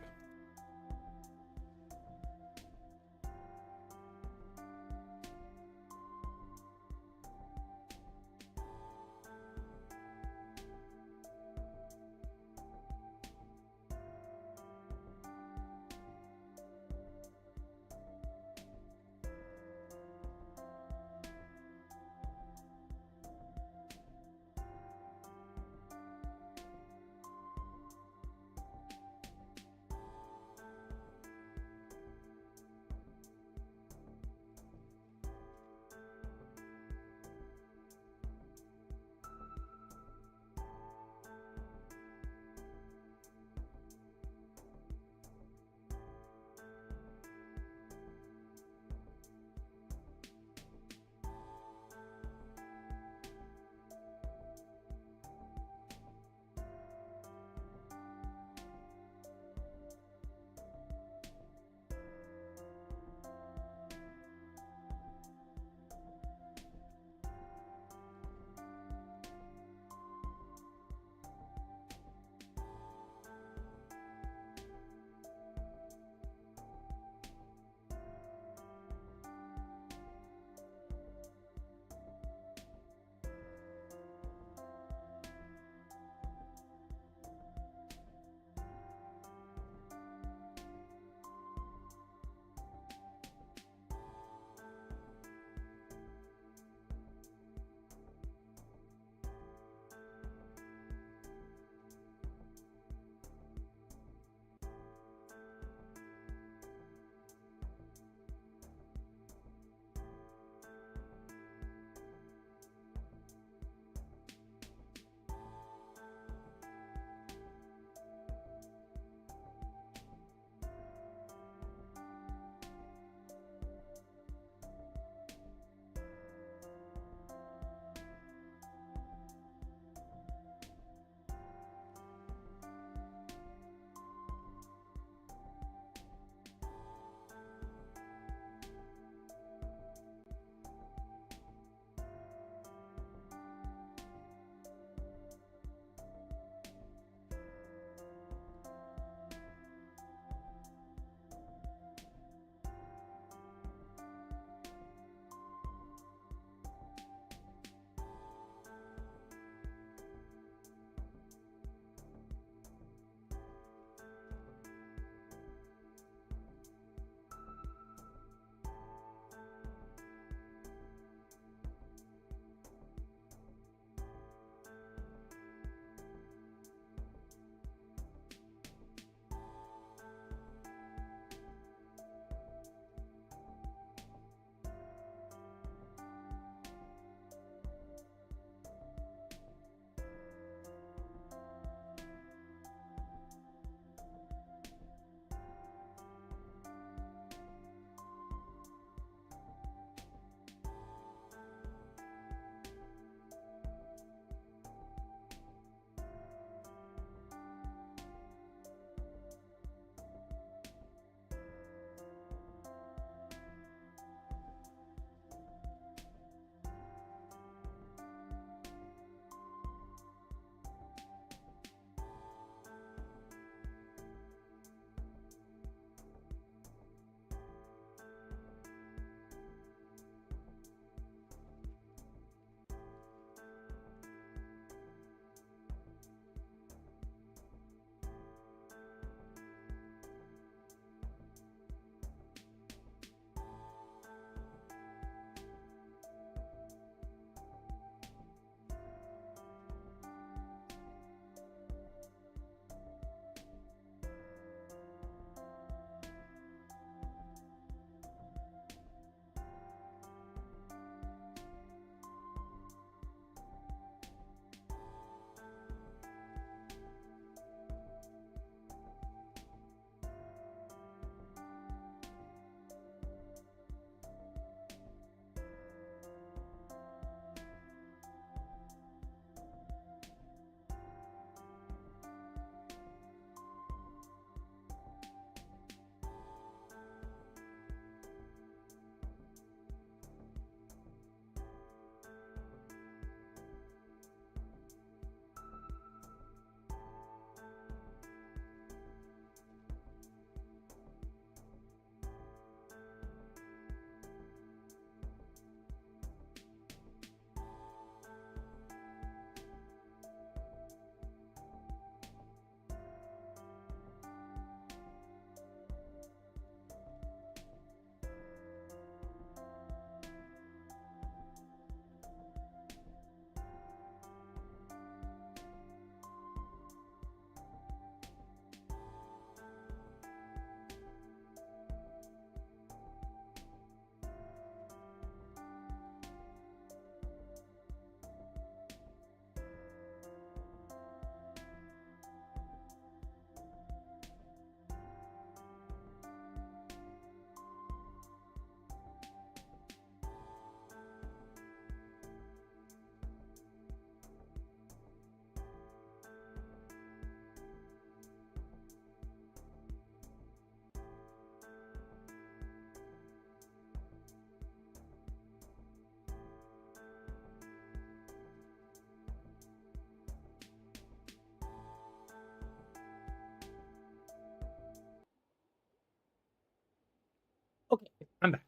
Okay, I'm back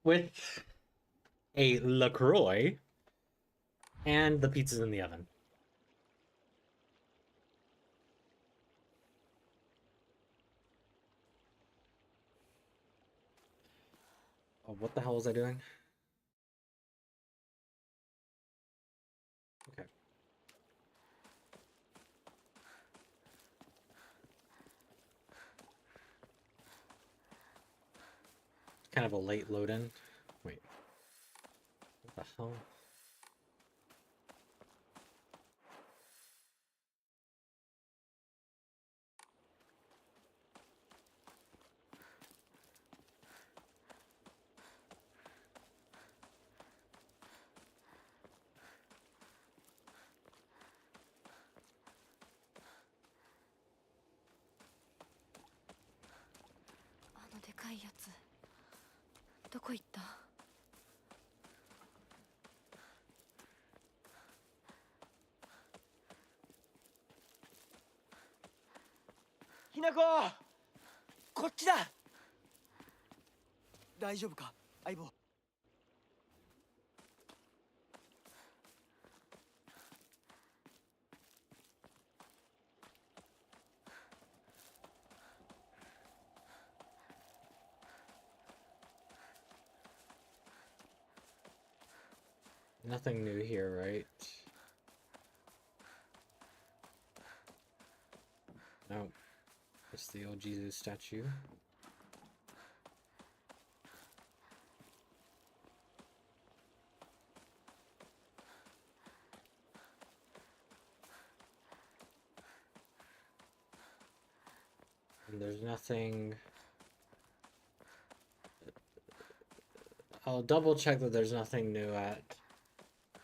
with a LaCroix and the pizza's in the oven. Oh, what the hell was I doing? Okay. Kind of a late load in. Wait. What the hell?ひなこ、こっちだ。大丈夫か、相棒。Nothing new here, right? No. Just the old Jesus statue. And there's nothing... I'll double check that there's nothing new at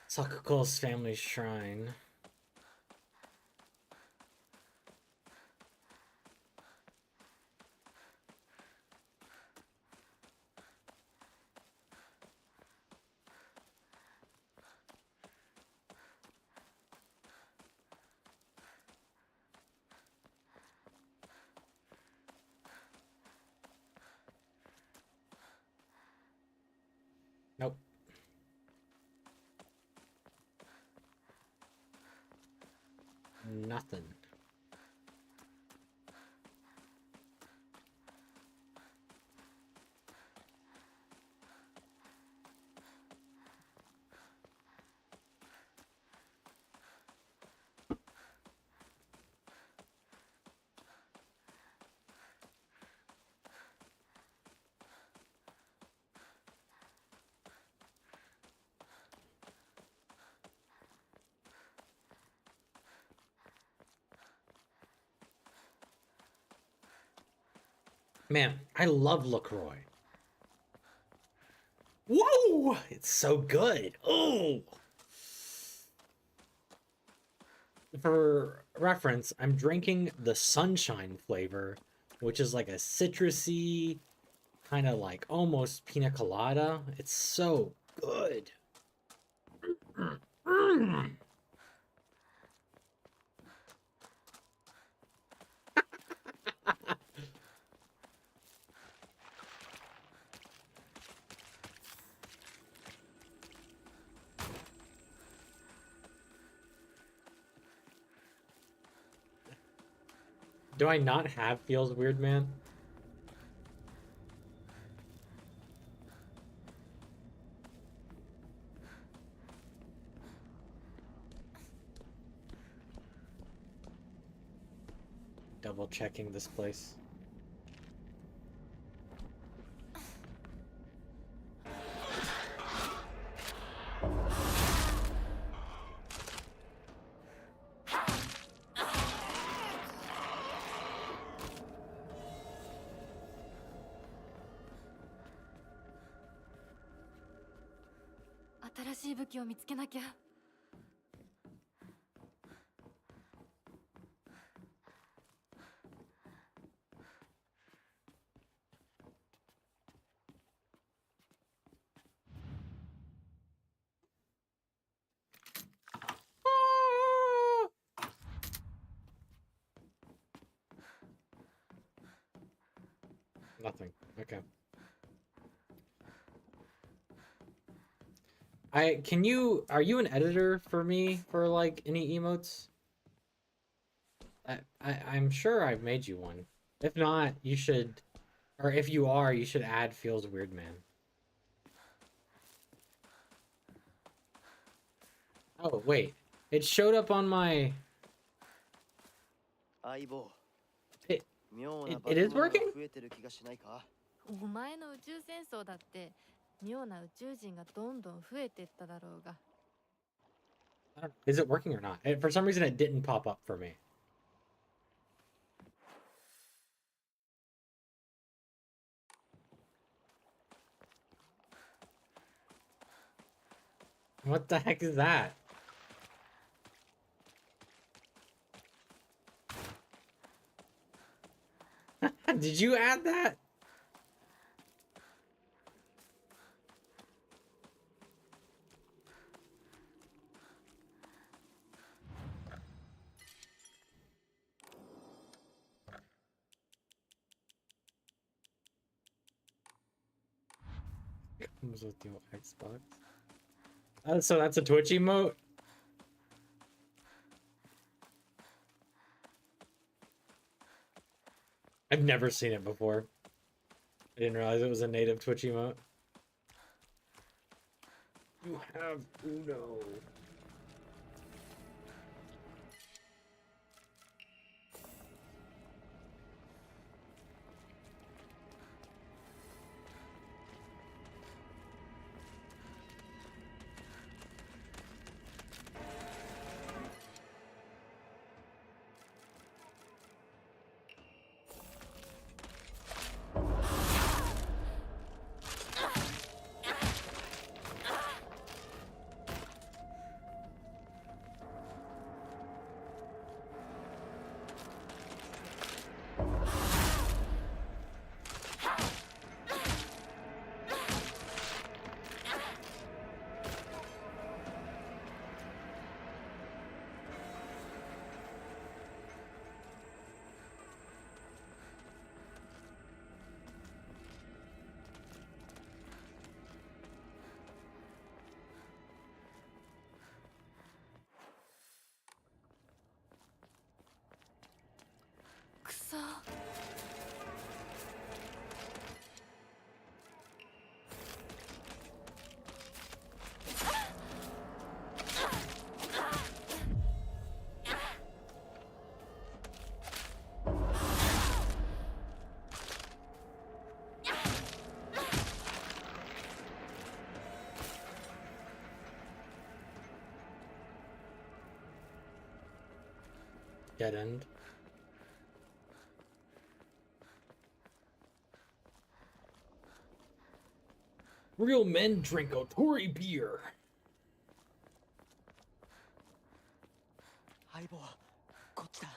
Sakuko's family shrine. Nope. Nothing. Man, I love LaCroix. Whoa! It's so good. Oh! For reference, I'm drinking the Sunshine flavor, which is like a citrusy, kind of like almost pina colada. It's so good. Do I not have Feels Weird, man? Double checking this place. Nothing. Okay. Are you an editor for me for like any emotes? I'm sure I've made you one. If not, you should, or if you are, you should add Feels Weird Man. Oh, wait. It showed up on my... 相棒 It, 妙な it 化 is け物が working? 増えてる気がしないかお前の宇宙戦争だって妙な宇宙人がどんどん増えてっただろうが。 Is it working or not? For some reason, it didn't pop up for me. What the heck is that? Did you add that? Comes with your Xbox. So that's a Twitch emote? I've never seen it before. I didn't realize it was a native Twitch emote. You have Uno. Dead end. Real men drink Otori beer. 相棒こっちだ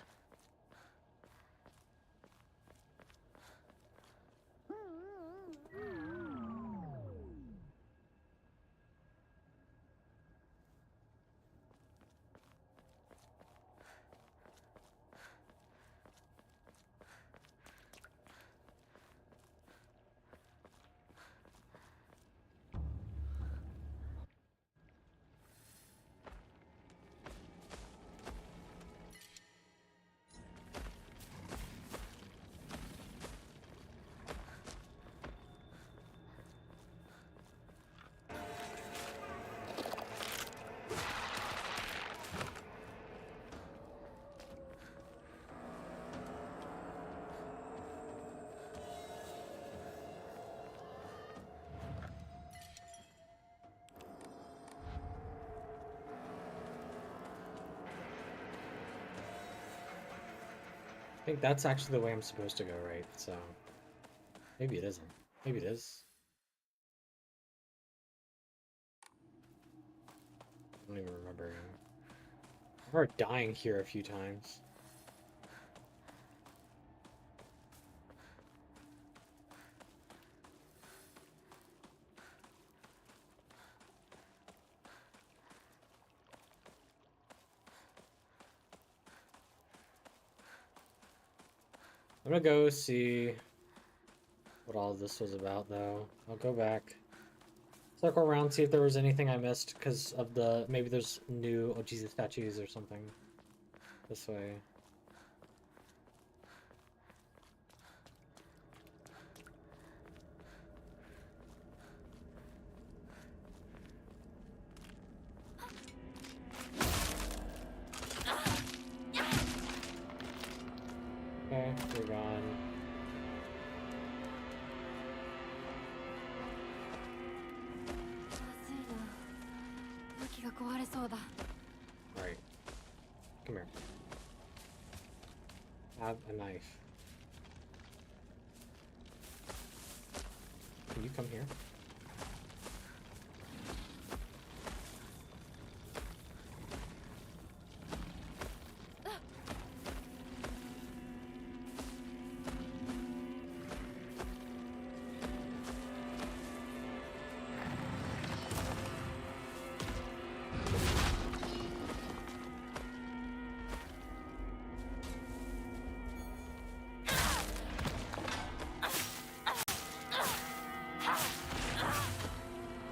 I think that's actually the way I'm supposed to go, right? So maybe it isn't. Maybe it is. I don't even remember. I remember dying here a few times. I'm gonna go see what all this was about, though. I'll go back. Circle around, see if there was anything I missed because of the... Maybe there's new Oh Jesus statues or something. This way. Okay, you're gone. Alright. Come here. Have a knife. Can you come here?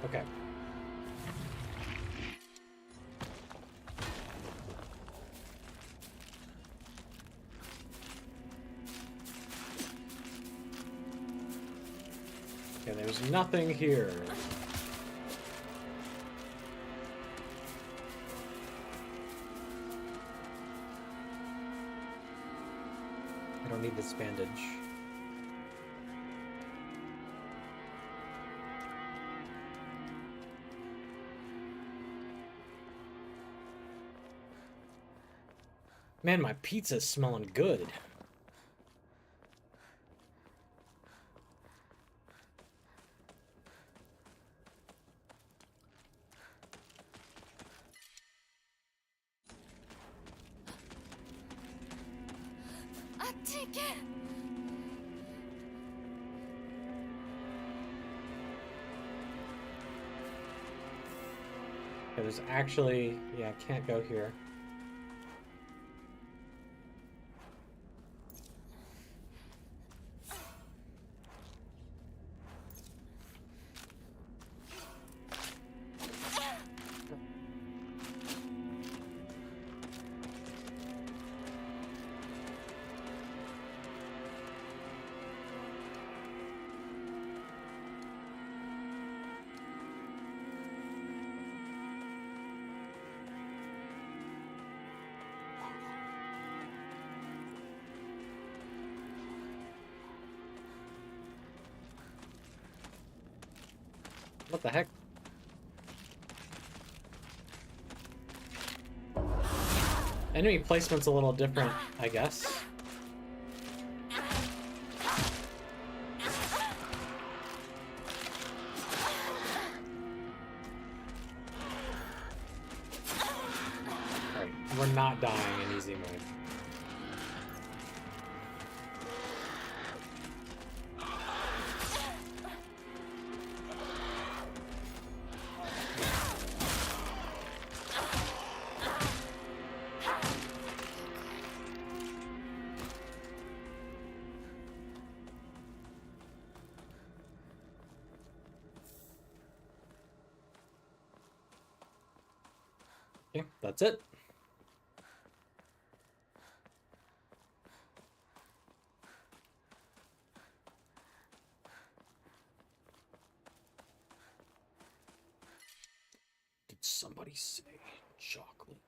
Okay. Okay, there's nothing here. I don't need this bandage. Man, my pizza's smelling good. Okay, there's actually... Yeah, I can't go here. What the heck? Enemy placement's a little different, I guess. Alright, we're not dying in easy mode. Okay, that's it. Did somebody say chocolate?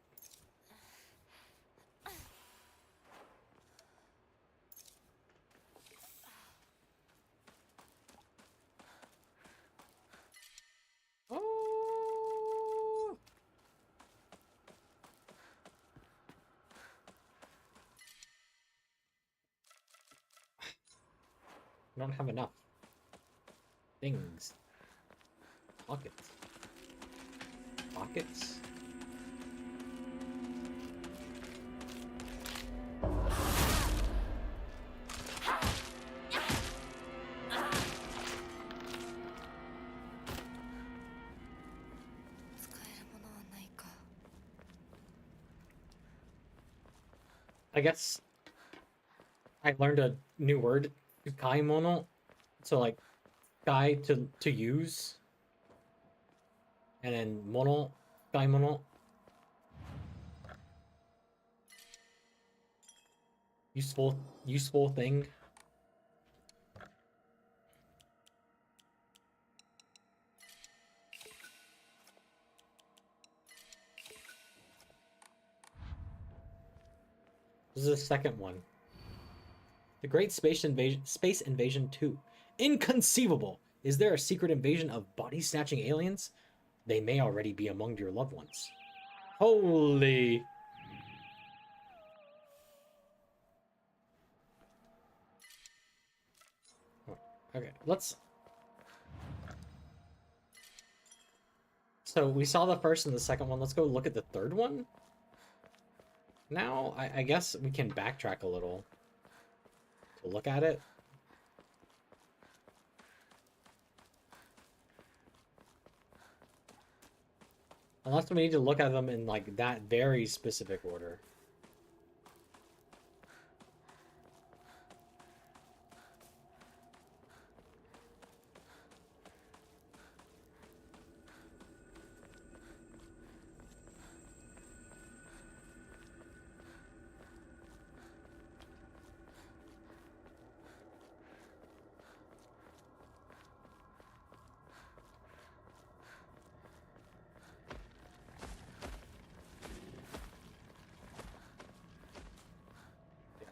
Oh! I don't have enough things. Pockets. Pockets? I guess I learned a new word, kaimono. So like, guy to use. And then mono, kaimono. Useful thing. This is the second one. The Great Space Invasion 2. Inconceivable! Is there a secret invasion of body-snatching aliens? They may already be among your loved ones. Holy... Okay, let's... So we saw the first and the second one. Let's go look at the third one. Now, I guess we can backtrack a little to look at it. Unless we need to look at them in like that very specific order.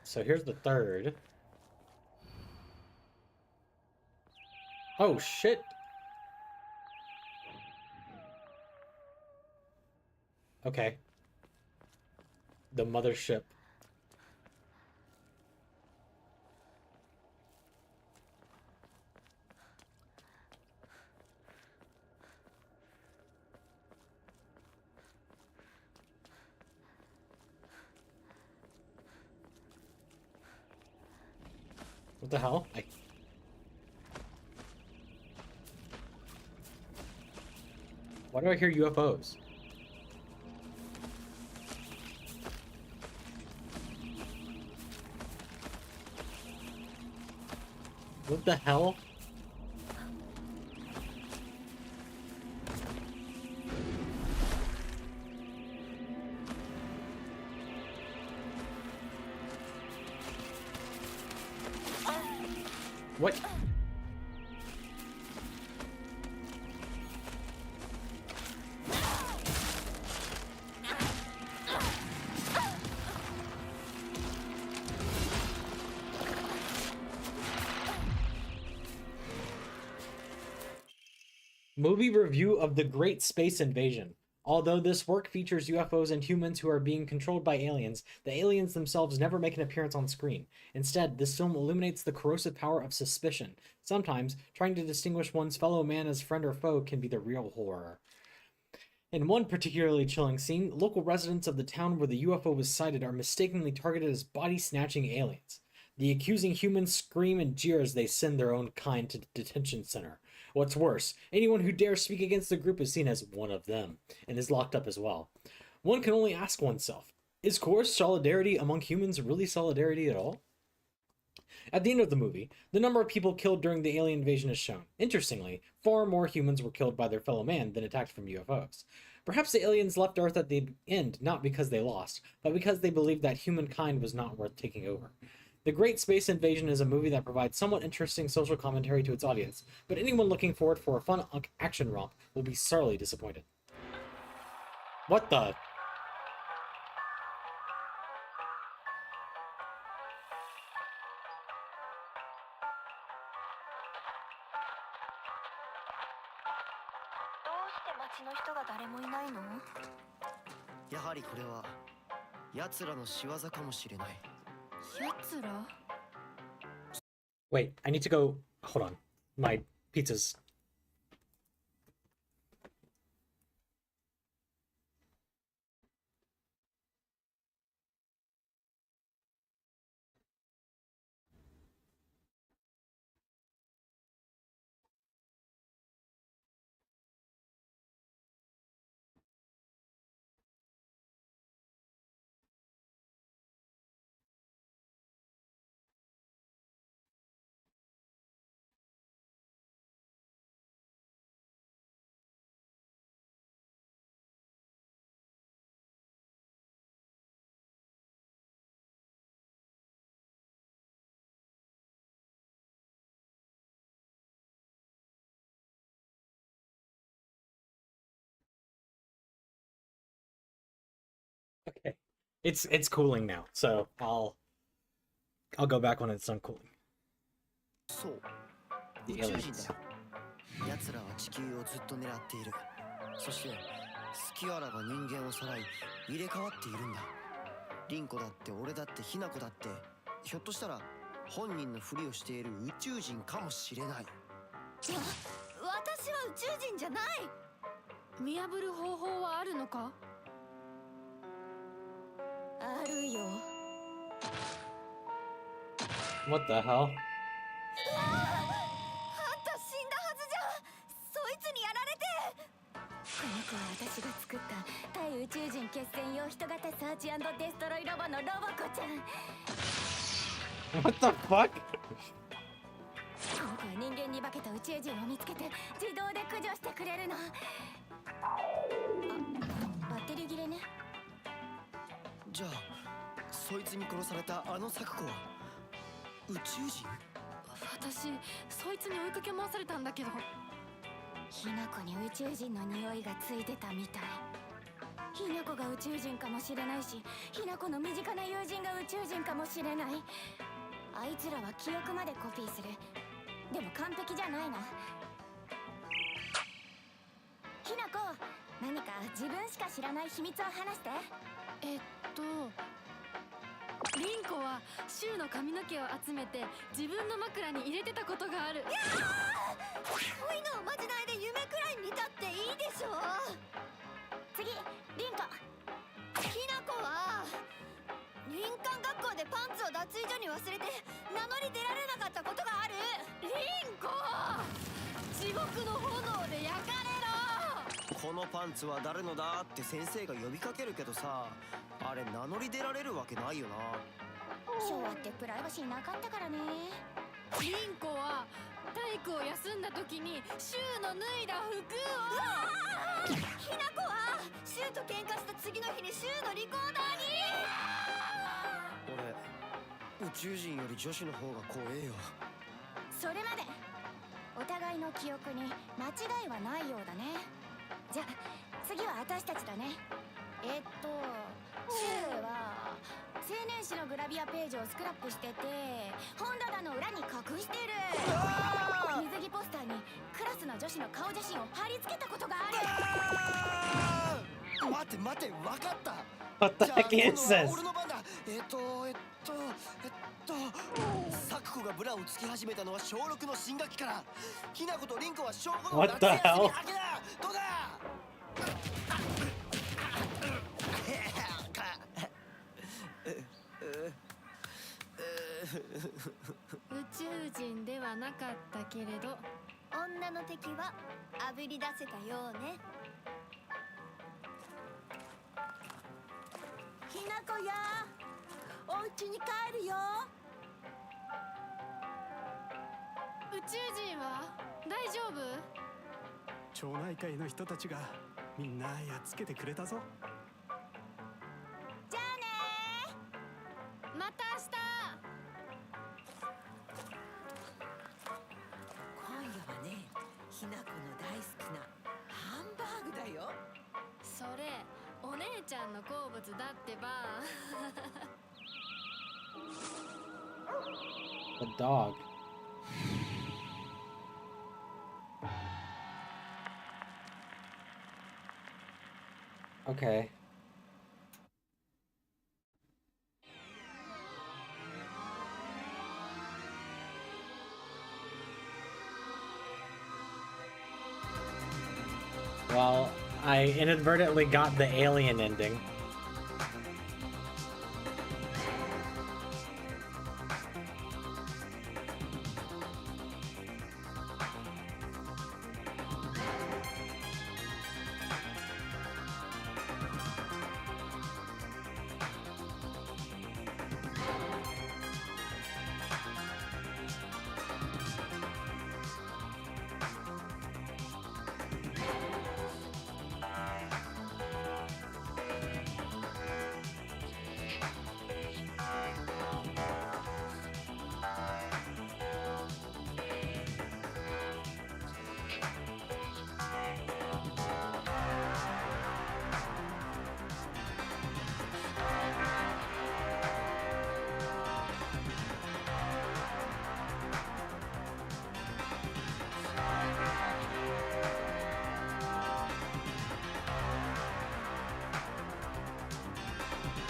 So here's the third. Oh, shit. Okay. The mothership. What the hell? Why do I hear UFOs? What the hell? What? Movie review of The Great Space Invasion. Although this work features UFOs and humans who are being controlled by aliens, the aliens themselves never make an appearance on screen. Instead, this film illuminates the corrosive power of suspicion. Sometimes, trying to distinguish one's fellow man as friend or foe can be the real horror. In one particularly chilling scene, local residents of the town where the UFO was sighted are mistakenly targeted as body-snatching aliens. The accusing humans scream and jeer as they send their own kind to the detention center. What's worse, anyone who dares speak against the group is seen as one of them, and is locked up as well. One can only ask oneself, is coerced solidarity among humans really solidarity at all? At the end of the movie, the number of people killed during the alien invasion is shown. Interestingly, far more humans were killed by their fellow man than attacked from UFOs. Perhaps the aliens left Earth at the end not because they lost, but because they believed that humankind was not worth taking over. The Great Space Invasion is a movie that provides somewhat interesting social commentary to its audience, but anyone looking forward for a fun action romp will be sorely disappointed. What the? Wait, I need to go. Hold on. My pizza's Okay. It's cooling now, so I'll go back when it's done cooling. そう The 宇宙人 aliens. だよ奴らは地球をずっと狙っているそして隙あらば人間をさらい入れ替わっているんだ凛子だって俺だってひな子だってひょっとしたら本人のふりをしている宇宙人かもしれない私は宇宙人じゃない見破る方法はあるのか？あるよ What the hell? あんた死んだはずじゃんそいつにやられてこの子は私が作った対宇宙人決戦用人型サーチ&デストロイロボのロボコちゃん What the fuck? この子は人間に化けた宇宙人を見つけて自動で駆除してくれるのバッテリー切れねじゃあそいつに殺されたあのサクコは宇宙人私そいつに追いかけ回されたんだけど。ひなこに宇宙人の匂いがついてたみたいひなこが宇宙人かもしれないしひなこの身近な友人が宇宙人かもしれないあいつらは記憶までコピーするでも完璧じゃないなひなこ何か自分しか知らない秘密を話してリンコはシュウの髪の毛を集めて自分の枕に入れてたことがある。恋のおまじないで夢くらい見たっていいでしょ次リンコひなこは林間学校でパンツを脱衣所に忘れて名乗り出られなかったことがあるリンコ地獄の炎で焼かれろ。このパンツは誰のだって先生が呼びかけるけどさあれ名乗り出られるわけないよな昭和ってプライバシーなかったからねリンコは体育を休んだ時にシュウの脱いだ服をひなこはシュウと喧嘩した次の日にシュウのリコーダーに俺宇宙人より女子の方が怖えよそれまでお互いの記憶に間違いはないようだねじゃあ次は私たちだねシュウは青年誌のグラビアページをスクラップしてて本棚の裏に隠してる水着ポスターにクラスの女子の顔写真を貼り付けたことがある待って待って分かった What the heck is じゃあ this? 俺の番だサクコがブラをつき始めたのは小6の新学期からひなことリンコは小5の What 夏 the 休み hell? 明けだどうだ宇宙人ではなかったけれど女の敵はあぶり出せたようねひなこやお家に帰るよ宇宙人は大丈夫？町内会の人たちがみんなやっつけてくれたぞじゃあねまた明日。今夜はねひなこの大好きなハンバーグだよそれお姉ちゃんの好物だってば。The dog. Okay. Well, I inadvertently got the alien ending.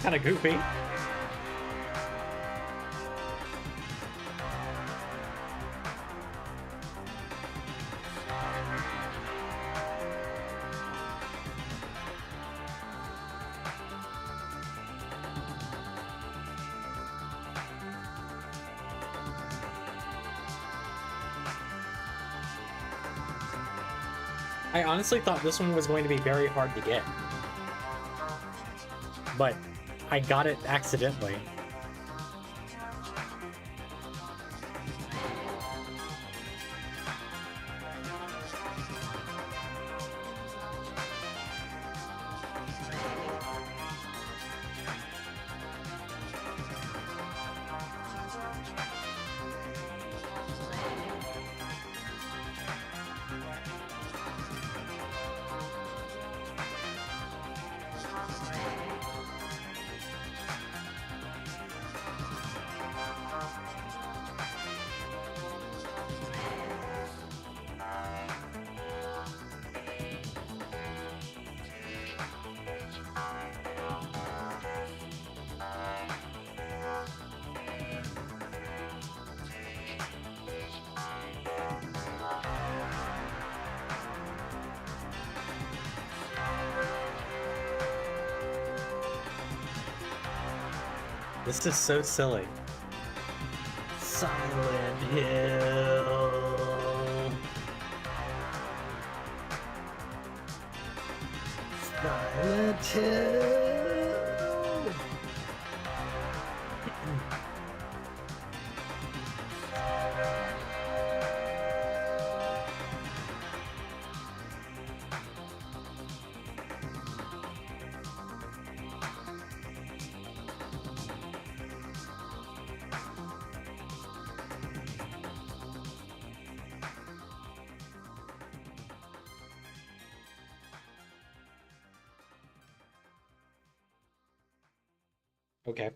kind of goofy. I honestly thought this one was going to be very hard to get. But I got it accidentally. This is so silly. Silent Hill. Silent Hill. Okay.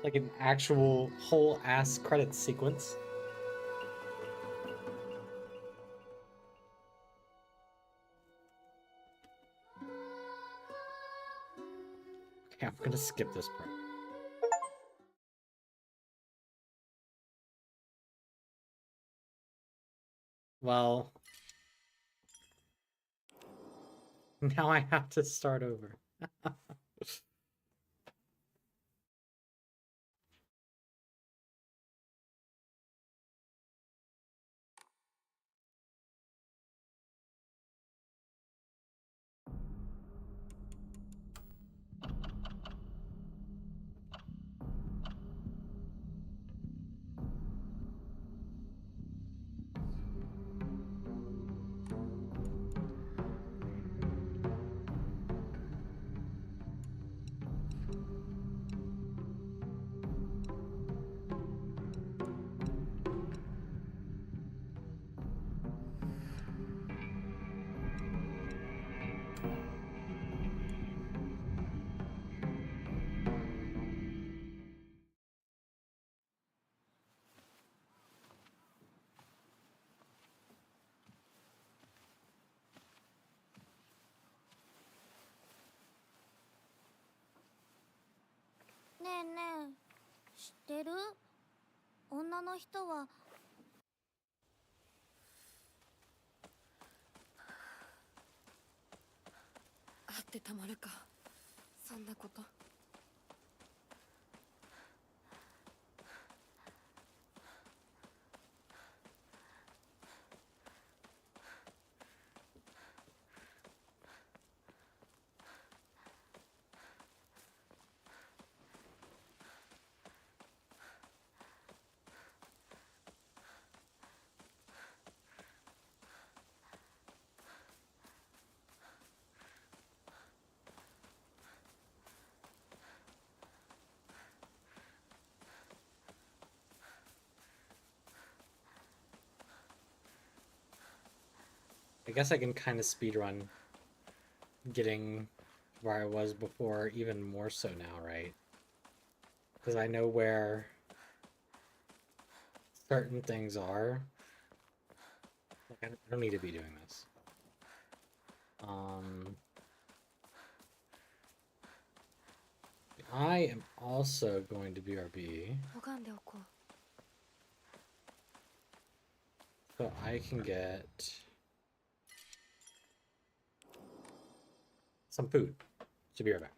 Like an actual whole ass credits sequence. Okay, I'm gonna skip this part. Well, now I have to start over.ねえねえ、知ってる？女の人はあってたまるか、そんなこと。I guess I can kind of speedrun getting where I was before, even more so now, right? because I know where certain things are. Like, I don't need to be doing this. I am also going to BRB, 拝んでおこう。 so I can get some food. Should be right back.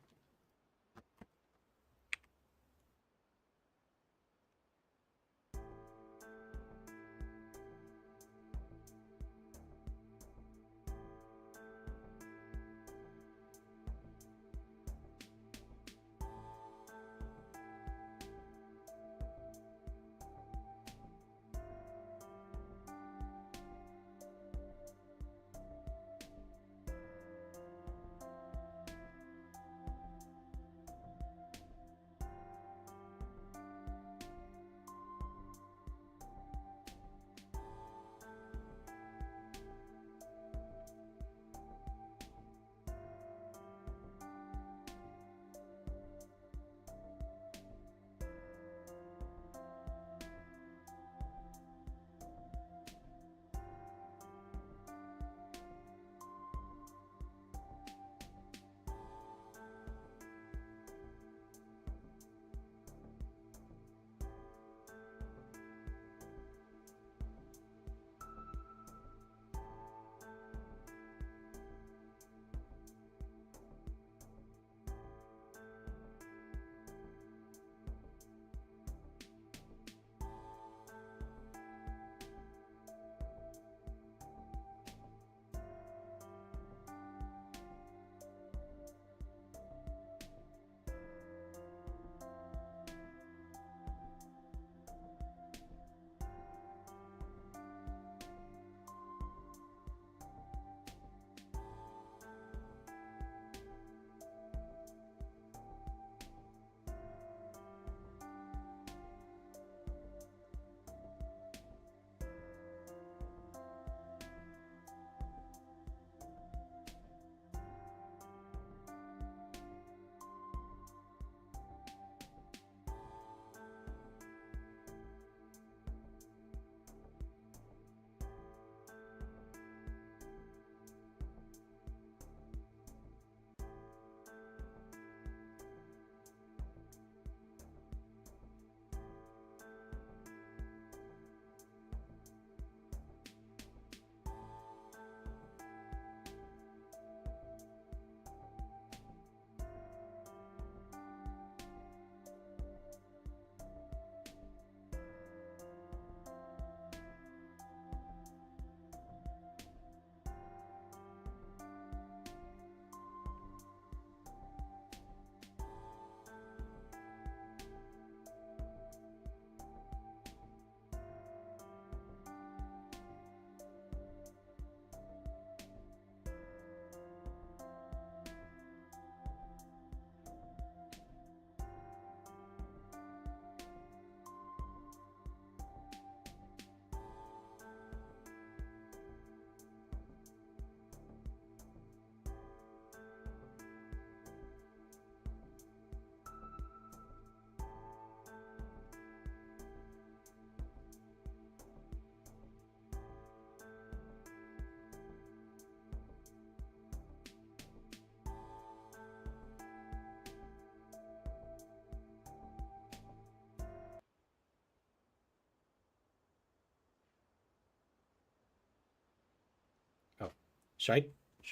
Oh, should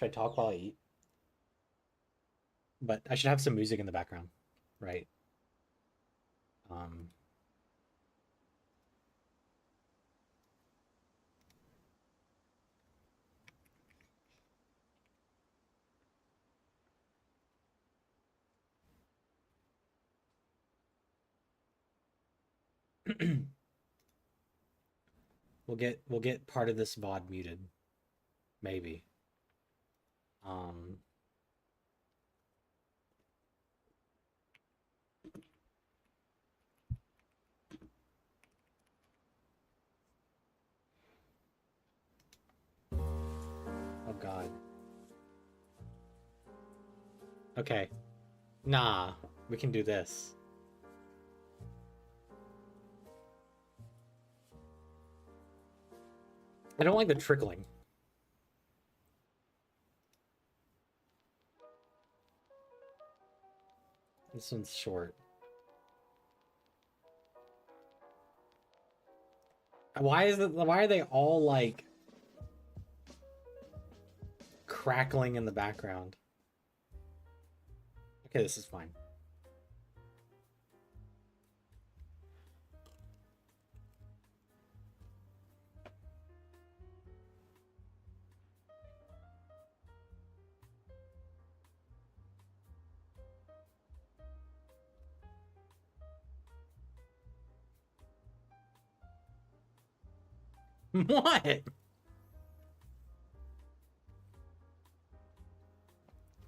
I talk while I eat? But I should have some music in the background, right? Um, we'll get part of this VOD muted, maybe. Um, oh God. Okay. Nah, we can do this. I don't like the trickling. This one's short. Why are they all like crackling in the background? Okay, this is fine. What?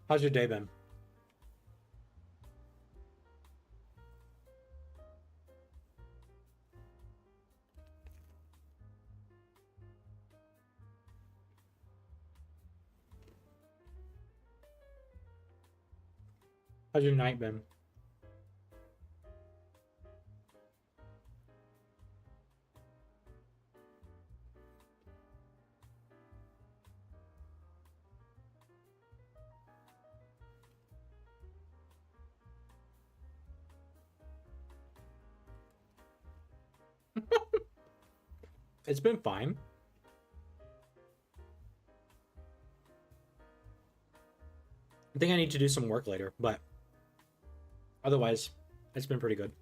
How's your day been? How's your night been? It's been fine. I think I need to do some work later, but otherwise, it's been pretty good.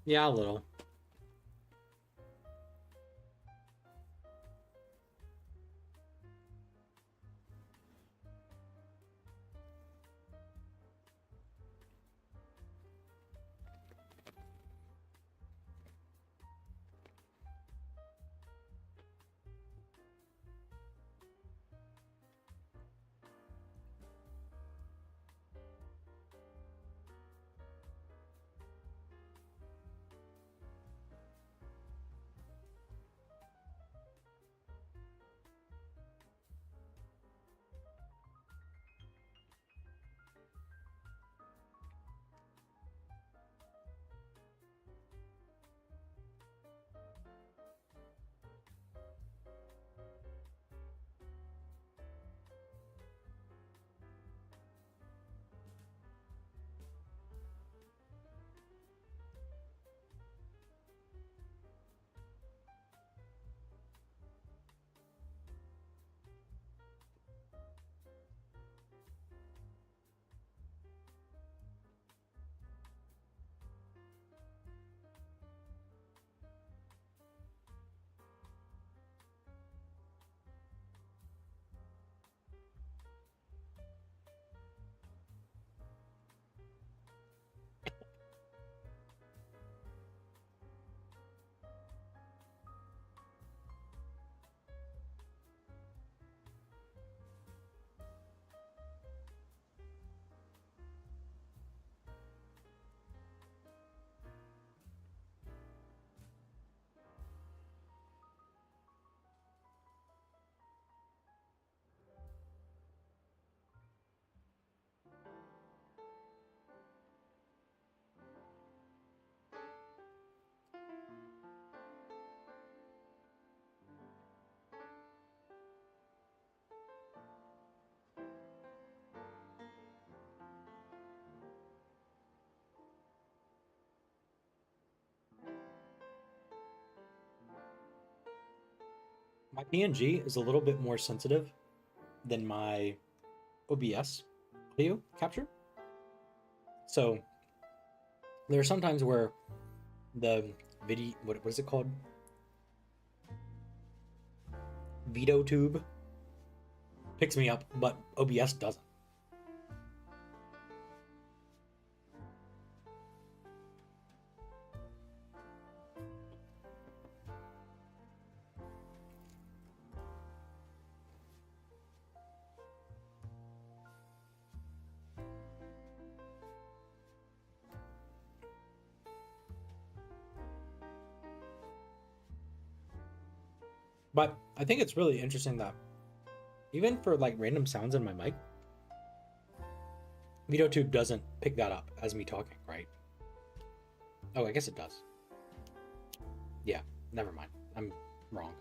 Yeah, a little. My PNG is a little bit more sensitive than my OBS audio capture. So there are some times where the video, what is it called? Veto tube picks me up, but OBS doesn't. But I think it's really interesting that even for like random sounds in my mic, VideoTube doesn't pick that up as me talking, right? Oh, I guess it does. Yeah, never mind. I'm wrong.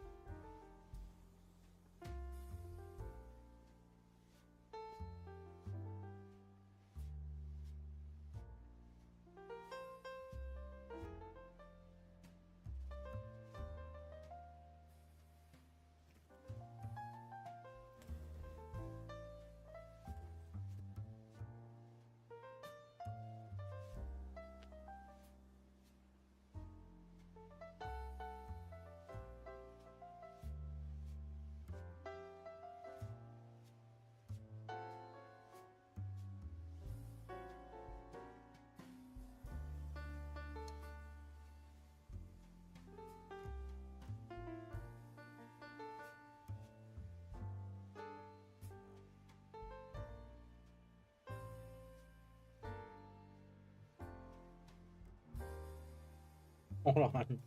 Hold on.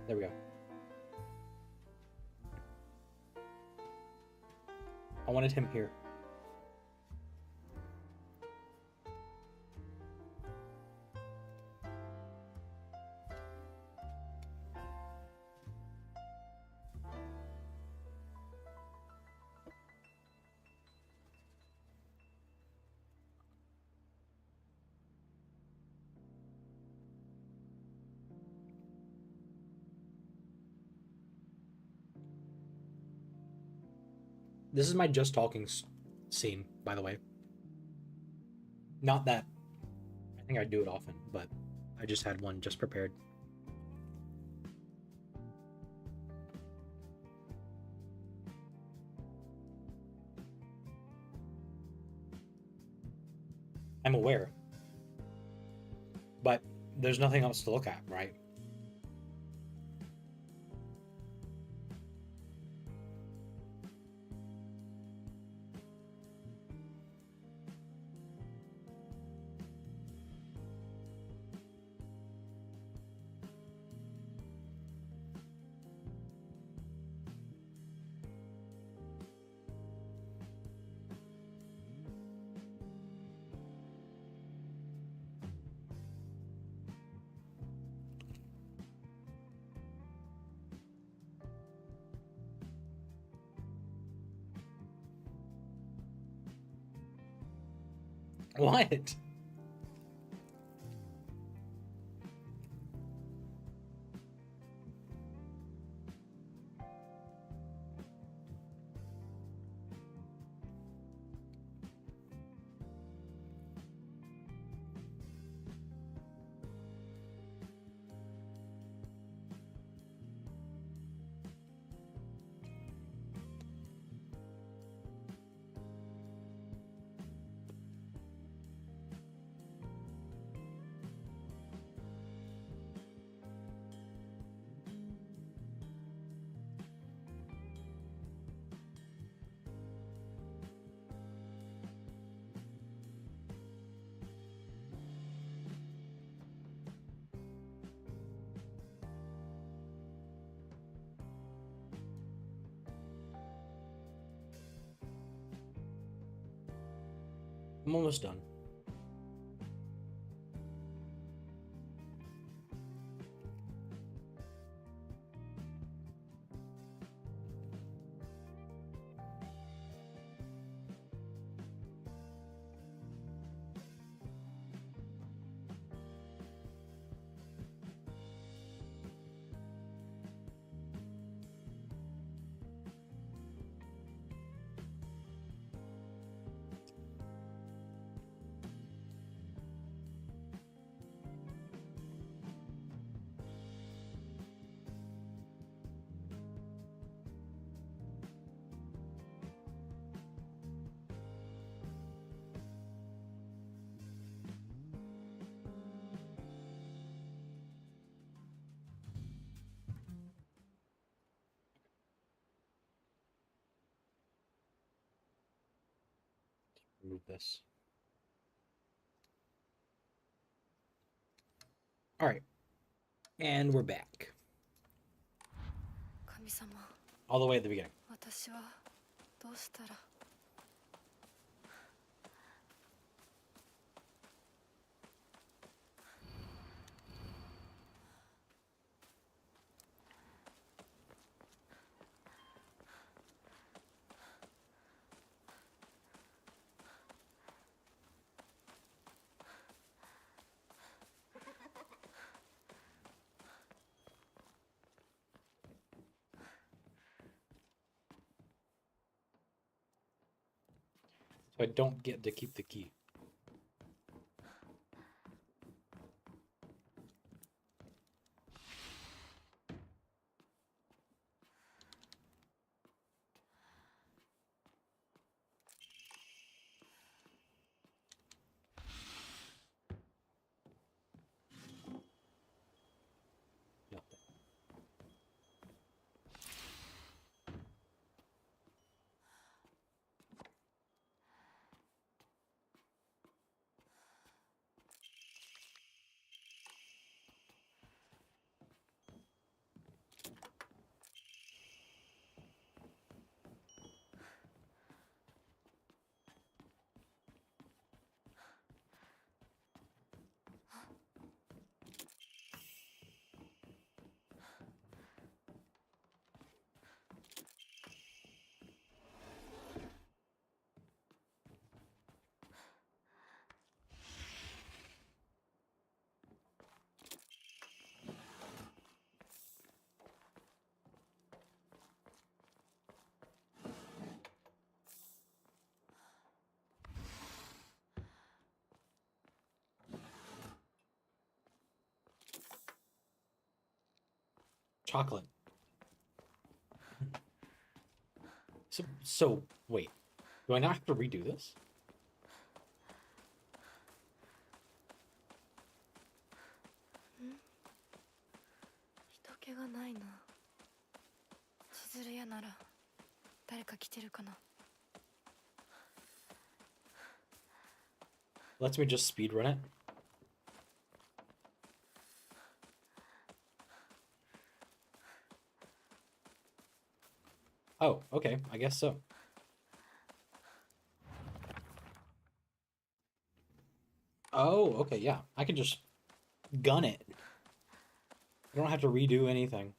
There we go. I wanted him here. This is my just talking scene, by the way. Not that I think I do it often, but I just had one just prepared. I'm aware, but there's nothing else to look at, right? What? I'm almost done. Remove this. All right. And we're back. 神様 All the way at the beginning. 私はどうしたら So I don't get to keep the key. Nothing. Chocolate. So wait. Do I not have to redo this? 人気がないな千鶴屋なら誰か来てるかな Lets me just speedrun it. Oh, okay. I guess so. Oh, okay, yeah. I can just gun it. I don't have to redo anything.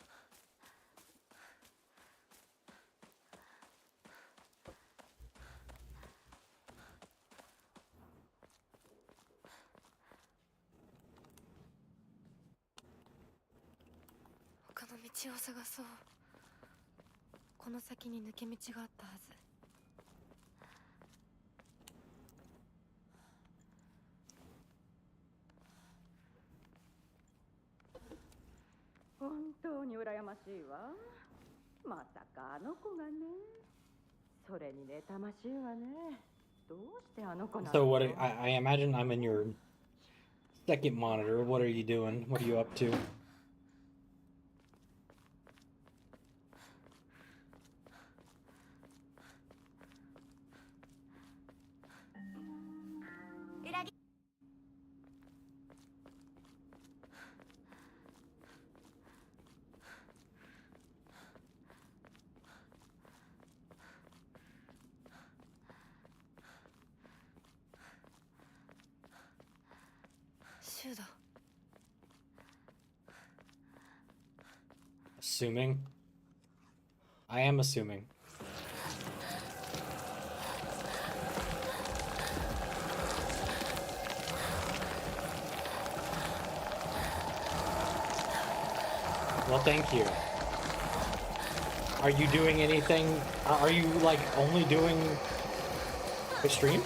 道を探そうこの先に抜け道があったはず本当に羨ましいわまさかあの子がねそれに妬ましいわねどうしてあの子なの So what I imagine I'm in your second monitor. What are you doing? What are you up to? Assuming. I am assuming. Well, thank you. Are you doing anything? Are you, like, only doing the stream?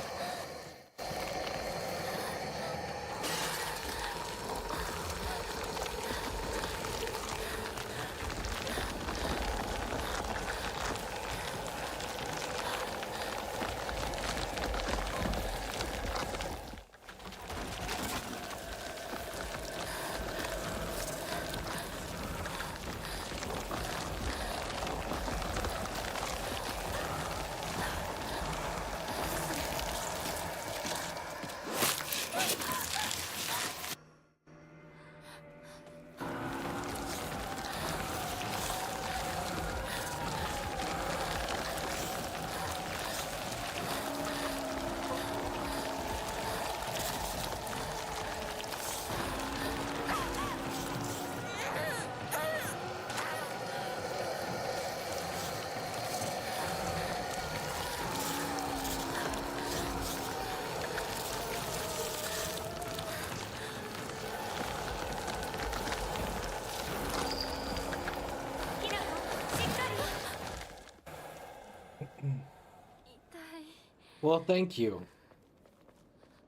Well, thank you.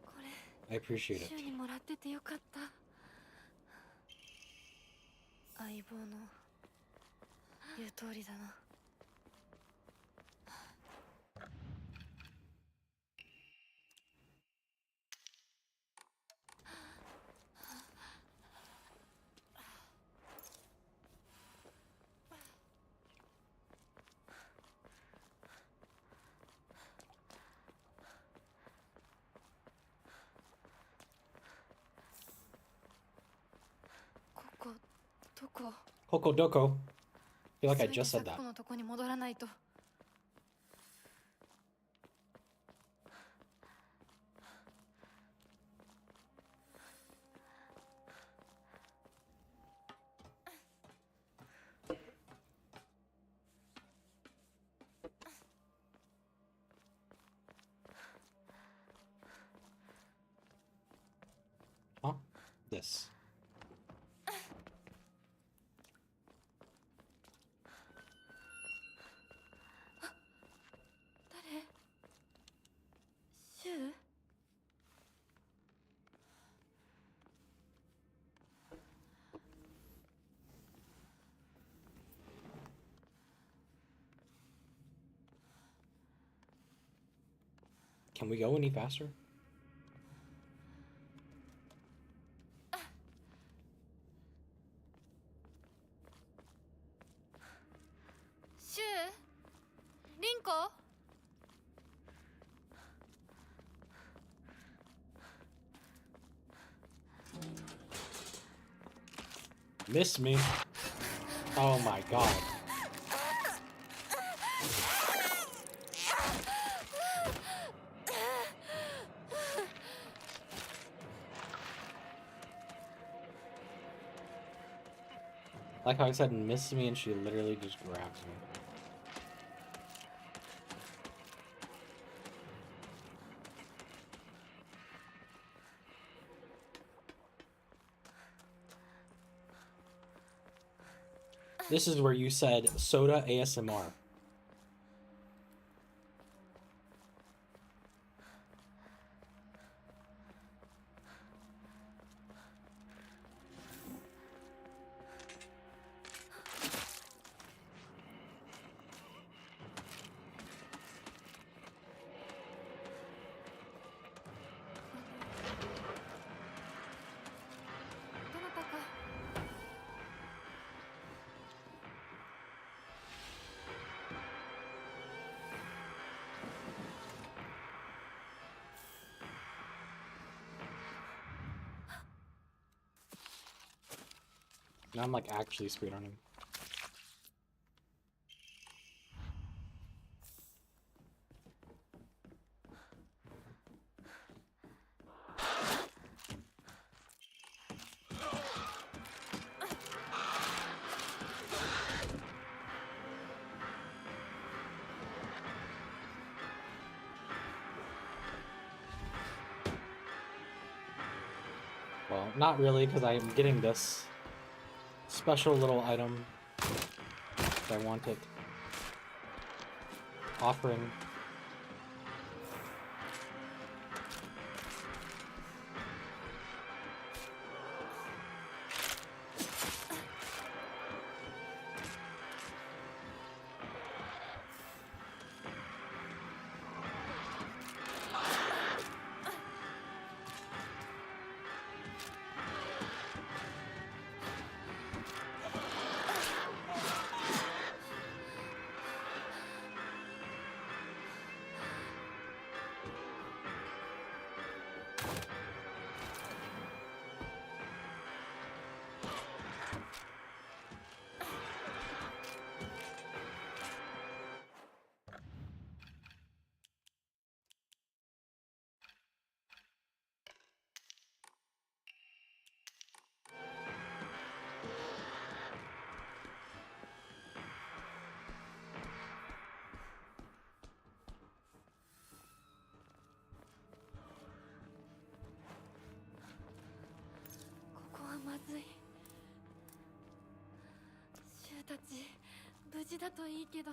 これ I appreciate it. 週にもらっててよかった。相棒の言う通りだな。ここどこ？ Hokodoko. I feel like I just said 急いで咲 that. 子のとこに戻らないと。Huh? This. 誰？シュウ？ Can we go any faster? シュウ？リンコ？ Miss me. Oh my god. Like how I said miss me and she literally just grabs me. This is where you said soda ASMR. Now I'm like actually speedrunning. Well, not really, because I'm getting this special little item if I want it. Offering.まずい。シュウたち無事だといいけど。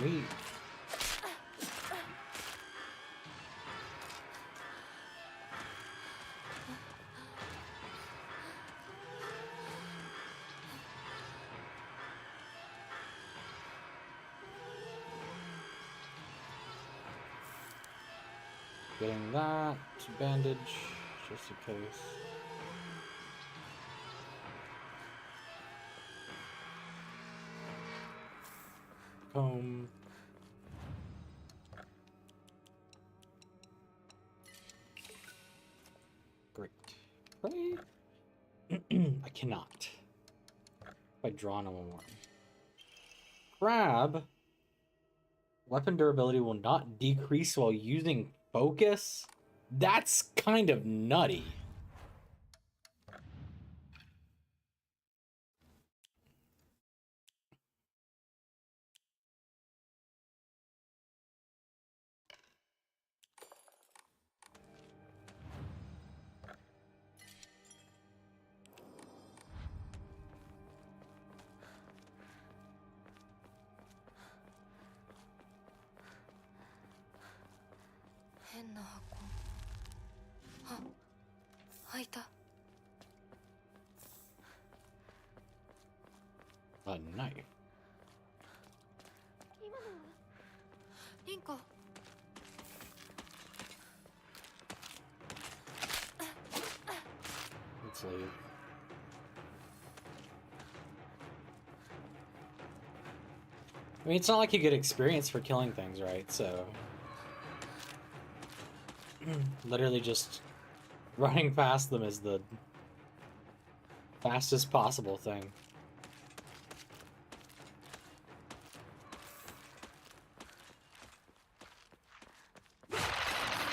Sweet. Getting that bandage just in case. Comb. Great. Pray. I cannot. If I draw no more. Crab. Weapon durability will not decrease while using focus? That's kind of nutty. A knife. 今のはリンコ。Let's leave. I mean, it's not like you get experience for killing things, right? So... literally just running past them is the fastest possible thing.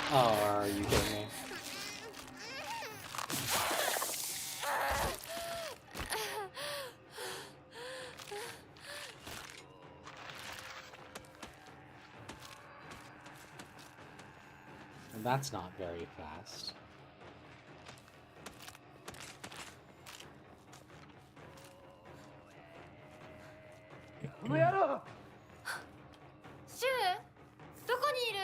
Oh, are you kidding me? And that's not very fast.シュウ、どこにいる？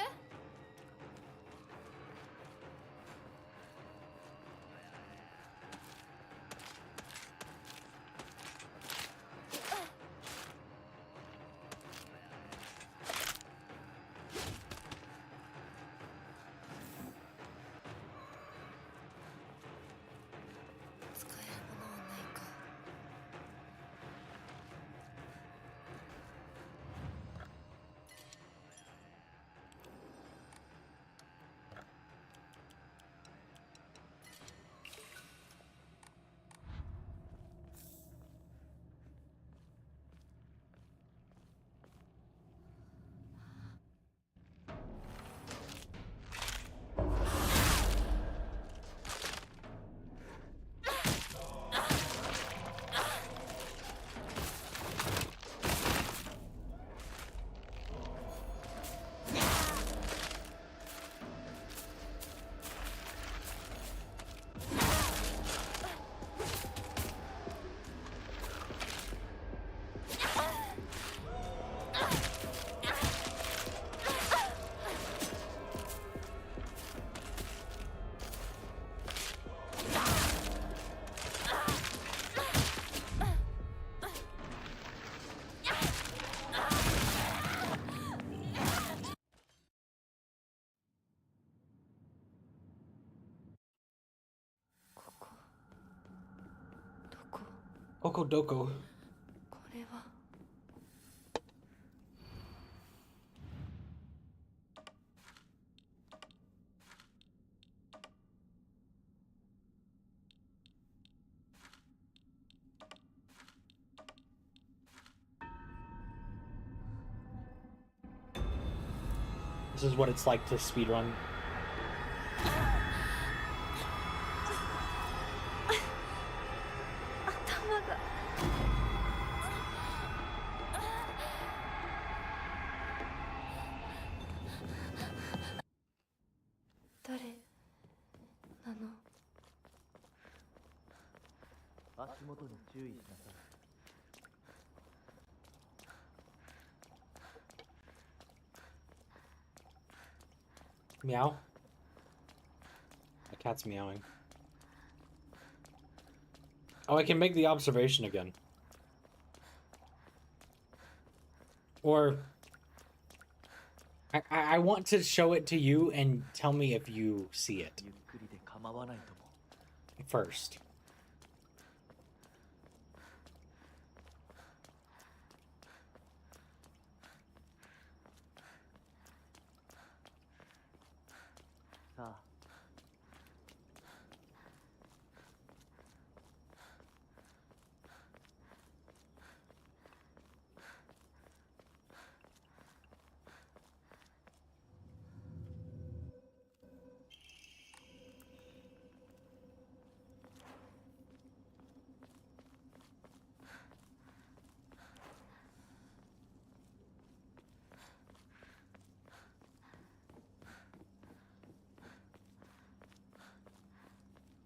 使えるものはないか。Okodoko. これは。This is what it's like to speedrun. 頭が誰なの？足元に注意しなさい。Meow. The cat's meowing. Oh, I can make the observation again. Or I want to show it to you and tell me if you see it ゆっくりで構わないとも。 first. さあ、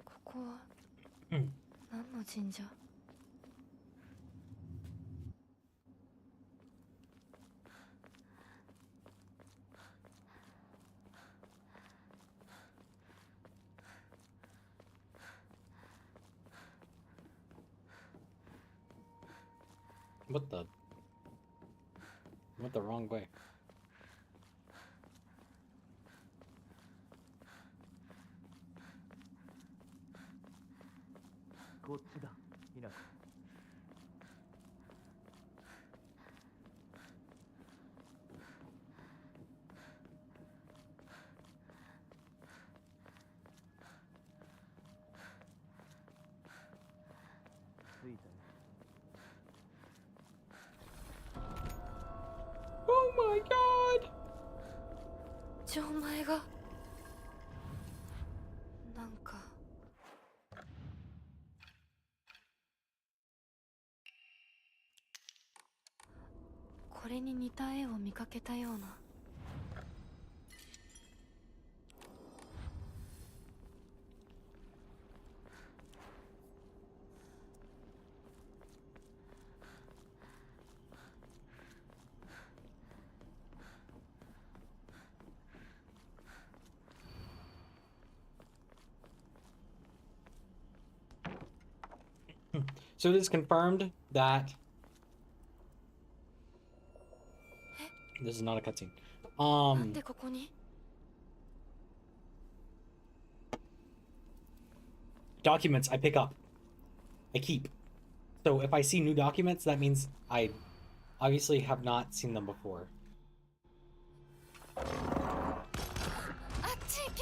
ここはうん何の神社？What the? Went the wrong way. こっちだ、ひなこ。着いたよ。 Oh my god! 錠前がなんかこれに似た絵を見かけたような。So it is confirmed that this is not a cutscene. なんでここに？ Documents I pick up. I keep. So if I see new documents, that means I obviously have not seen them before. あっち行け！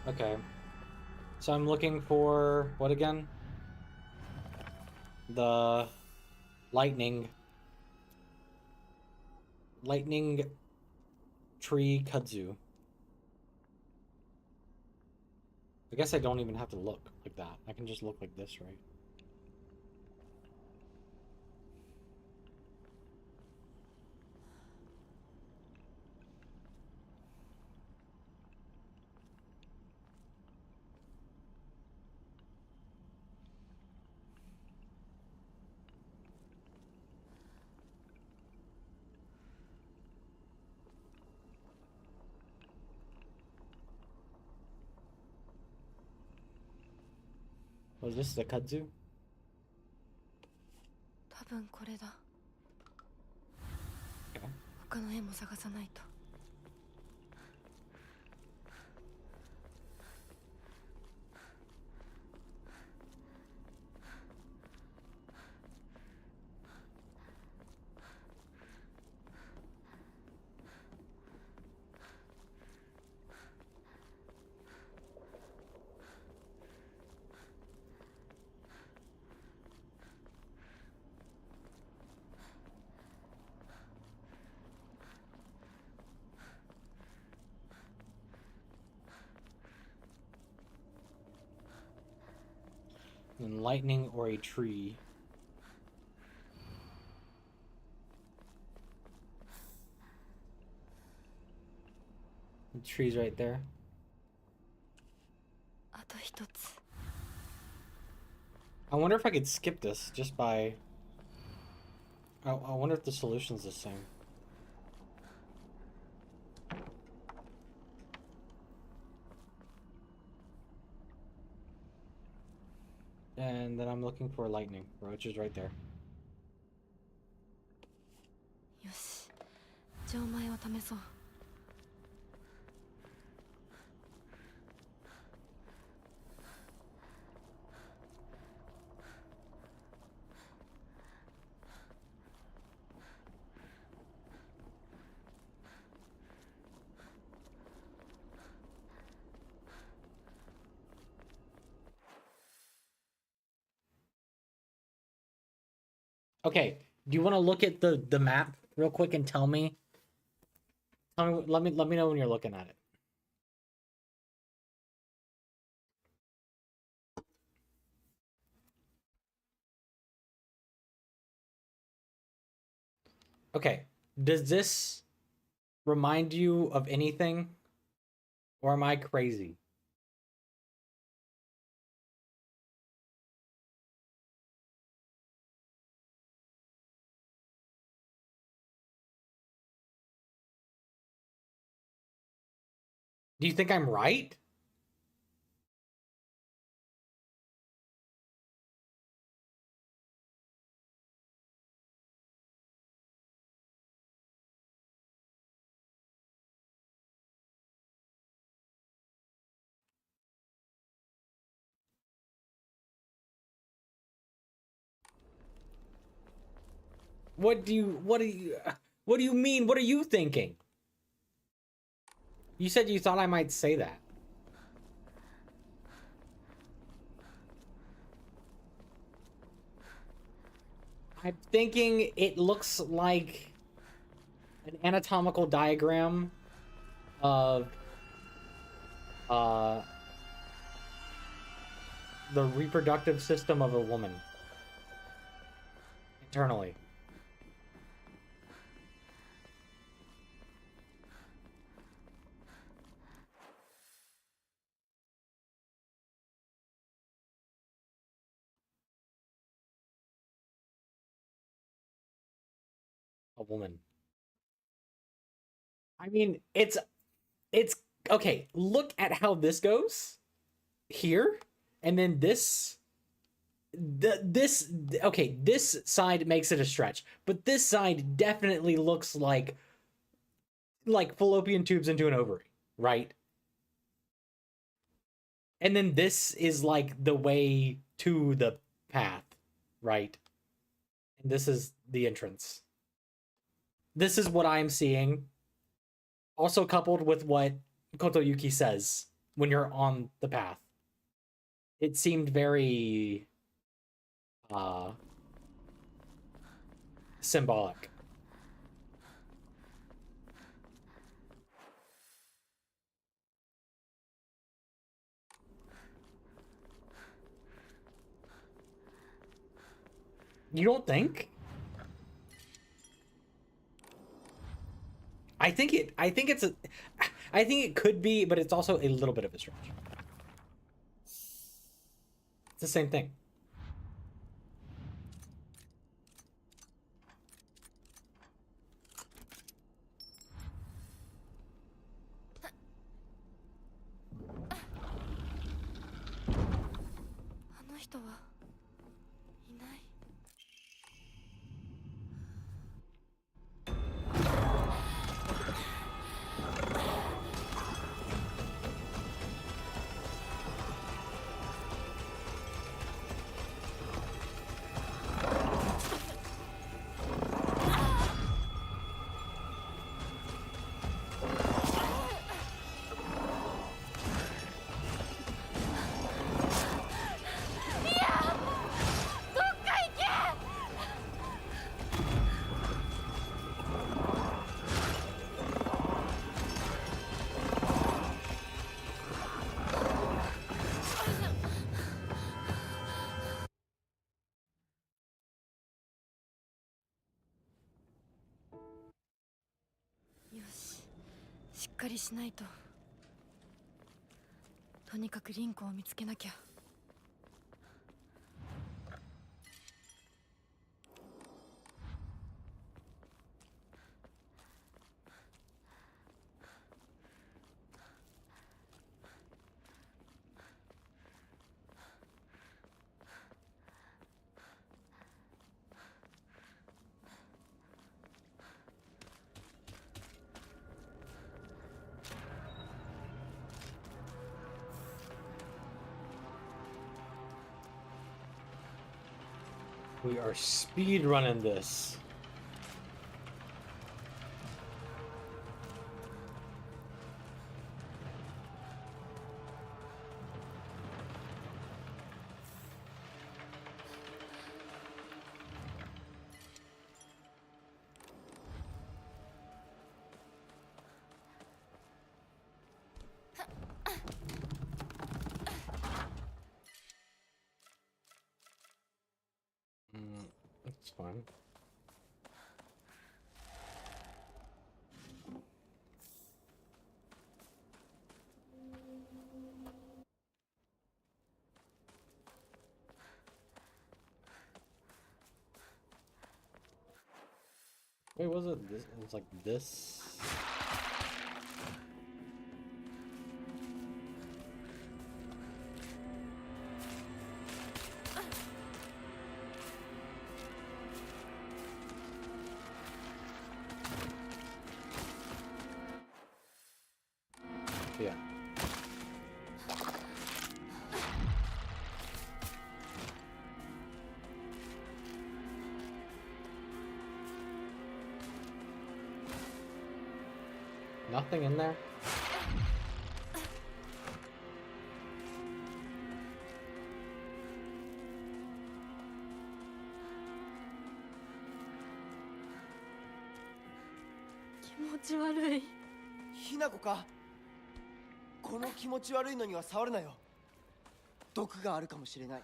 Okay. So I'm looking for what again? The lightning tree kudzu. I guess I don't even have to look like that. I can just look like this, right? Was this the kudzu? 多分これだ。 Okay. 他の絵も探さないと。and lightning or a tree. The tree's right there. あと一つ。 I wonder if I could skip this just by... I wonder if the solution's the same. And then I'm looking for lightning, which is right there. よし、錠前を試そう。 Okay, do you want to look at the map real quick and tell me? Let me know when you're looking at it. Okay, does this remind you of anything? Or am I crazy? Do you think I'm right? What do you mean? What are you thinking? You said you thought I might say that. I'm thinking it looks like an anatomical diagram of the reproductive system of a woman internally. A woman. I mean, it's okay. Look at how this goes here, and then this. Okay, this side makes it a stretch, but this side definitely looks like fallopian tubes into an ovary, right? And then this is like the way to the path, right? And this is the entrance. This is what I'm seeing. Also coupled with what Kotoyuki says when you're on the path. It seemed very symbolic. You don't think? I think it could be, but it's also a little bit of a stretch. It's the same thing. しっかりしないと。とにかくリンコを見つけなきゃ。We are speed running this. That's fine. Wait, was it this? It was like this. Yeah. Nothing in there? Worry. ひなこか。この気持ち悪いのには触るなよ。毒があるかもしれない。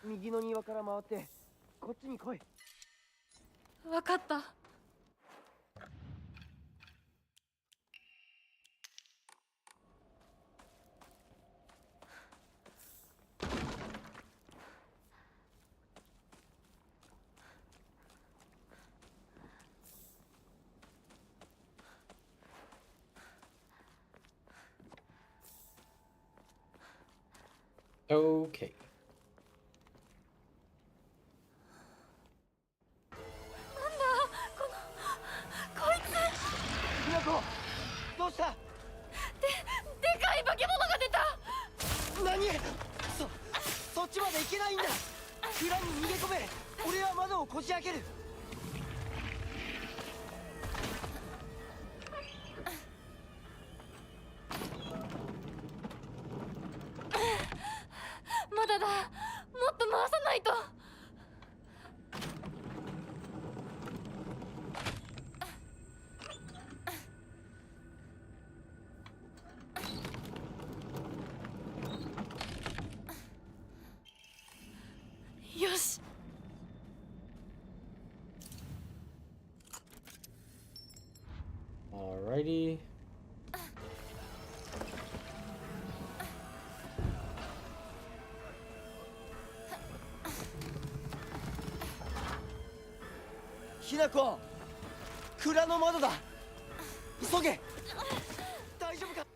右の庭から回ってこっちに来い。わかった。Okay. ひなこ、どうした？でかい化け物が出た。何？そっちまで行けないんだ。裏に逃げ込め。俺は窓をこじ開ける。まだだ。もっと回さないと。よし。Alrighty. Hinako! 蔵の窓だ。急げ。大丈夫か。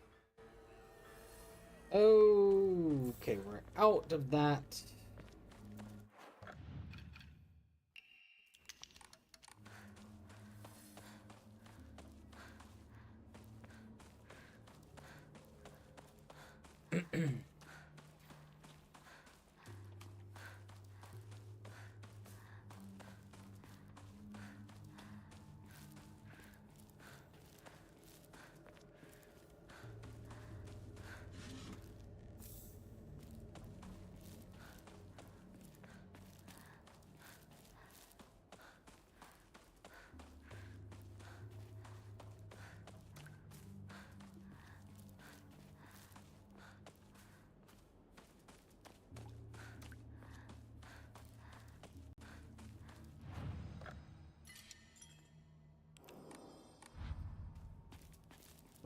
Okay, we're out of that.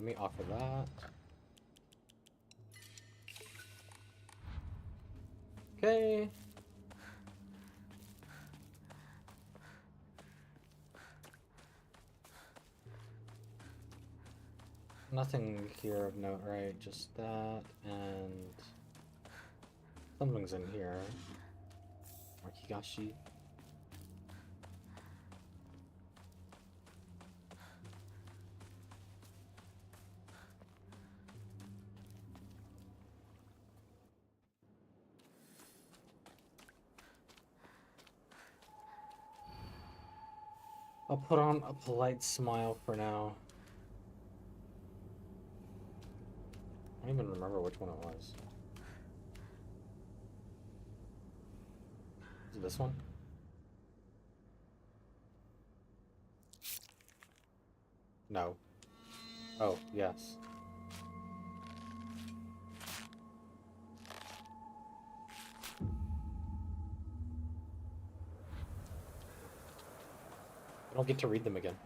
Let me offer that. Okay. Nothing here of note, right? Just that, and something's in here. Markigashi. I'll put on a polite smile for now. I don't even remember which one it was. Is it this one? No. Oh, yes. I don't get to read them again.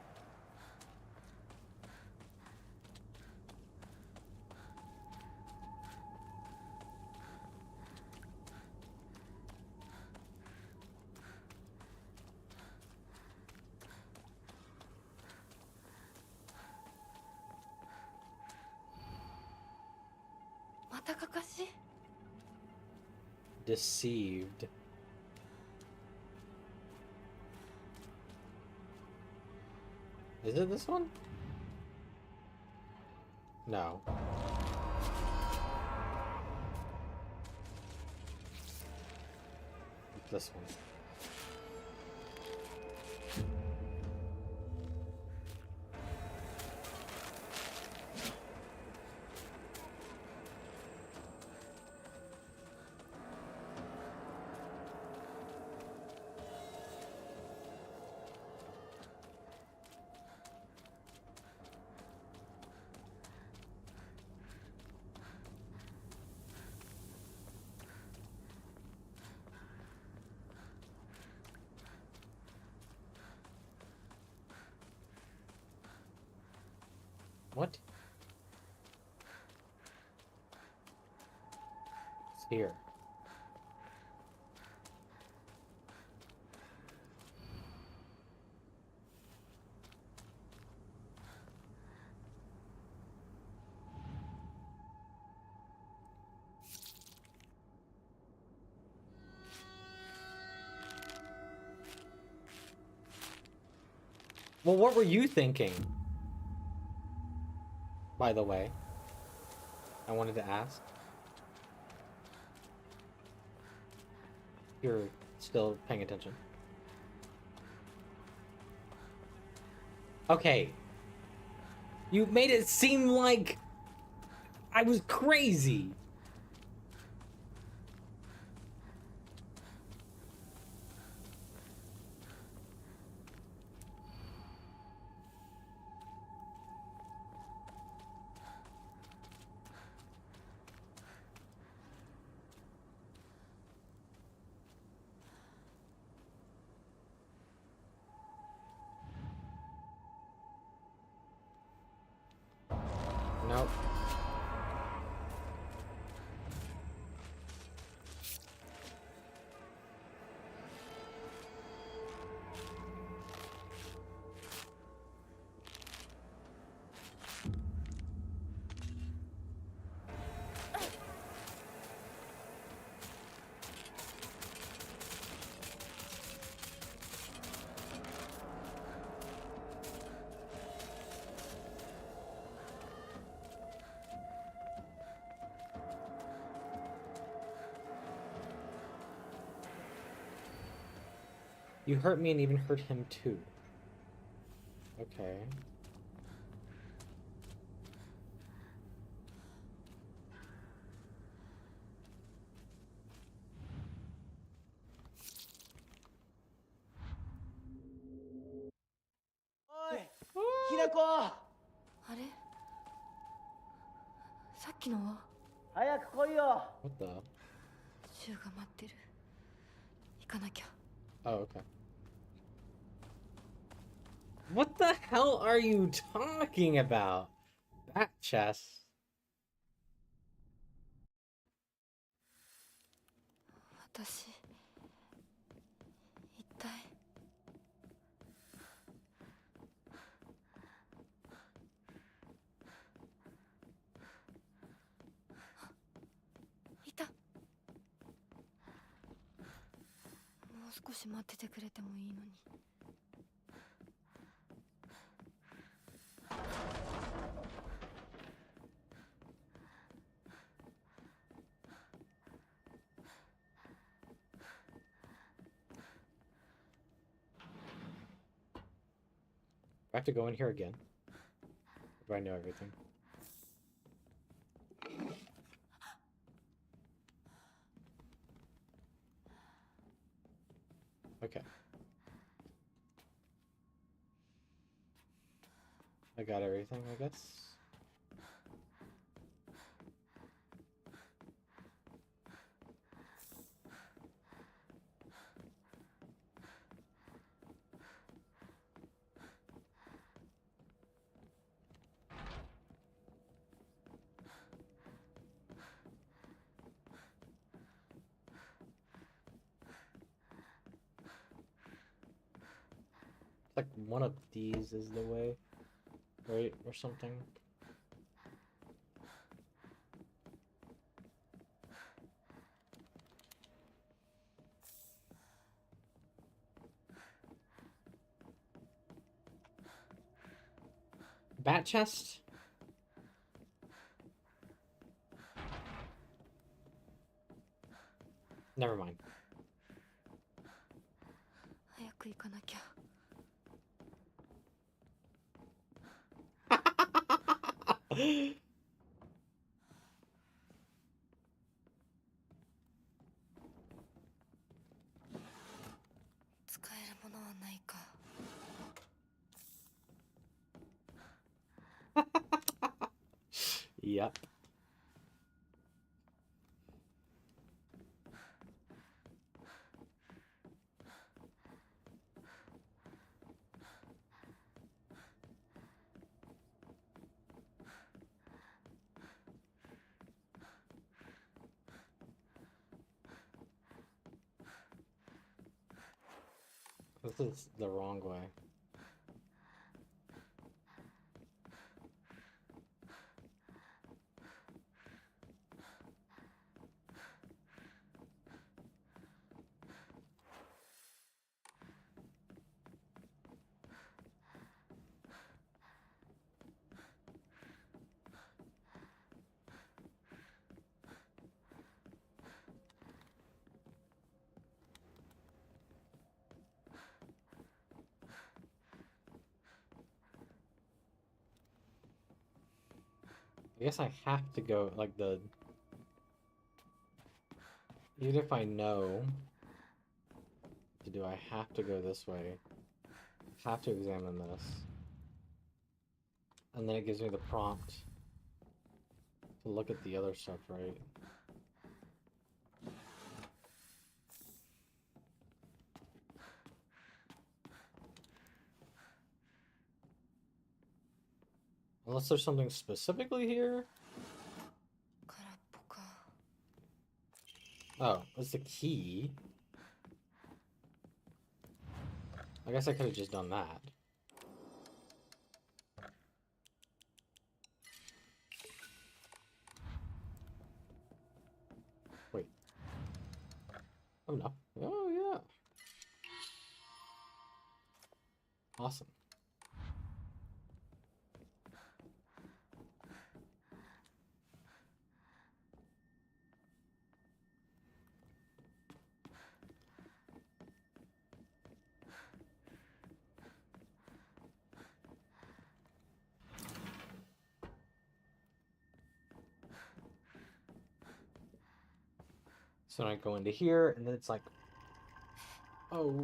Deceived. Is it this one? No. It's this one. What? It's here. Well, what were you thinking? By the way, I wanted to ask. You're still paying attention. Okay. You made it seem like I was crazy. Nope. You hurt me and even hurt him too. Okay.おいひなこあれさっきのは早く来いよ What the? 銃が待ってる。行かなきゃ。 Oh, okay. What the hell are you talking about? That chest. 私一体いた。もう少し待っててくれてもいいのに。I have to go in here again. If I know everything. Okay. I got everything, I guess. Like one of these is the way, right? Or something. Bat chest? Never mind. 早く行かなきゃ。使えるものはないか。Yep. This is the wrong way. I guess I have to go, like, the... Even if I know what to do, I have to go this way. I have to examine this. And then it gives me the prompt to look at the other stuff, right? Unless there's something specifically here? 空っぽか。Oh, it's the key. I guess I could have just done that. Wait. Oh no. Oh yeah. Awesome. So I go into here, and then it's like, oh.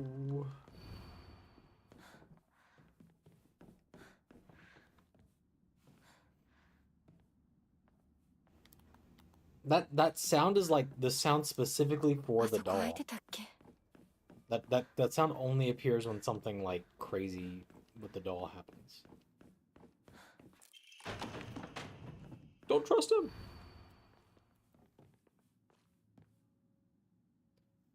That sound is like the sound specifically for the あそこ開い doll. てたっけ。 That sound only appears when something like crazy with the doll happens. don't trust him.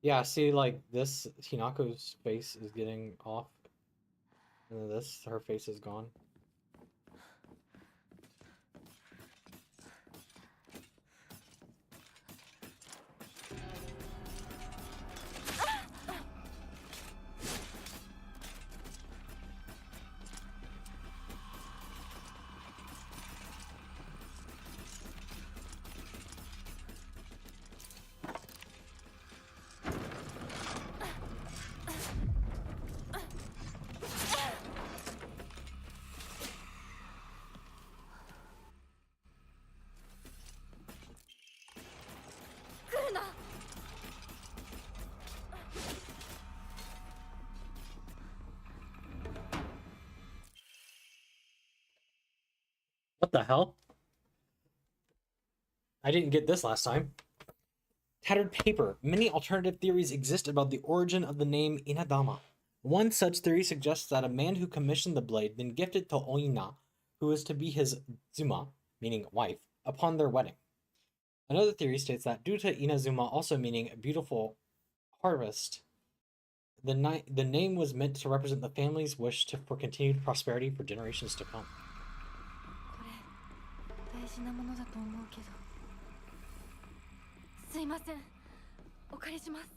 Yeah, see, like, this, Hinako's face is getting off. And then this, her face is gone. What the hell? I didn't get this last time. Tattered paper. Many alternative theories exist about the origin of the name Inadama. One such theory suggests that a man who commissioned the blade then gifted it to Oina, who was to be his Zuma, meaning wife, upon their wedding. Another theory states that due to Inazuma also meaning beautiful harvest, the name was meant to represent the family's wish for continued prosperity for generations to come. 大事なものだと思うけど。すいません。お借りします。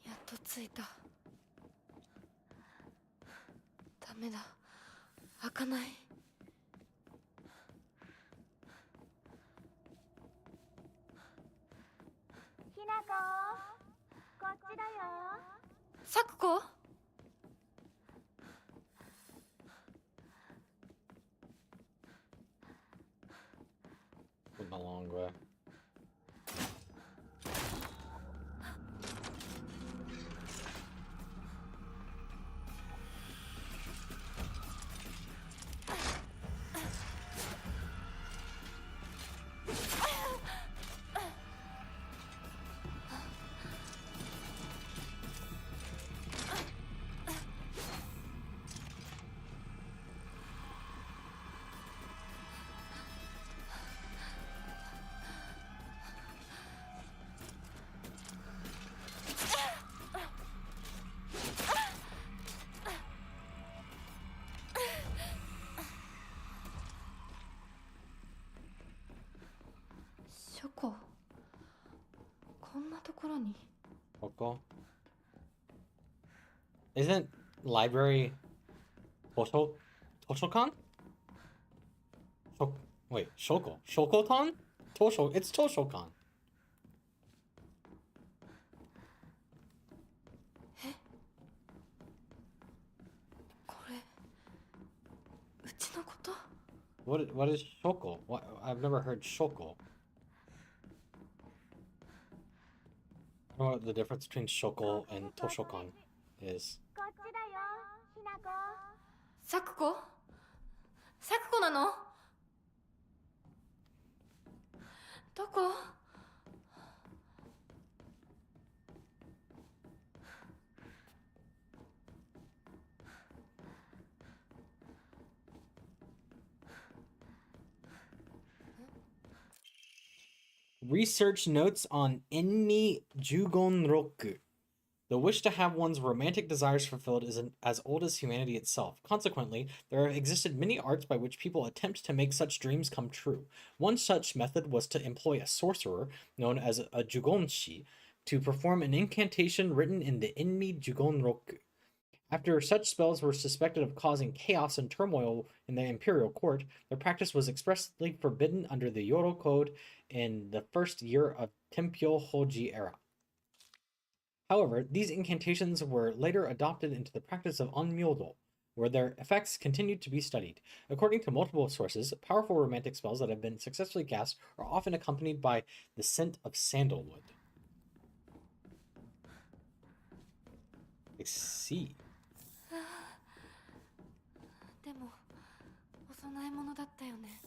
やっと着いた。ダメだ。開かない。ひなこ、こっちだよ。サクコ？ Went a long way. Shoko? こんなところに。Shoko? Isn't library Toshokan? Wait, Shoko? Shokotan? It's Toshokan. これ、うちのこと？ What is Shoko? I've never heard Shoko. I don't know what the difference between Shoko and Toshokan is. こっちだよ、ひなこ。サクコ？サクコなの？どこ？ Research notes on Enmi Jugonroku. The wish to have one's romantic desires fulfilled is as old as humanity itself. Consequently, there have existed many arts by which people attempt to make such dreams come true. One such method was to employ a sorcerer, known as a Jugonshi, to perform an incantation written in the Enmi Jugonroku. After such spells were suspected of causing chaos and turmoil in the imperial court, their practice was expressly forbidden under the Yoro Code in the first year of Tempyo Hoji era. However, these incantations were later adopted into the practice of Onmyodo, where their effects continued to be studied. According to multiple sources, powerful romantic spells that have been successfully cast are often accompanied by the scent of sandalwood. I see. 供え物だったよね。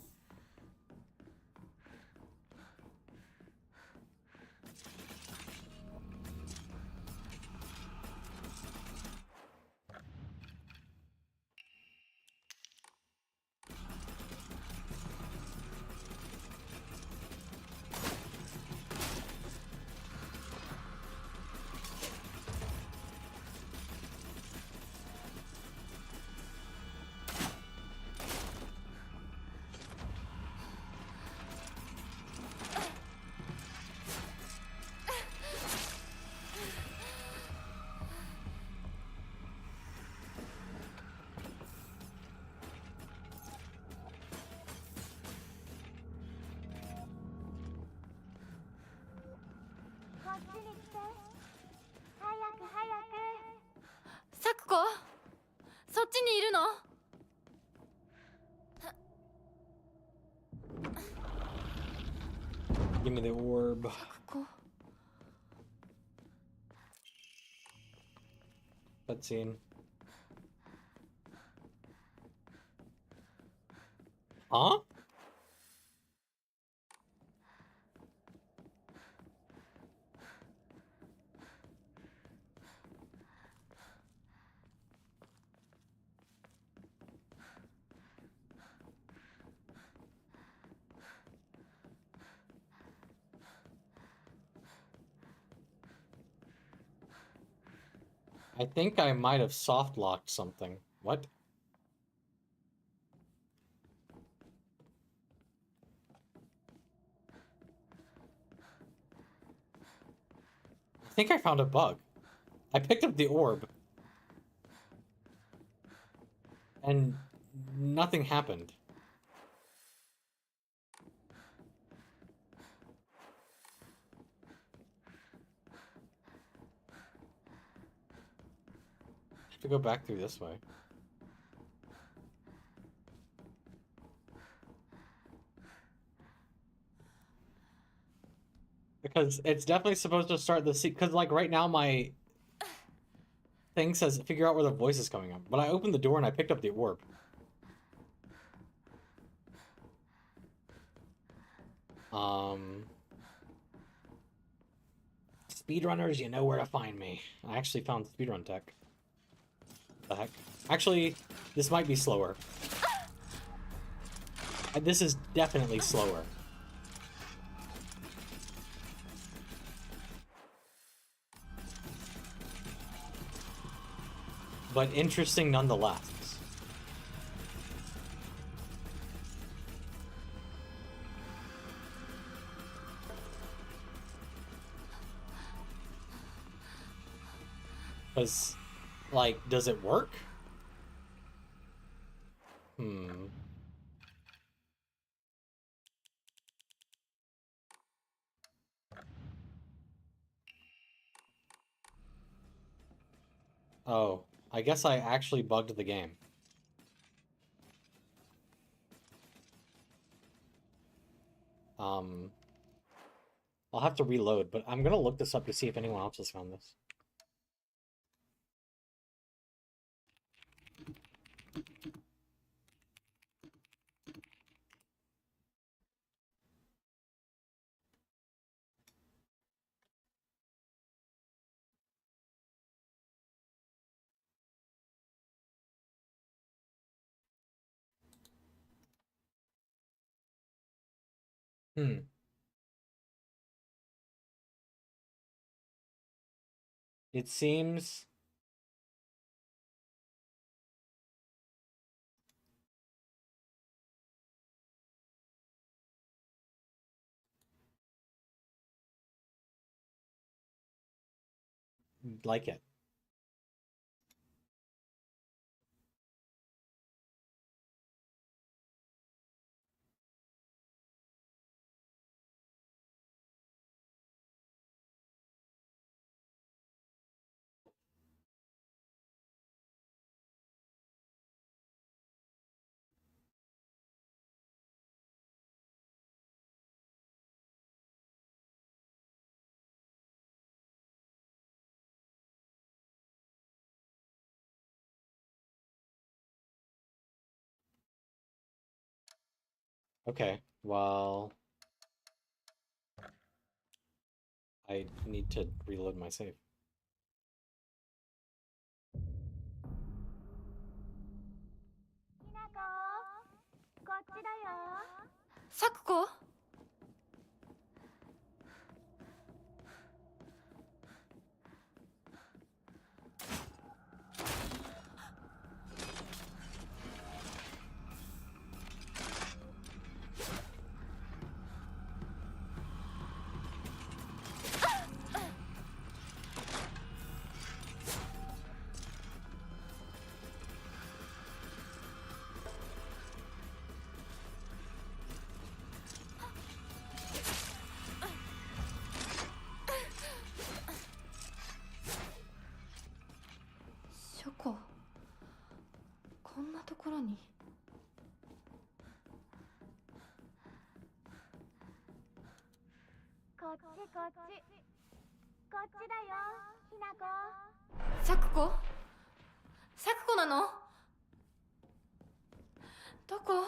こっちに来て。早く早く。サクコ、そっちにいるの？ Give me the orb. サクコ。 Cutscene. Huh? I think I might have soft locked something. What? I think I found a bug. I picked up the orb. And nothing happened. I have to go back through this way. Because it's definitely supposed to start the because like right now my thing says figure out where the voice is coming up. But I opened the door and I picked up the orb. Speedrunners, you know where to find me. I actually found speedrun tech. What the heck? Actually, this might be slower. This is definitely slower. But interesting nonetheless. Because, like, does it work? Hmm. Oh, I guess I actually bugged the game. I'll have to reload, but I'm gonna look this up to see if anyone else has found this. Hmm. It seems... like it. Okay, well... I need to reload my save. 咲子。ショコ、こんなところに。こっちこっちこっちだよひなこ。咲子、咲子なの？どこ？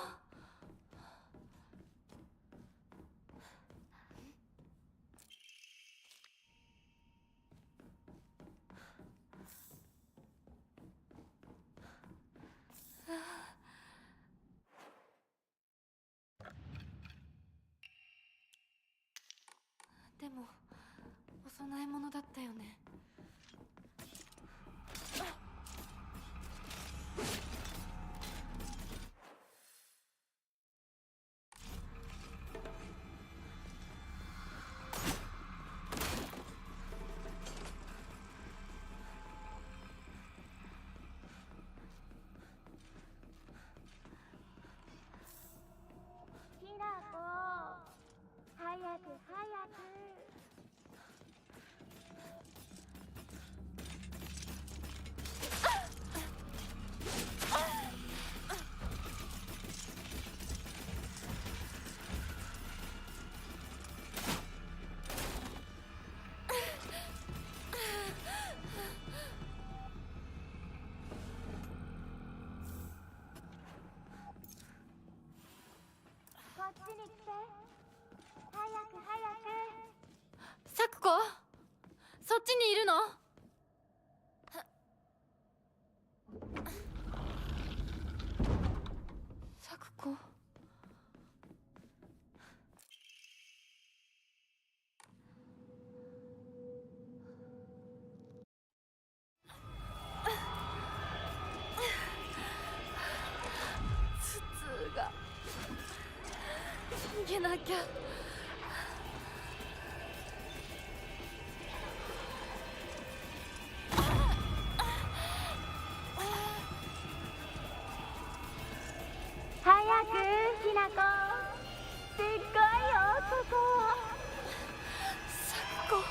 でもお供え物だったよね。ひなこ早く早く。こっちに来て早く早く。咲子、そっちにいるの？咲子。頭痛が。逃げなきゃ。早くひなこ。すっごいよここ。咲子、こ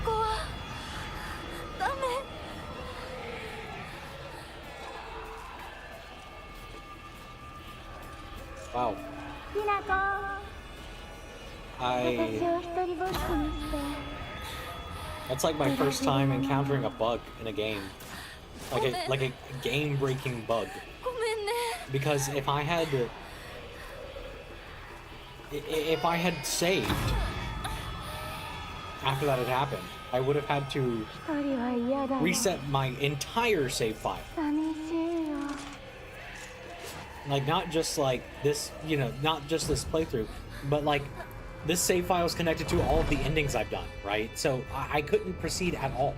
こはダメ。Wow. ひなこ、私 I... を一人ぼっちにして。 That's like my first time encountering a bug in a game. Like a game-breaking bug. ごめんね。 Because if I had saved after that had happened, I would have had to 一人は嫌だよ。 reset my entire save file. 寂しいよ。 Like, not just like this, you know, not just this playthrough, but like this save file is connected to all of the endings I've done, right? So I couldn't proceed at all.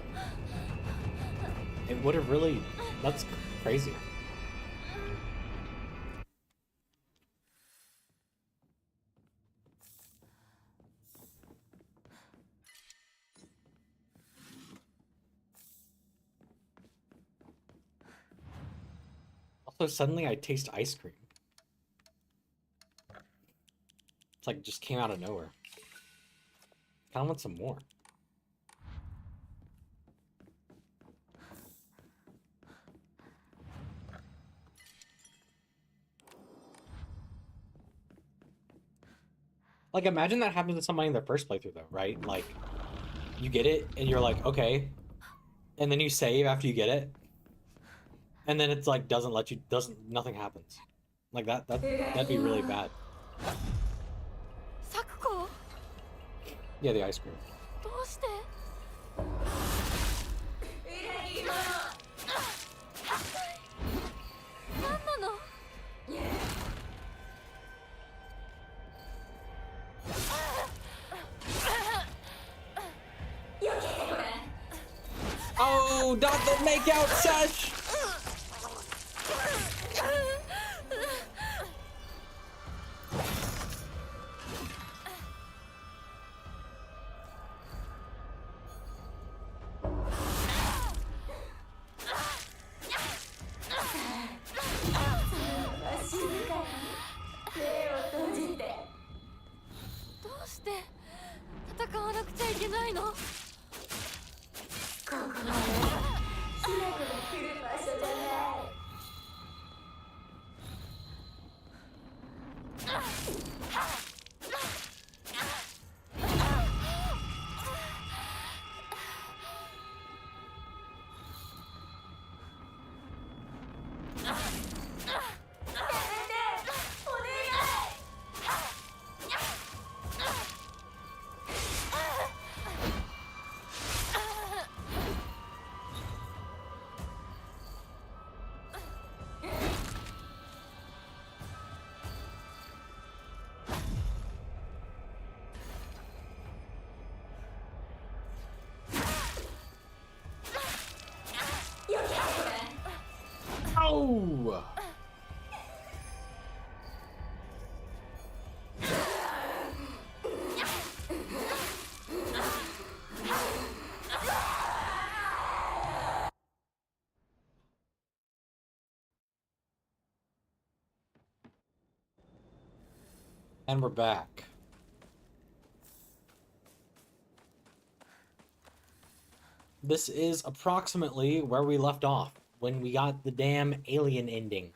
It would have really, that's crazy. Also, suddenly I taste ice cream. It's like it just came out of nowhere. Kind of want some more. Like, imagine that happened to somebody in their first playthrough, though, right? Like, you get it, and you're like, okay. And then you save after you get it. And then it's like, nothing happens. Like that'd be really bad. 咲子 Yeah, the ice cream. どうして何なの Oh, not the makeout sesh! Oh! And we're back. This is approximately where we left off when we got the damn alien ending.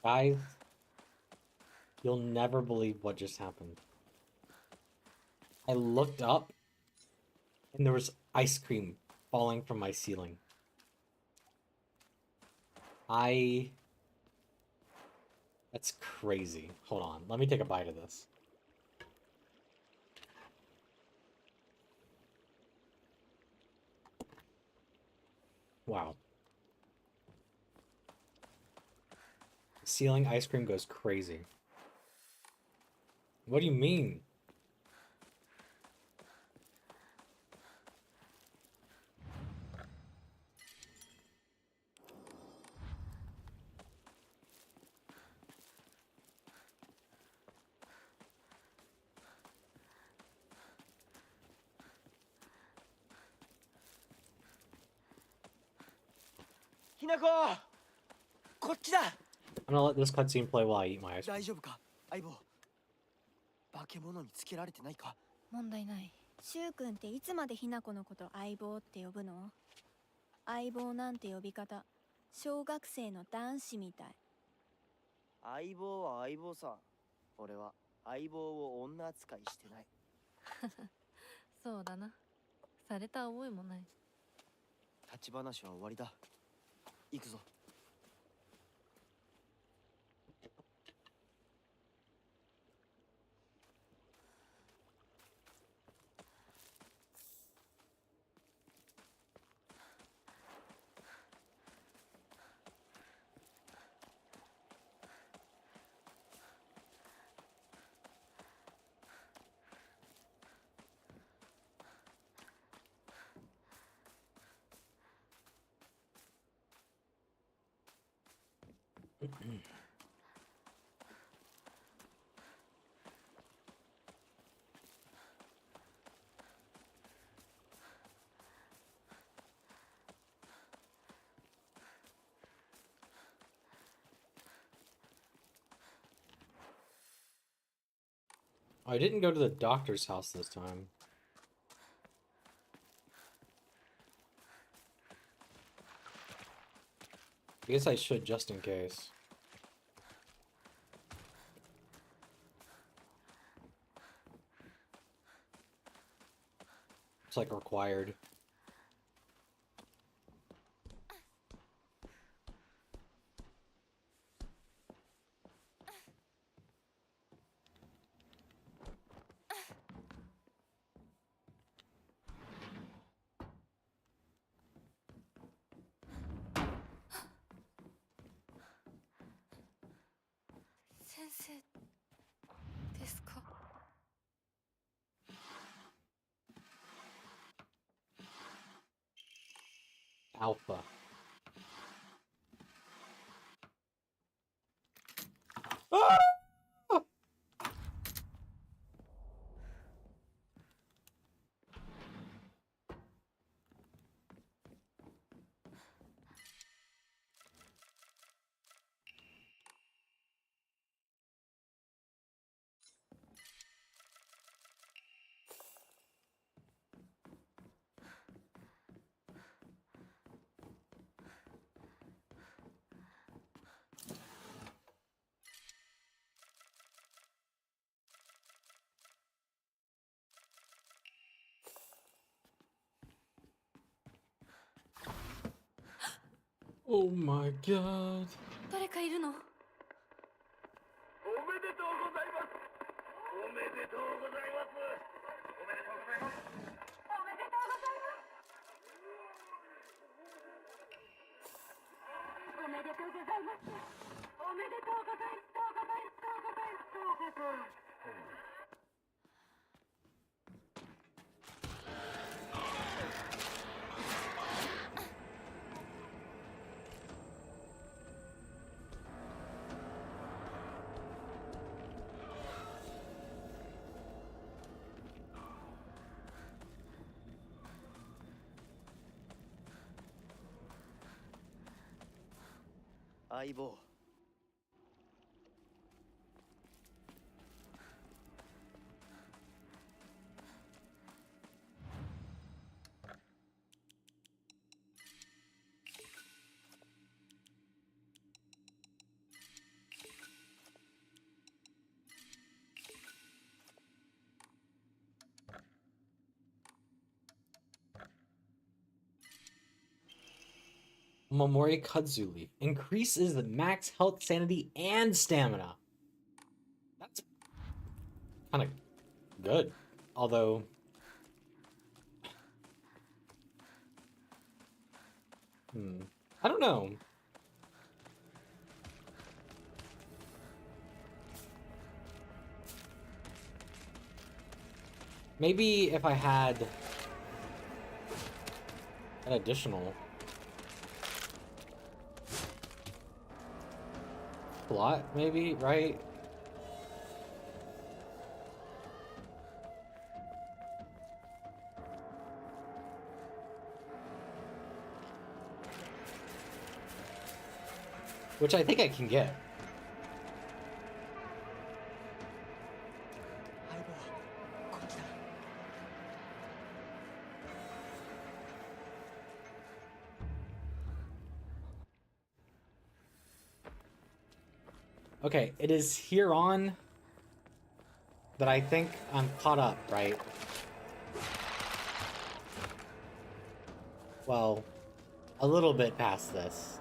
Guys, you'll never believe what just happened. I looked up and there was ice cream falling from my ceiling. That's crazy. Hold on, let me take a bite of this. Wow. Ceiling ice cream goes crazy. What do you mean? Hinako! こっちだ I'm gonna let this cutscene play while I eat my ice cream. 大丈夫か相棒化け物につけられてないか問題ないシュウ君っていつまでひな子のこと相棒って呼ぶの？相棒なんて呼び方小学生の男子みたい。相棒は相棒さ俺は相棒を女扱いしてないそうだなされた覚えもない立ち話は終わりだ行くぞ I didn't go to the doctor's house this time. I guess I should just in case. It's like required. Alpha. Ah! Oh my god. 誰かいるの？おめでとうございます。おめでとうございます。おめでとうございます。おめでとうございます。おめでとうございます。おめでとうございます。相棒。Momori Kudzu Leaf. Increases the max health, sanity, and stamina. That's kind of good. Although... I don't know. Maybe if I had an additional plot, maybe, right? Which I think I can get. 相棒、こっちだ。Okay, it is here on that I think I'm caught up, right? Well, a little bit past this.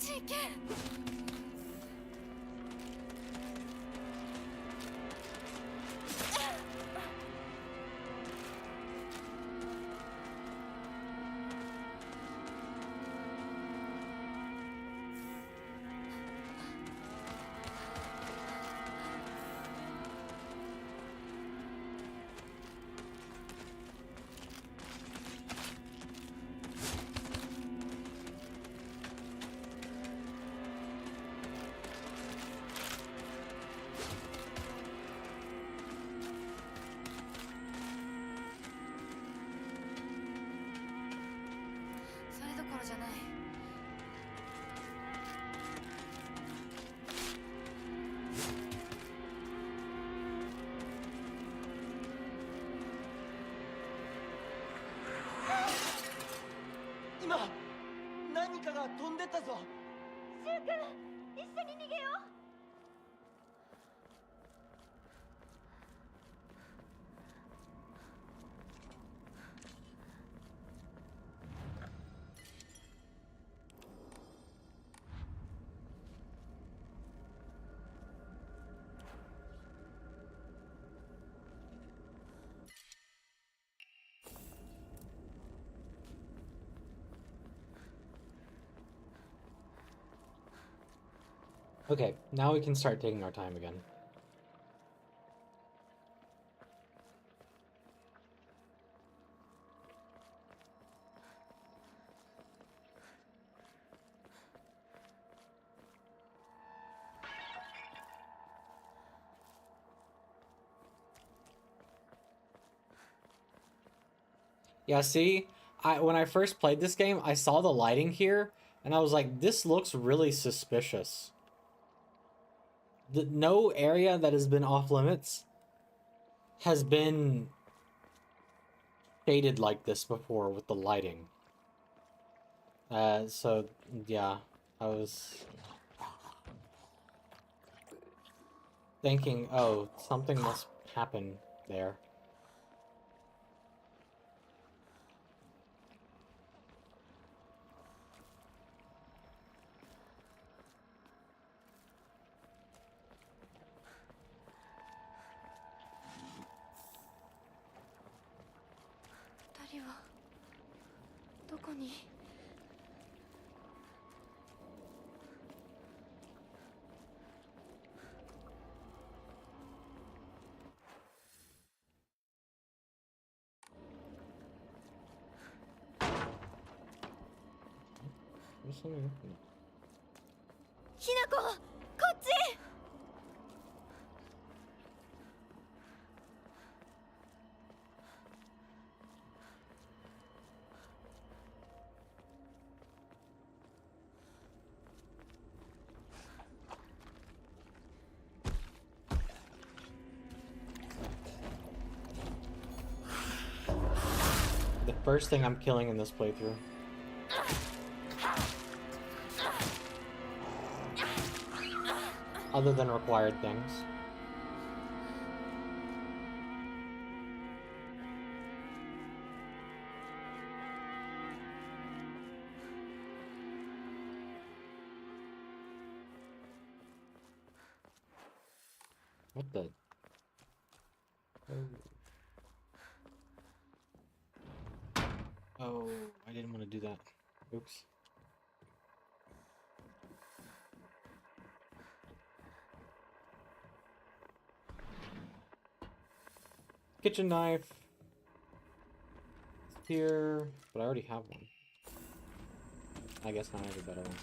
しい剣。それどころじゃない。今何かが飛んでったぞ。シュウ君、一緒に逃げよう。Okay, now we can start taking our time again. Yeah, see, when I first played this game, I saw the lighting here, and I was like, this looks really suspicious. No area that has been off limits has been shaded like this before with the lighting. So, yeah, I was thinking, oh, something must happen there. There's something open. ひなこ、こっち。The first thing I'm killing in this playthrough. Other than required things. What the? Oh, I didn't want to do that. Oops. Kitchen knife. It's here, but I already have one. I guess now I have a better one.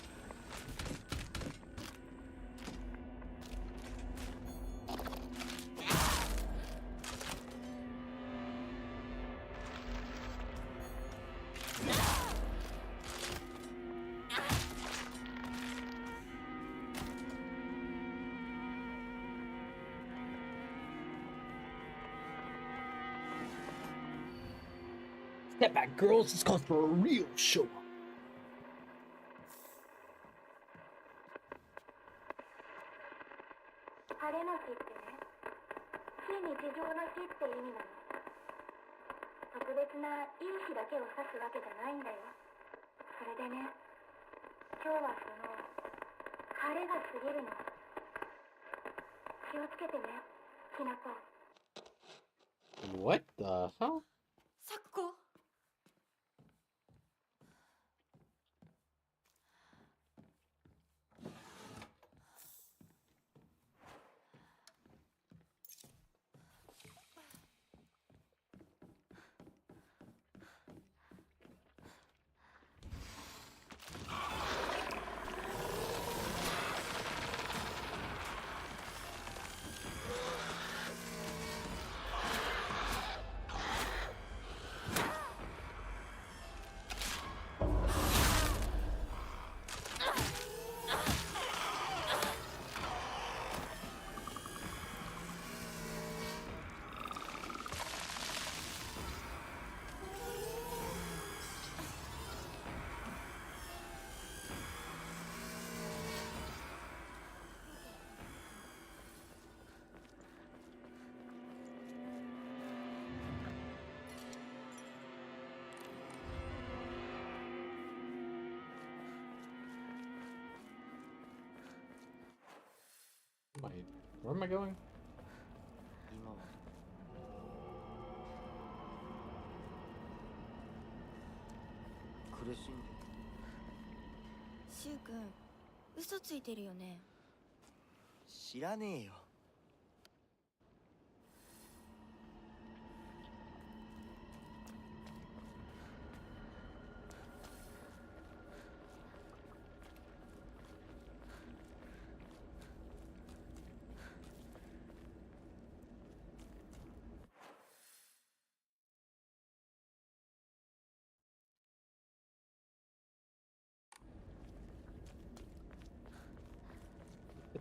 Step back, girls. This calls for a real show. 晴れの日ってね、非日常の日って意味なの。特別ないい日だけを指すわけじゃないんだよ。それでね、今日はその晴れが過ぎるの。気をつけてね、きなこ。What the hell? 咲子。Wait, where am I going? 今は苦しんでシュウ君、嘘ついてるよね。知らねえよ。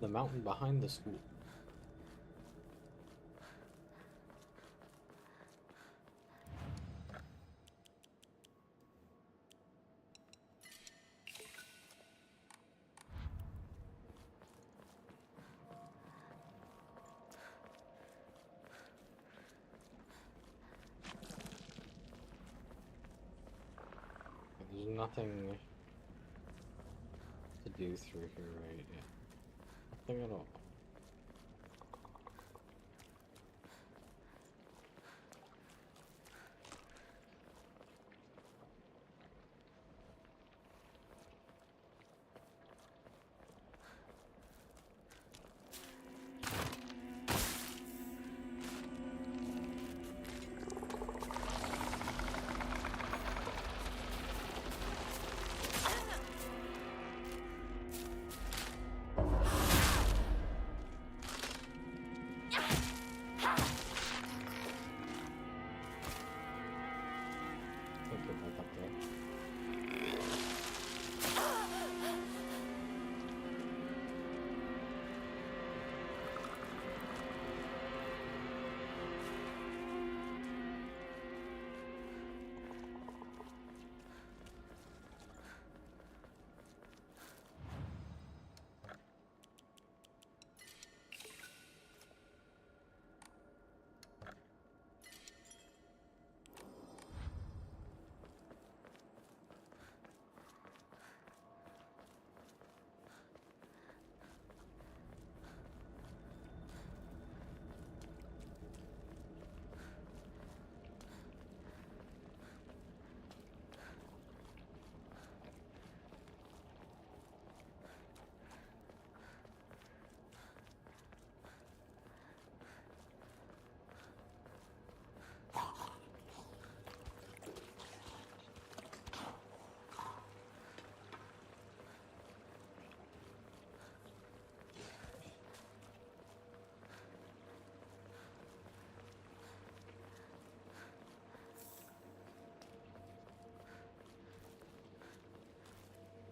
The mountain behind the school. There's nothing to do through here, right? Yeah. Nothing at all. Think it back up there.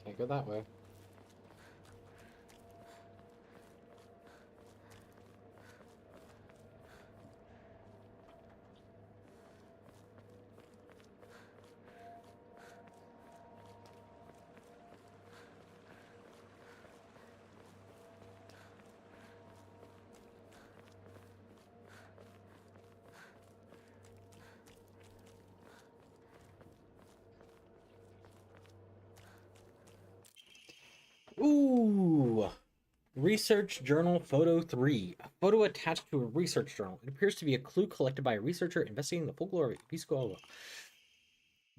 Can't go that way. Ooh. Research Journal Photo 3. A photo attached to a research journal. It appears to be a clue collected by a researcher investigating the folklore of Episcopal.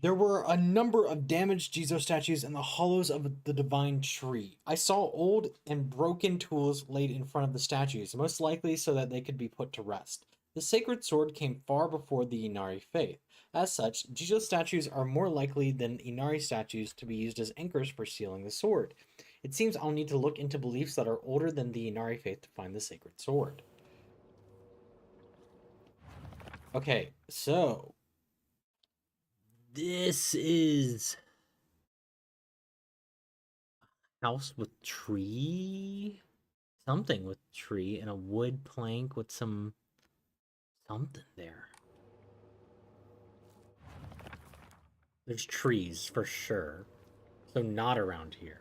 There were a number of damaged Jizo statues in the hollows of the divine tree. I saw old and broken tools laid in front of the statues, most likely so that they could be put to rest. The sacred sword came far before the Inari faith. As such, Jizo statues are more likely than Inari statues to be used as anchors for sealing the sword. It seems I'll need to look into beliefs that are older than the Inari faith to find the sacred sword. Okay, so this is house with tree, something with tree, and a wood plank with something there. There's trees for sure, so not around here.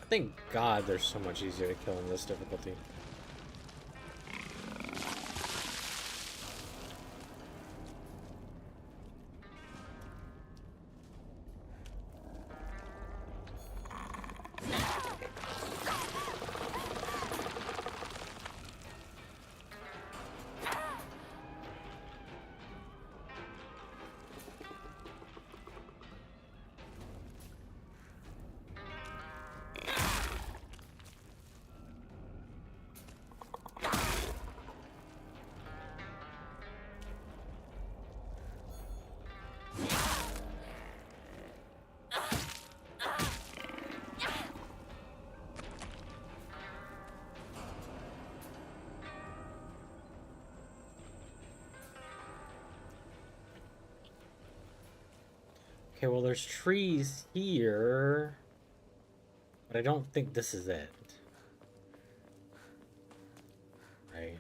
Thank God they're so much easier to kill in this difficulty. Okay, well, there's trees here, but I don't think this is it. Right.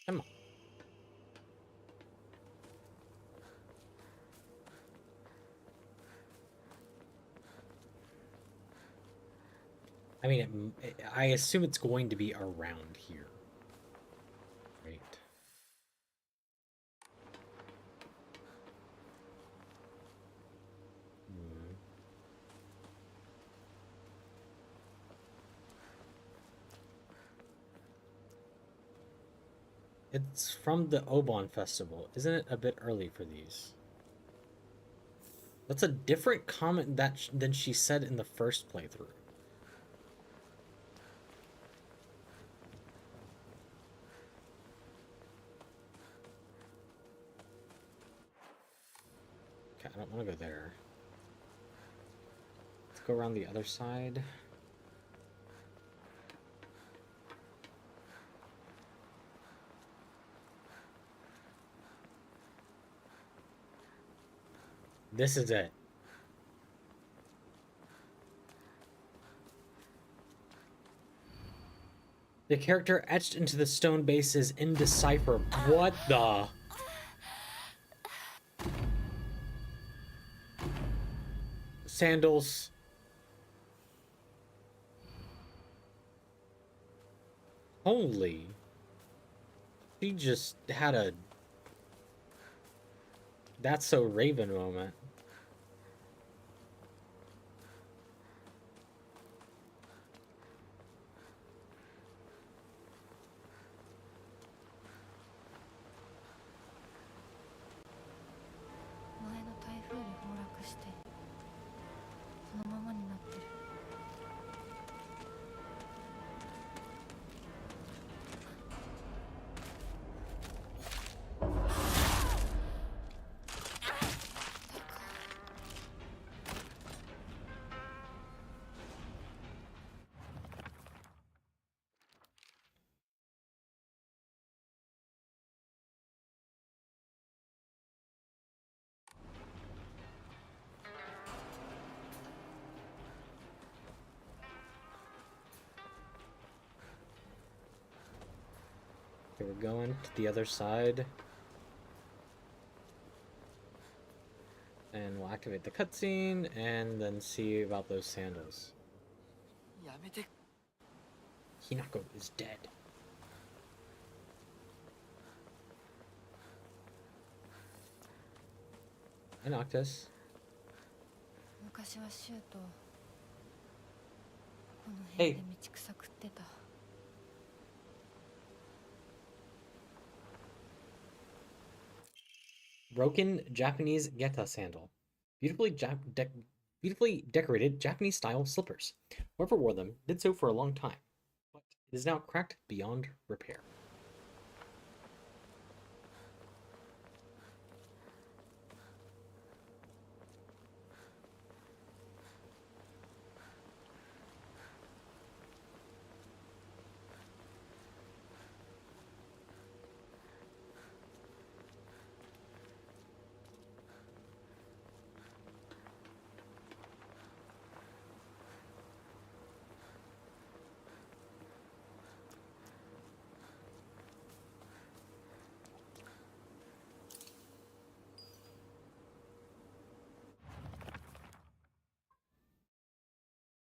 Come on. I mean, I assume it's going to be around here. Right. Hmm. It's from the Obon Festival. Isn't it a bit early for these? That's a different comment than she said in the first playthrough. Okay, I don't want to go there. Let's go around the other side. This is it. The character etched into the stone base is indecipherable. What the? Sandals. Holy. She just had a "That's so Raven" moment. Okay, we're going to the other side. And we'll activate the cutscene and then see about those sandals. やめて Hinako is dead. Hi, Noctis. 昔はシューとこの Hey. 辺で道草食ってた。Broken Japanese Geta sandal. Beautifully decorated Japanese-style slippers. Whoever wore them did so for a long time, but it is now cracked beyond repair.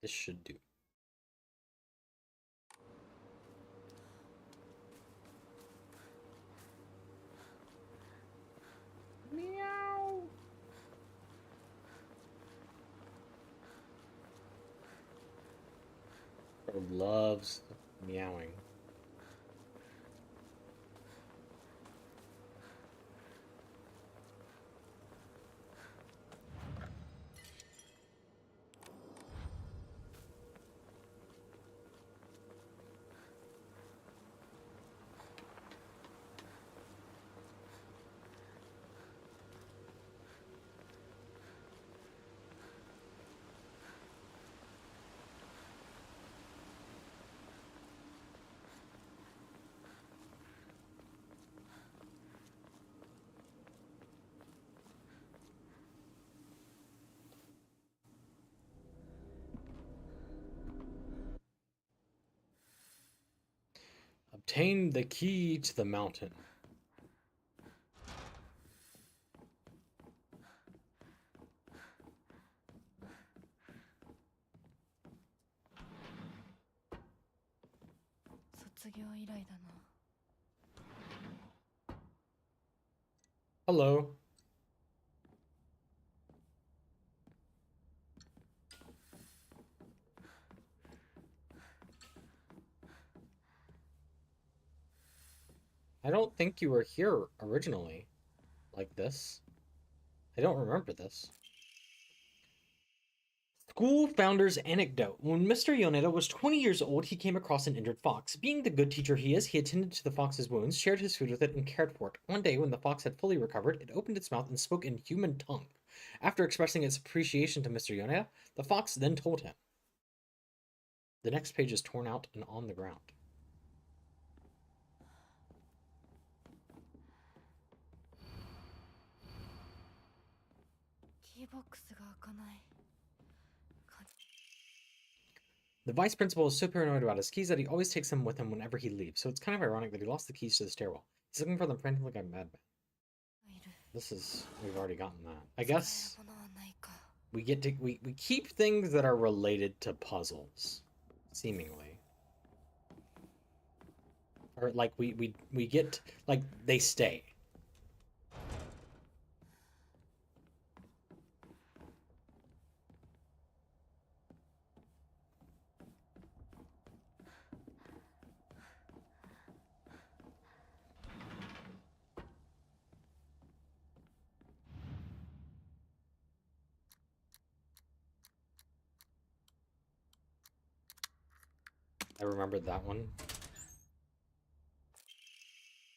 This should do. Meow. Bro loves meowing. Obtain the key to the mountain. Hello. I don't think you were here originally, like this. I don't remember this. School founder's anecdote. When Mr. Yoneda was 20 years old, he came across an injured fox. Being the good teacher he is, he attended to the fox's wounds, shared his food with it, and cared for it. One day, when the fox had fully recovered, it opened its mouth and spoke in human tongue. After expressing its appreciation to Mr. Yoneda, the fox then told him. The next page is torn out and on the ground. The vice principal is so paranoid about his keys that he always takes them with him whenever he leaves, so it's kind of ironic that he lost the keys to the stairwell. He's looking for them frantically like a madman. We've already gotten that. I guess we keep things that are related to puzzles, seemingly. Or like we get, like, they stay. I remembered that one.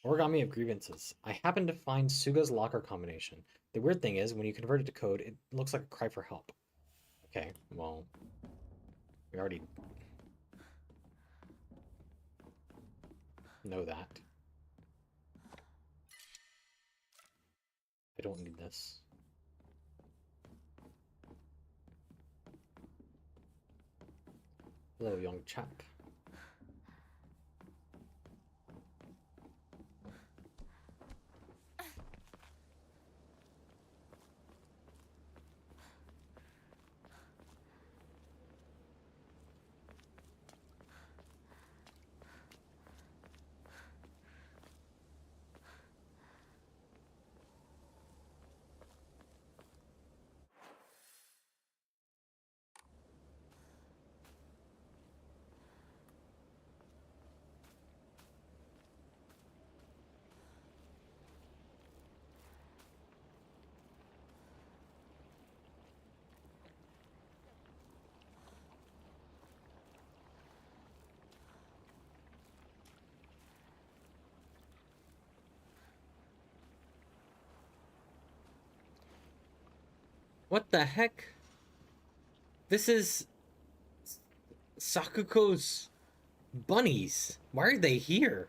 Origami of grievances. I happened to find Suga's locker combination. The weird thing is, when you convert it to code, it looks like a cry for help. Okay, well, we already know that. I don't need this. Hello, young chap. What the heck? This is Sakuko's bunnies. Why are they here?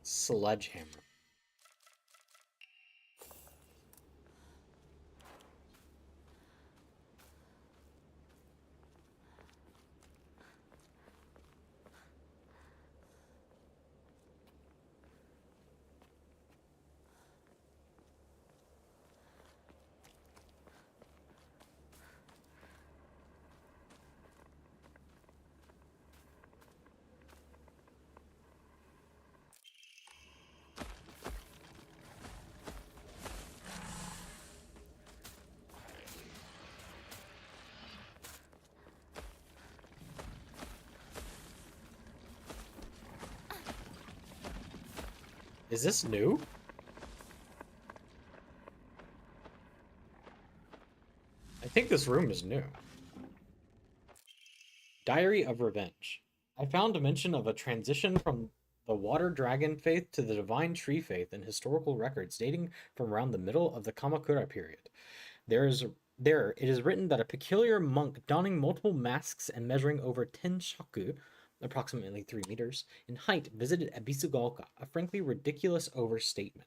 Sledgehammer. Is this new? I think this room is new. Diary of Revenge. I found a mention of a transition from the water dragon faith to the divine tree faith in historical records dating from around the middle of the Kamakura period. There it is written that a peculiar monk donning multiple masks and measuring over 10 shaku, approximately 3 meters, in height visited Ebisugaoka, a frankly ridiculous overstatement.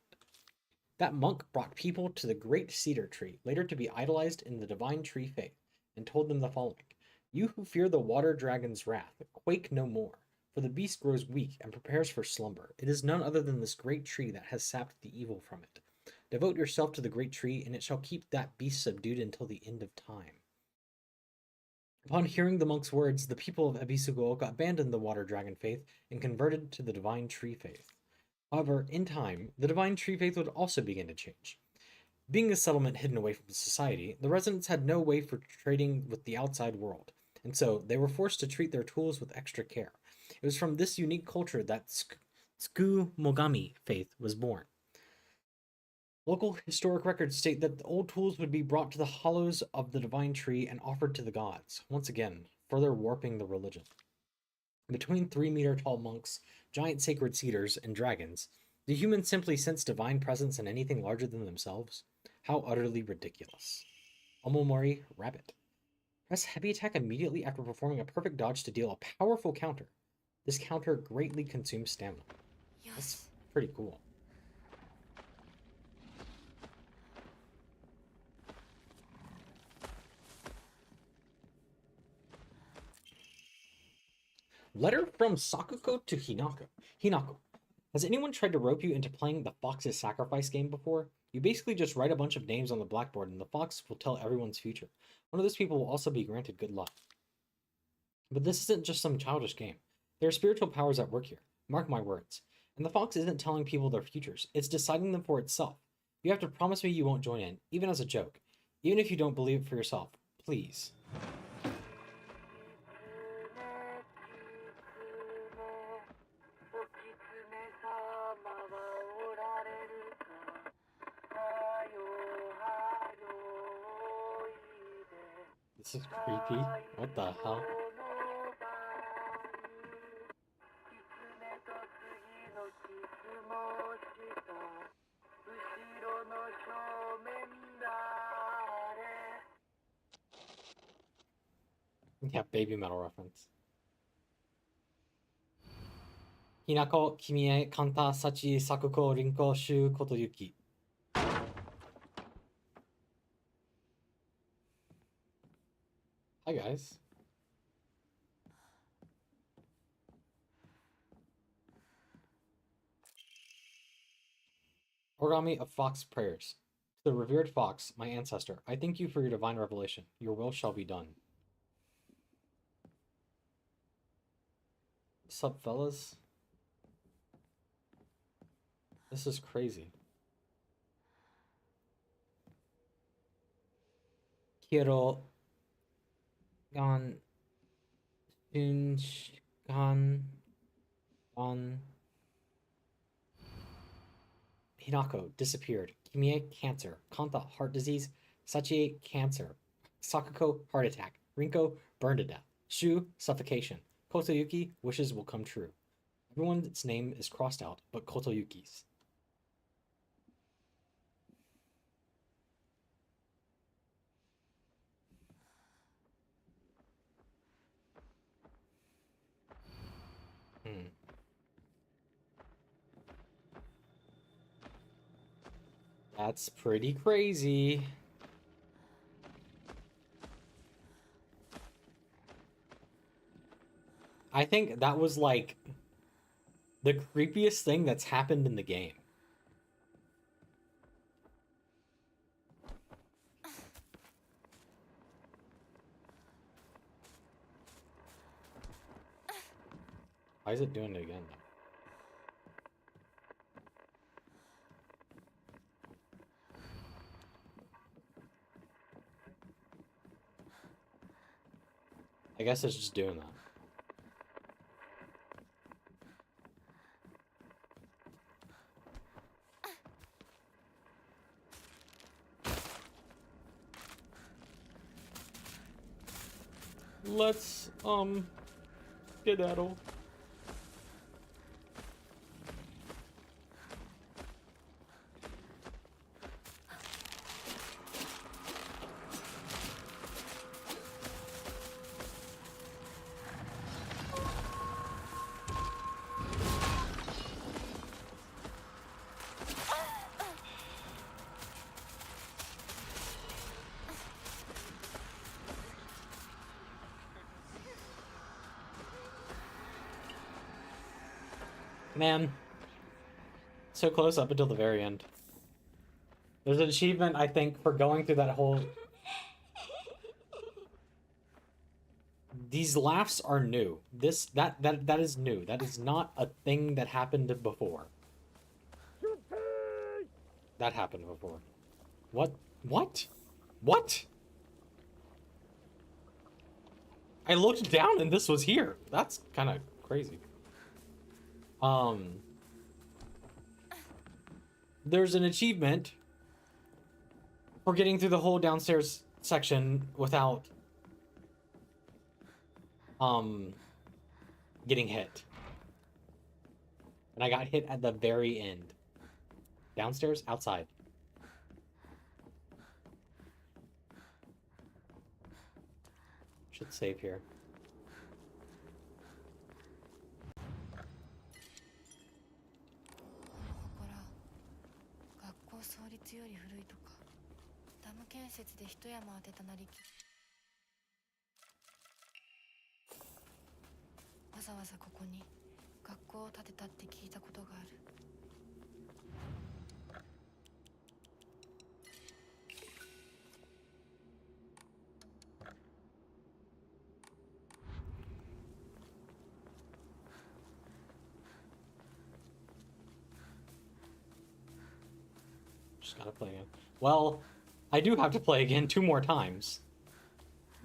That monk brought people to the great cedar tree, later to be idolized in the divine tree faith, and told them the following: "You who fear the water dragon's wrath, quake no more, for the beast grows weak and prepares for slumber. It is none other than this great tree that has sapped the evil from it. Devote yourself to the great tree, and it shall keep that beast subdued until the end of time." Upon hearing the monk's words, the people of Ebisugaoka abandoned the water dragon faith and converted to the divine tree faith. However, in time, the divine tree faith would also begin to change. Being a settlement hidden away from society, the residents had no way for trading with the outside world, and so they were forced to treat their tools with extra care. It was from this unique culture that Tsuku Mogami faith was born. Local historic records state that the old tools would be brought to the hollows of the divine tree and offered to the gods, once again, further warping the religion. Between 3-meter tall monks, giant sacred cedars, and dragons, do humans simply sense divine presence in anything larger than themselves? How utterly ridiculous. Omomori Rabbit. Press heavy attack immediately after performing a perfect dodge to deal a powerful counter. This counter greatly consumes stamina. That's pretty cool. Letter from Sakuko to Hinako. Hinako. Has anyone tried to rope you into playing the Fox's Sacrifice game before? You basically just write a bunch of names on the blackboard and the fox will tell everyone's future. One of those people will also be granted good luck. But this isn't just some childish game. There are spiritual powers at work here. Mark my words. And the fox isn't telling people their futures. It's deciding them for itself. You have to promise me you won't join in, even as a joke. Even if you don't believe it for yourself. Please. This is creepy. What the hell? Yeah, baby metal reference. Hinako, kimi e kanta sachi sakuko rinko shu kotoyuki. Hi guys. Origami of Fox Prayers. To the revered Fox, my ancestor, I thank you for your divine revelation. Your will shall be done. Sup, fellas? This is crazy. Quiero gan gan Hinako disappeared. Kimie cancer. Kanta heart disease. Sachie cancer. Sakuko heart attack. Rinko burned to death. Shu suffocation. Kotoyuki wishes will come true. Everyone's name is crossed out, but Kotoyuki's. That's pretty crazy. I think that was like the creepiest thing that's happened in the game. Why is it doing it again? I guess it's just doing that. Let's, skedaddle. Man, so close up until the very end. There's an achievement, I think, for going through that whole... These laughs are new. That is new. That is not a thing that happened before. That happened before. What? What? What? I looked down and this was here. That's kind of crazy. There's an achievement for getting through the whole downstairs section without getting hit. And I got hit at the very end. Downstairs, outside. Should save here. Just gotta play again. Well, I do have to play again 2 more times.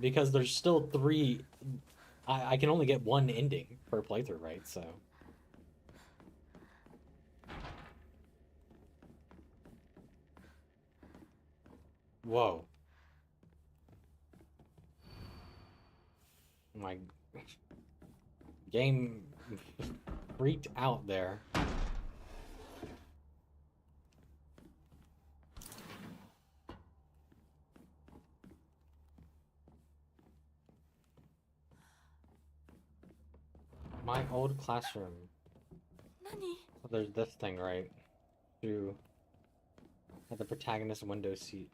Because there's still 3... I can only get 1 ending per playthrough, right? So... Whoa. My... game... freaked out there. My old classroom. So there's this thing, right? To at the protagonist window seat.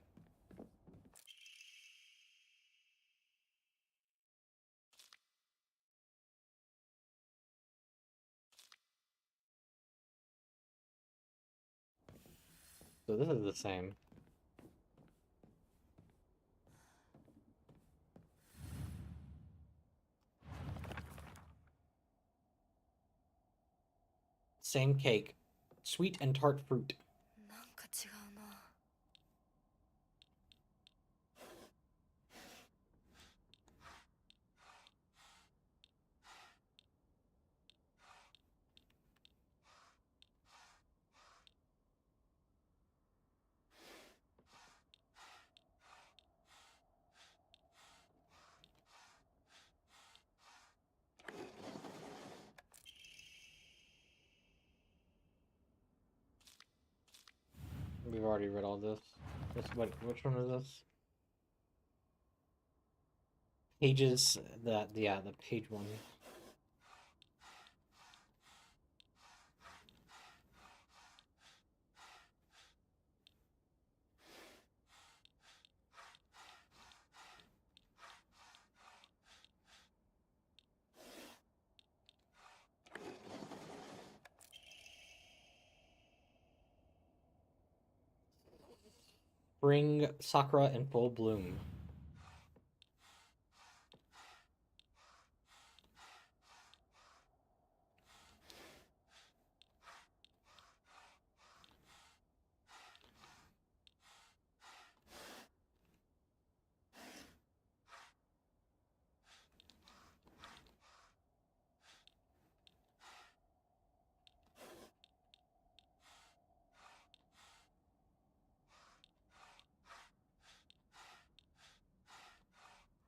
So this is the same. Same cake. Sweet and tart fruit. なんか違うな。We've already read all this. Which one is this? Pages, yeah, the page one. Spring sakura in full bloom.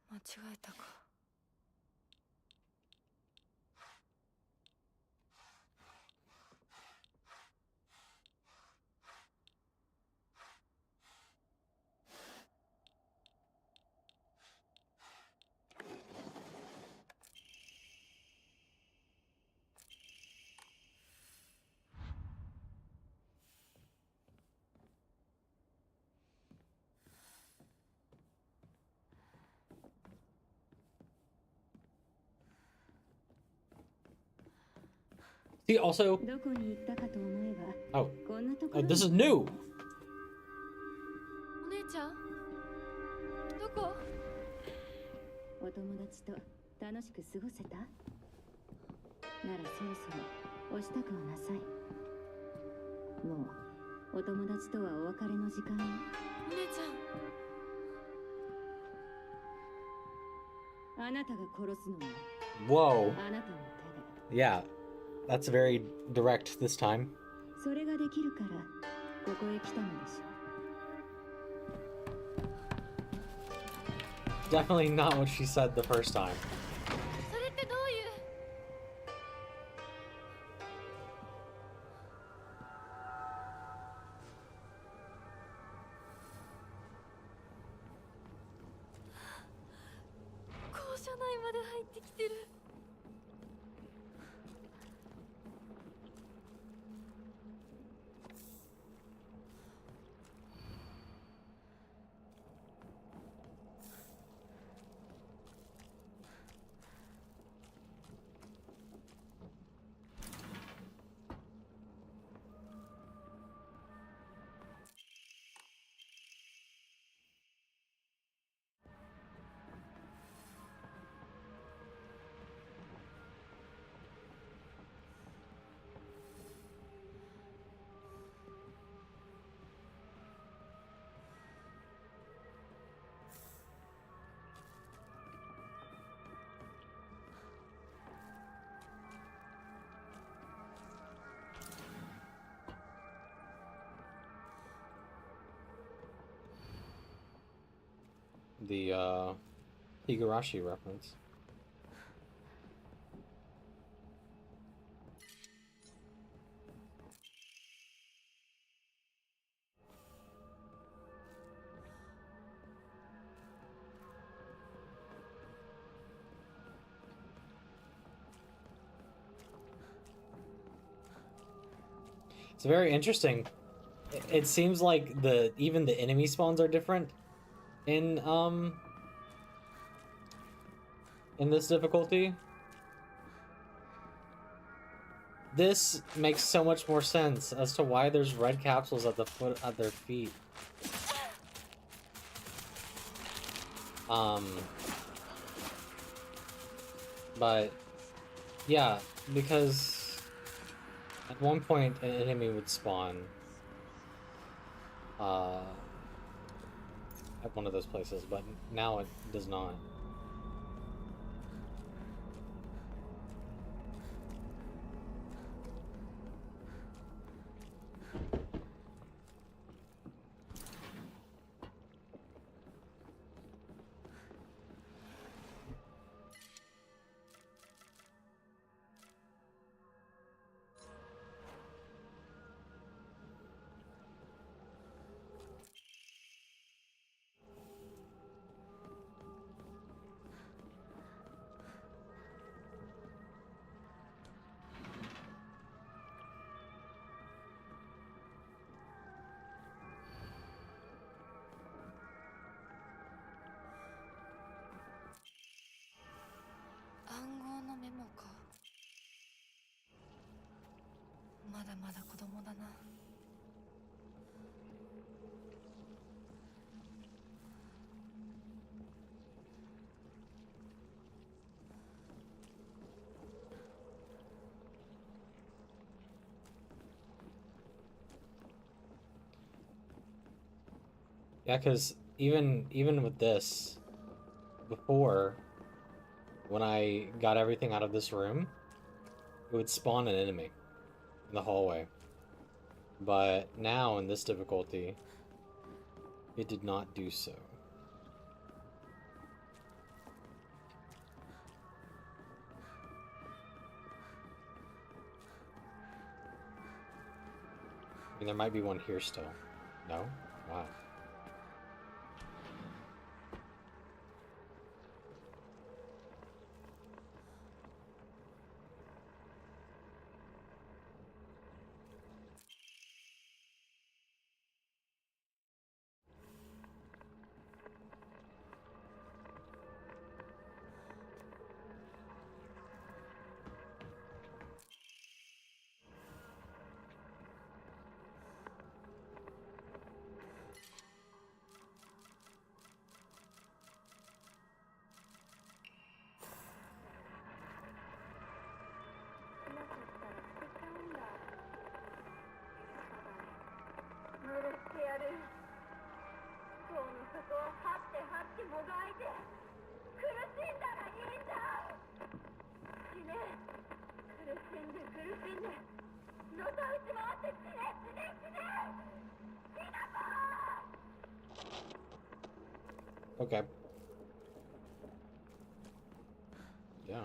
Machagaeta 間違えたか。See, also, どこに行ったかと思えば oh, こんなところ oh, に this is new. お姉ちゃんどこ？お友達と楽しく過ごせた？ならそろそろお支度をなさい。もうお友達とはお別れの時間よ。お姉ちゃん。あなたが殺すのよ。 Whoa. あなたの手で。 Yeah, that's very direct this time. それができるからここへ来たのでしょ。 Definitely not what she said the first time. それってどういう？校舎内まで入ってきてる。The Higurashi reference. It's very interesting. It seems like even the enemy spawns are different in this difficulty. This makes so much more sense as to why there's red capsules at the foot at their feet. But yeah, because at one point an enemy would spawn at one of those places, but now it does not. Yeah, because even with this, before, when I got everything out of this room, it would spawn an enemy in the hallway. But now, in this difficulty, it did not do so. I mean, there might be one here still. No? Wow. Okay. Yeah.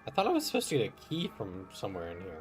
I thought I was supposed to get a key from somewhere in here.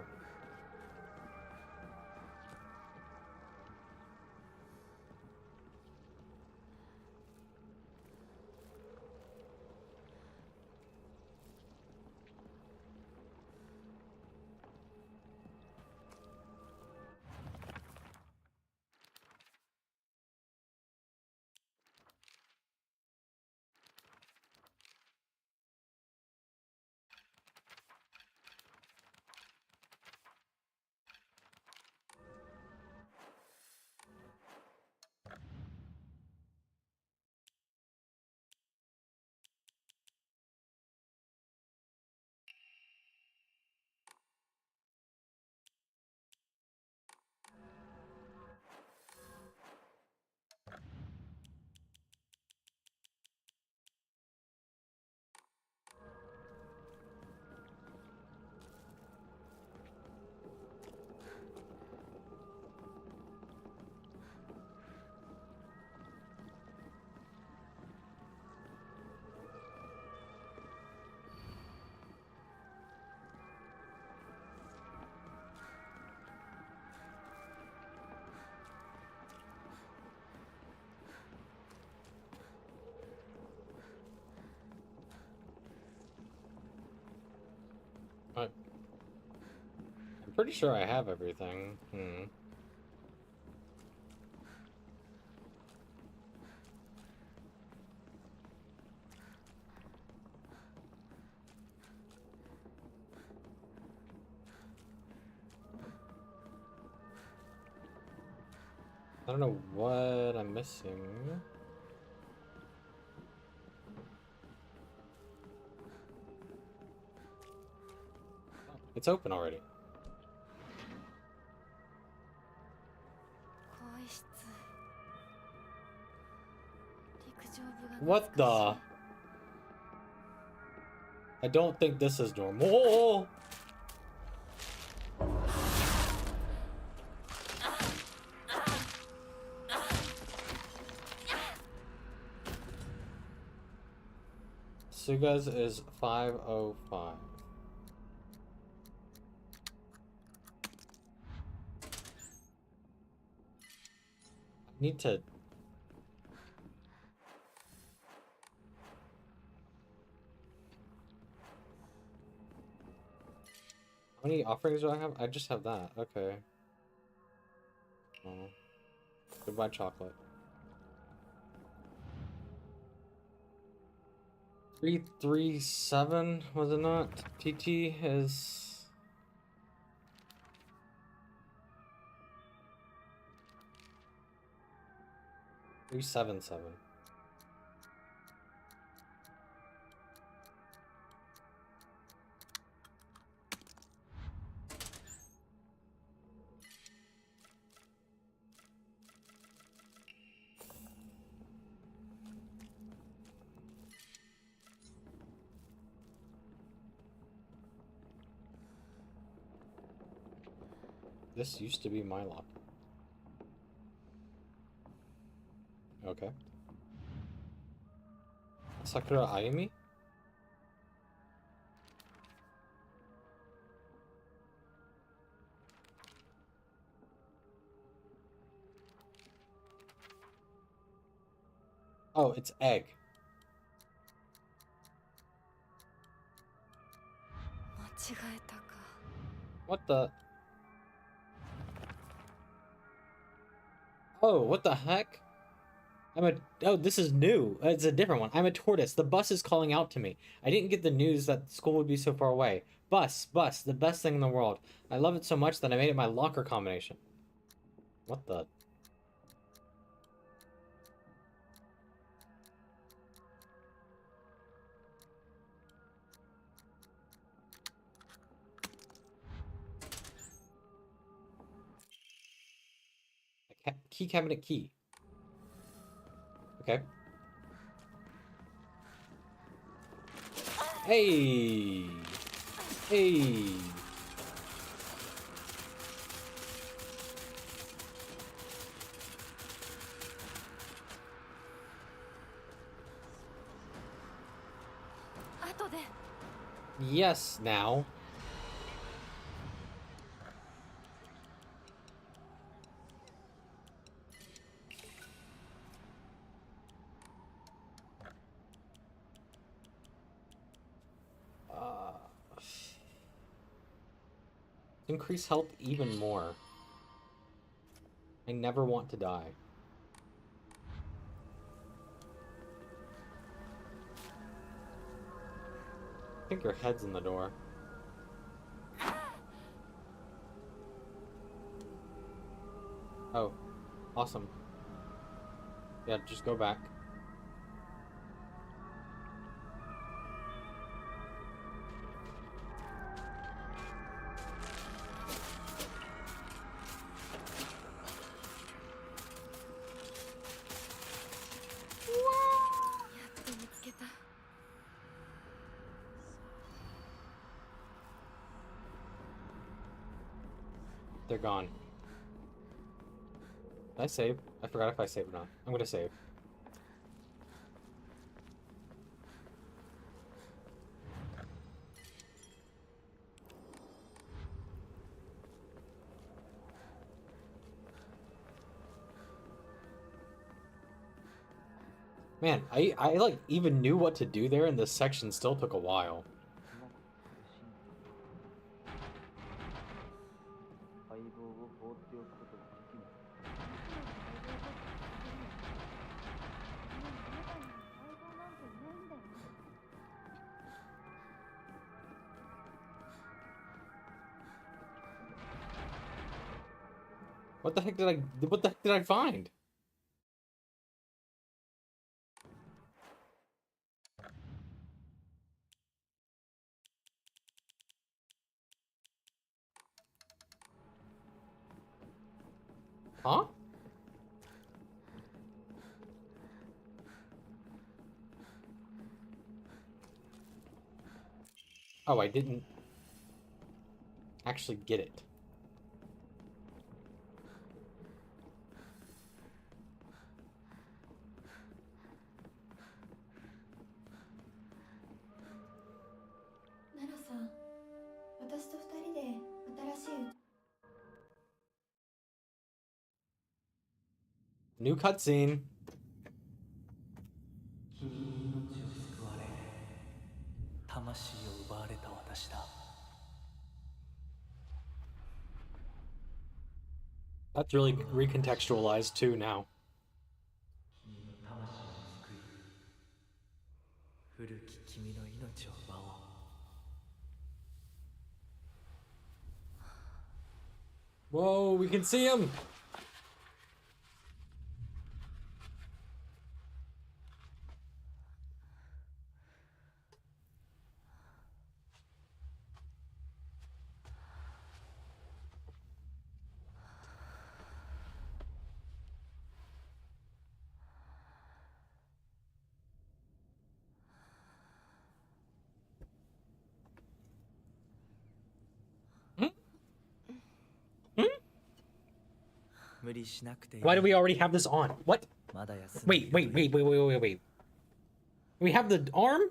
pretty sure I have everything. I don't know what I'm missing. Oh, it's open already. What the? I don't think this is normal. Suga's is 505. I need to... How many offerings do I have? I just have that. Okay. Oh. Goodbye, chocolate. 337, was it not? TT is... $377. This used to be my locker. Okay. Sakura Ayumi? Oh, it's egg. What the? Oh, what the heck? Oh, this is new. It's a different one. I'm a tortoise. The bus is calling out to me. I didn't get the news that school would be so far away. Bus, the best thing in the world. I love it so much that I made it my locker combination. What the? Key cabinet key. Okay. Hey! Hey! Yes, now. Increase health even more. I never want to die. I think your head's in the door. Oh, awesome. Yeah, just go back. They're gone. Did I save? I forgot if I saved or not. I'm gonna save. Man, I like even knew what to do there and this section still took a while. 細胞を放っておくことはできない。What the heck did I find? Huh? Oh, I didn't actually get it. Naro-san, 私と二人で新しい New cutscene. 君に命を救われ、魂を奪われた私だ。That's really recontextualized too now. 君の魂を救い、古き君の命を奪おう。Whoa, we can see him! Why do we already have this on? What? Wait. We have the arm?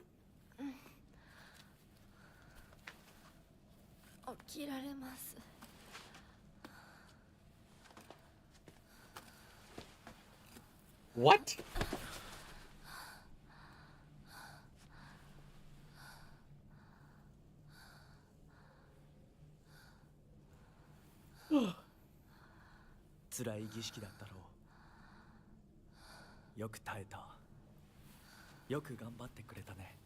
起きられます。 What? Oh. 辛い儀式だったろう。よく耐えた。よく頑張ってくれたね、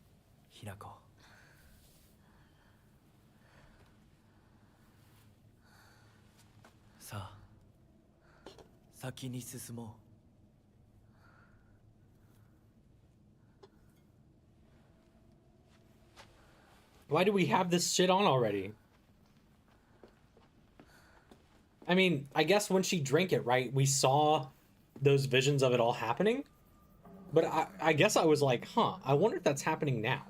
ひなこ。さあ、先に進もう。Why do we have this shit on already? I mean, I guess when she drank it, right, we saw those visions of it all happening. But I guess I was like, huh, I wonder if that's happening now.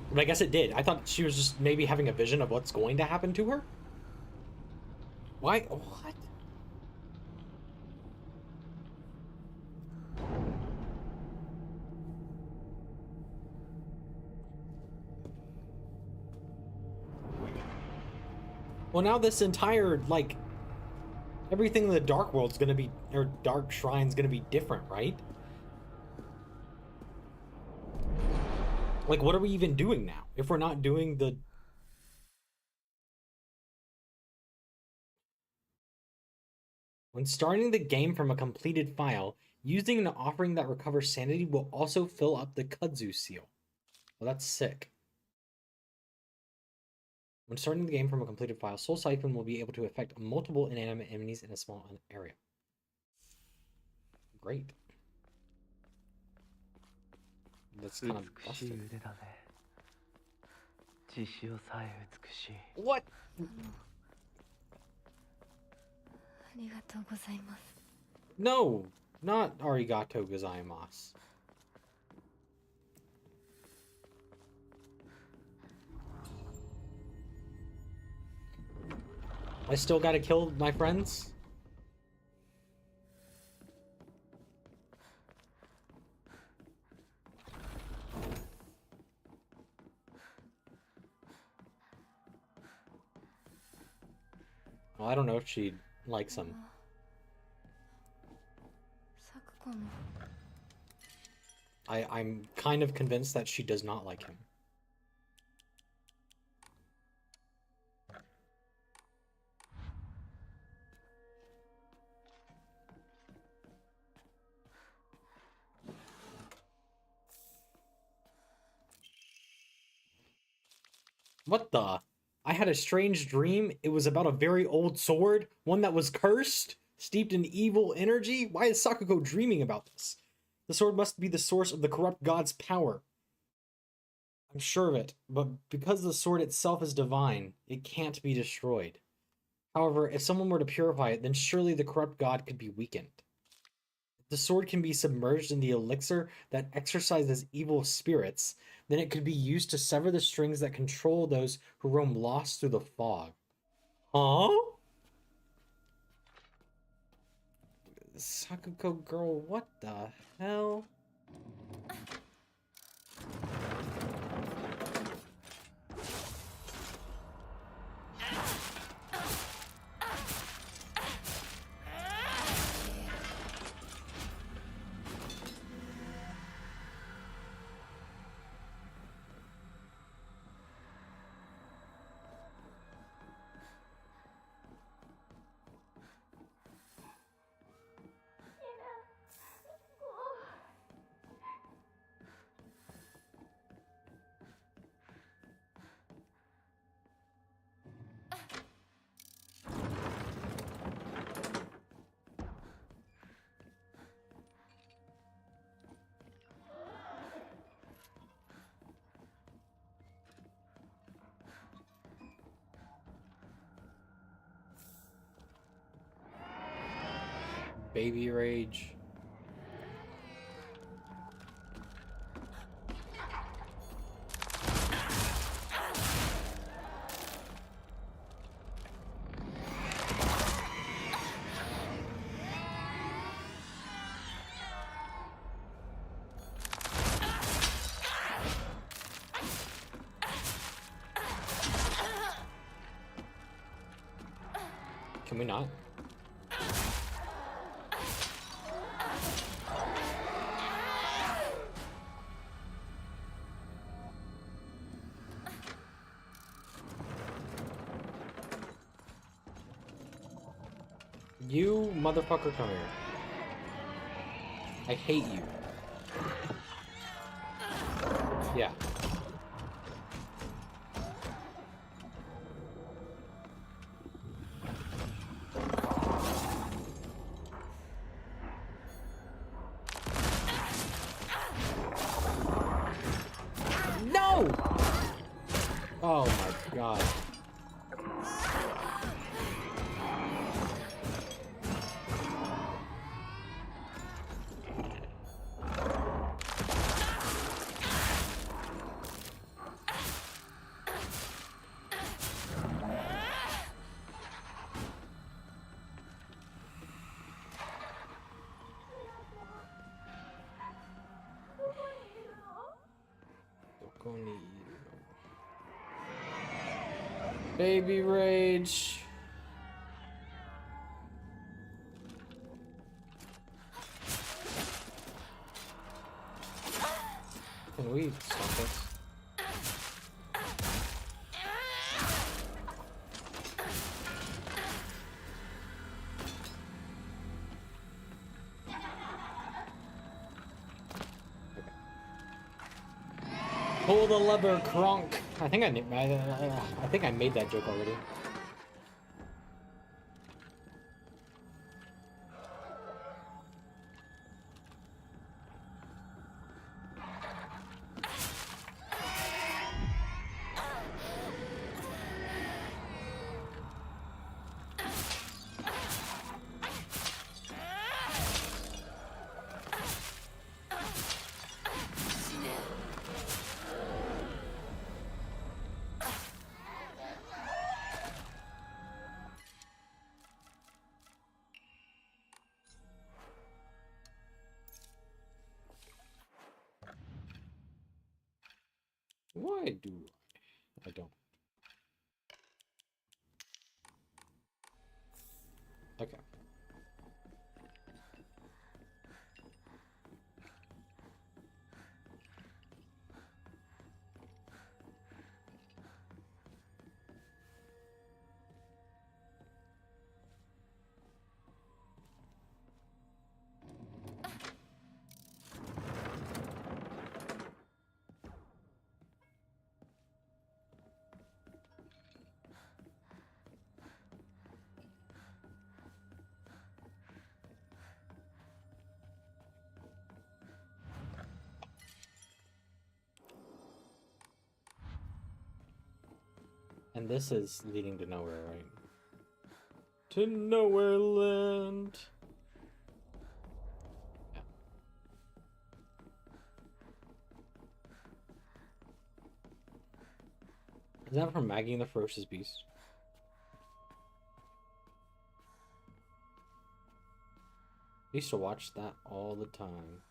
But I guess it did. I thought she was just maybe having a vision of what's going to happen to her. Why? What? Well, now this entire, like, everything in the Dark World's gonna be, or Dark Shrine's gonna be different, right? Like, what are we even doing now? If we're not doing the... When starting the game from a completed file, using an offering that recovers sanity will also fill up the kudzu seal. Well, that's sick. When starting the game from a completed file, Soul Siphon will be able to affect multiple inanimate enemies in a small area. Great. That's kind of busted. What? ありがとうございます。 No, not arigato gozaimasu. I still gotta kill my friends? Well, I don't know if she likes him. かな。 I'm kind of convinced that she does not like him. What the? I had a strange dream. It was about a very old sword, one that was cursed, steeped in evil energy. Why is Sakuko dreaming about this? The sword must be the source of the corrupt god's power. I'm sure of it, but because the sword itself is divine, it can't be destroyed. However, if someone were to purify it, then surely the corrupt god could be weakened. If the sword can be submerged in the elixir that exorcises evil spirits, then it could be used to sever the strings that control those who roam lost through the fog. Huh? Sakuko girl, what the hell? Baby rage. Can we not? You motherfucker, come here. I hate you. Yeah. No! Oh my god. Baby rage. Can we stop this? Pull the lever, Kronk. I think I think I made that joke already. Why do I don't? Okay. And this is leading to nowhere, right? To nowhere land. Yeah. Is that from Maggie and the Ferocious Beast? I used to watch that all the time.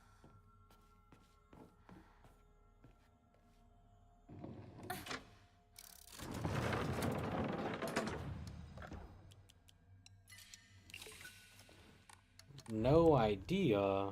No idea.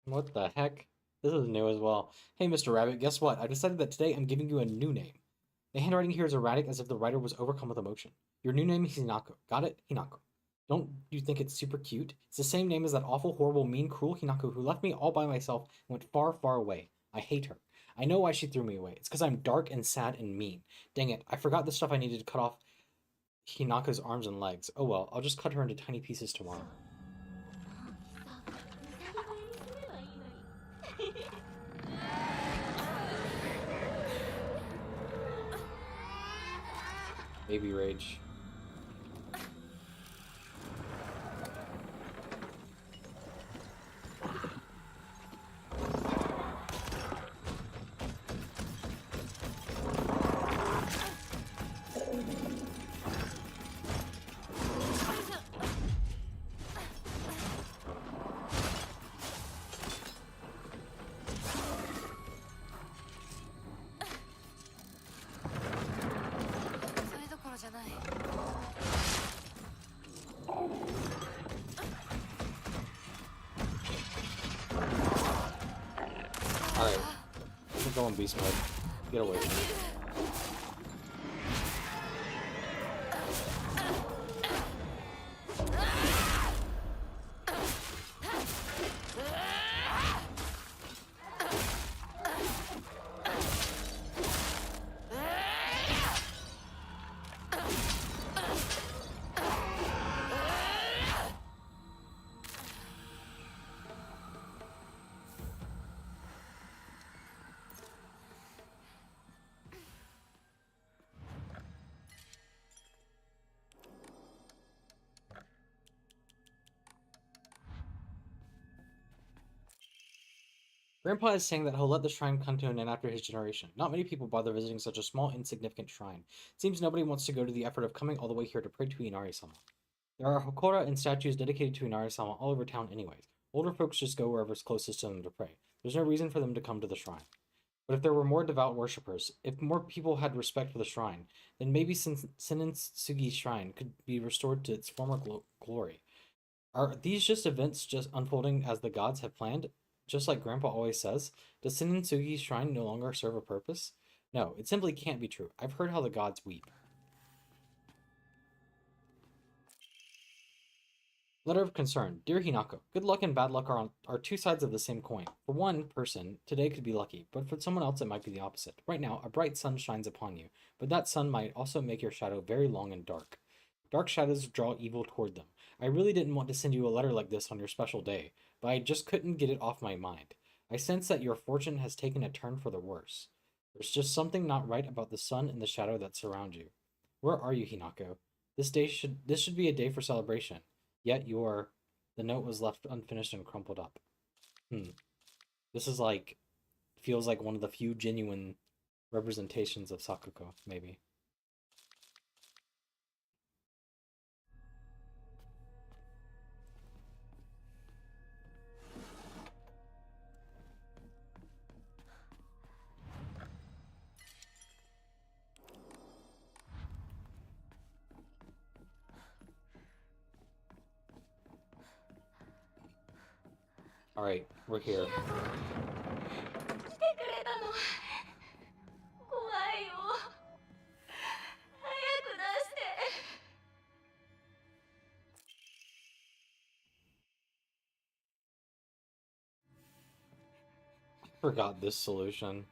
What the heck? This is new as well. Hey, Mr. Rabbit, guess what? I decided that today I'm giving you a new name. The handwriting here is erratic as if the writer was overcome with emotion. Your new name is Hinako. Got it? Hinako. Don't you think it's super cute? It's the same name as that awful, horrible, mean, cruel Hinako who left me all by myself and went far, far away. I hate her. I know why she threw me away. It's because I'm dark and sad and mean. Dang it, I forgot the stuff I needed to cut off Hinako's arms and legs. Oh well, I'll just cut her into tiny pieces tomorrow. Baby rage. Alright, we're going beast mode. Get away from me. Grandpa is saying that he'll let the shrine come to an end after his generation. Not many people bother visiting such a small, insignificant shrine. It seems nobody wants to go to the effort of coming all the way here to pray to Inari-sama. There are hokora and statues dedicated to Inari-sama all over town anyways. Older folks just go wherever's closest to them to pray. There's no reason for them to come to the shrine. But if there were more devout worshippers, if more people had respect for the shrine, then maybe Senitsugi Shrine could be restored to its former glory. Are these just events just unfolding as the gods have planned? Just like Grandpa always says, does Senitsugi's shrine no longer serve a purpose? No, it simply can't be true. I've heard how the gods weep. Letter of concern. Dear Hinako, good luck and bad luck are two sides of the same coin. For one person, today could be lucky, but for someone else it might be the opposite. Right now, a bright sun shines upon you, but that sun might also make your shadow very long and dark. Dark shadows draw evil toward them. I really didn't want to send you a letter like this on your special day, but I just couldn't get it off my mind. I sense that your fortune has taken a turn for the worse. There's just something not right about the sun and the shadow that surround you. Where are you, Hinako? This should be a day for celebration. Yet the note was left unfinished and crumpled up. This is like, feels like one of the few genuine representations of Sakuko, maybe. Alright, we're here. 来てくれたの。怖いよ。早く出して。 Forgot this solution.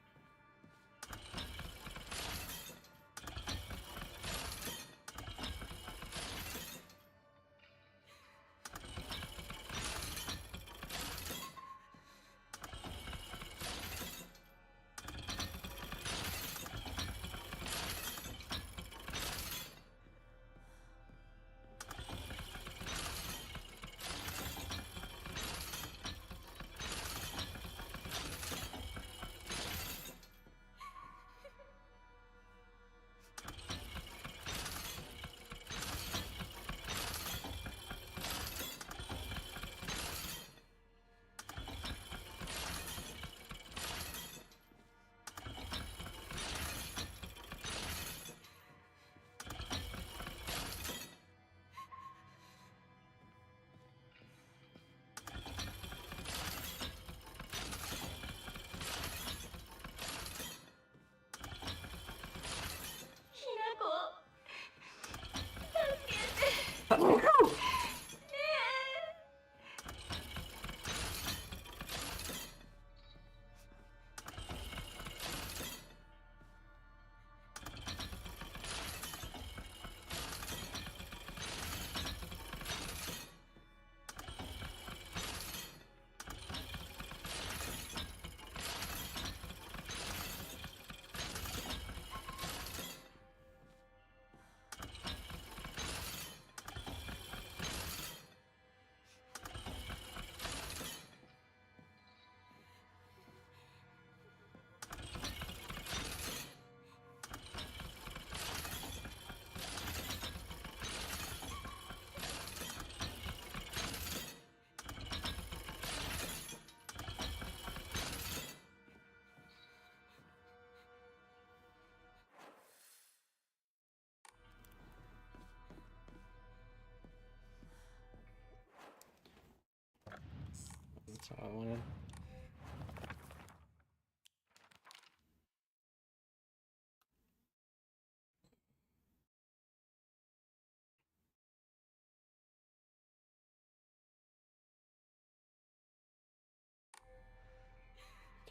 That's what I wanted.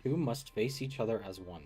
Two must face each other as one.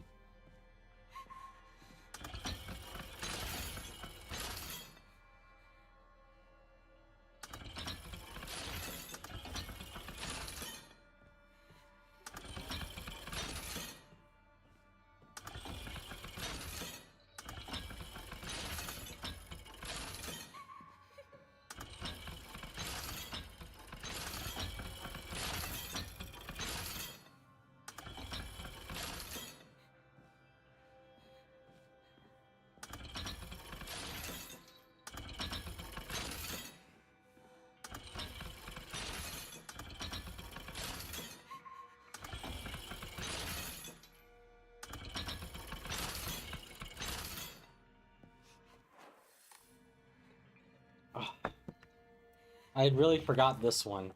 I really forgot this one.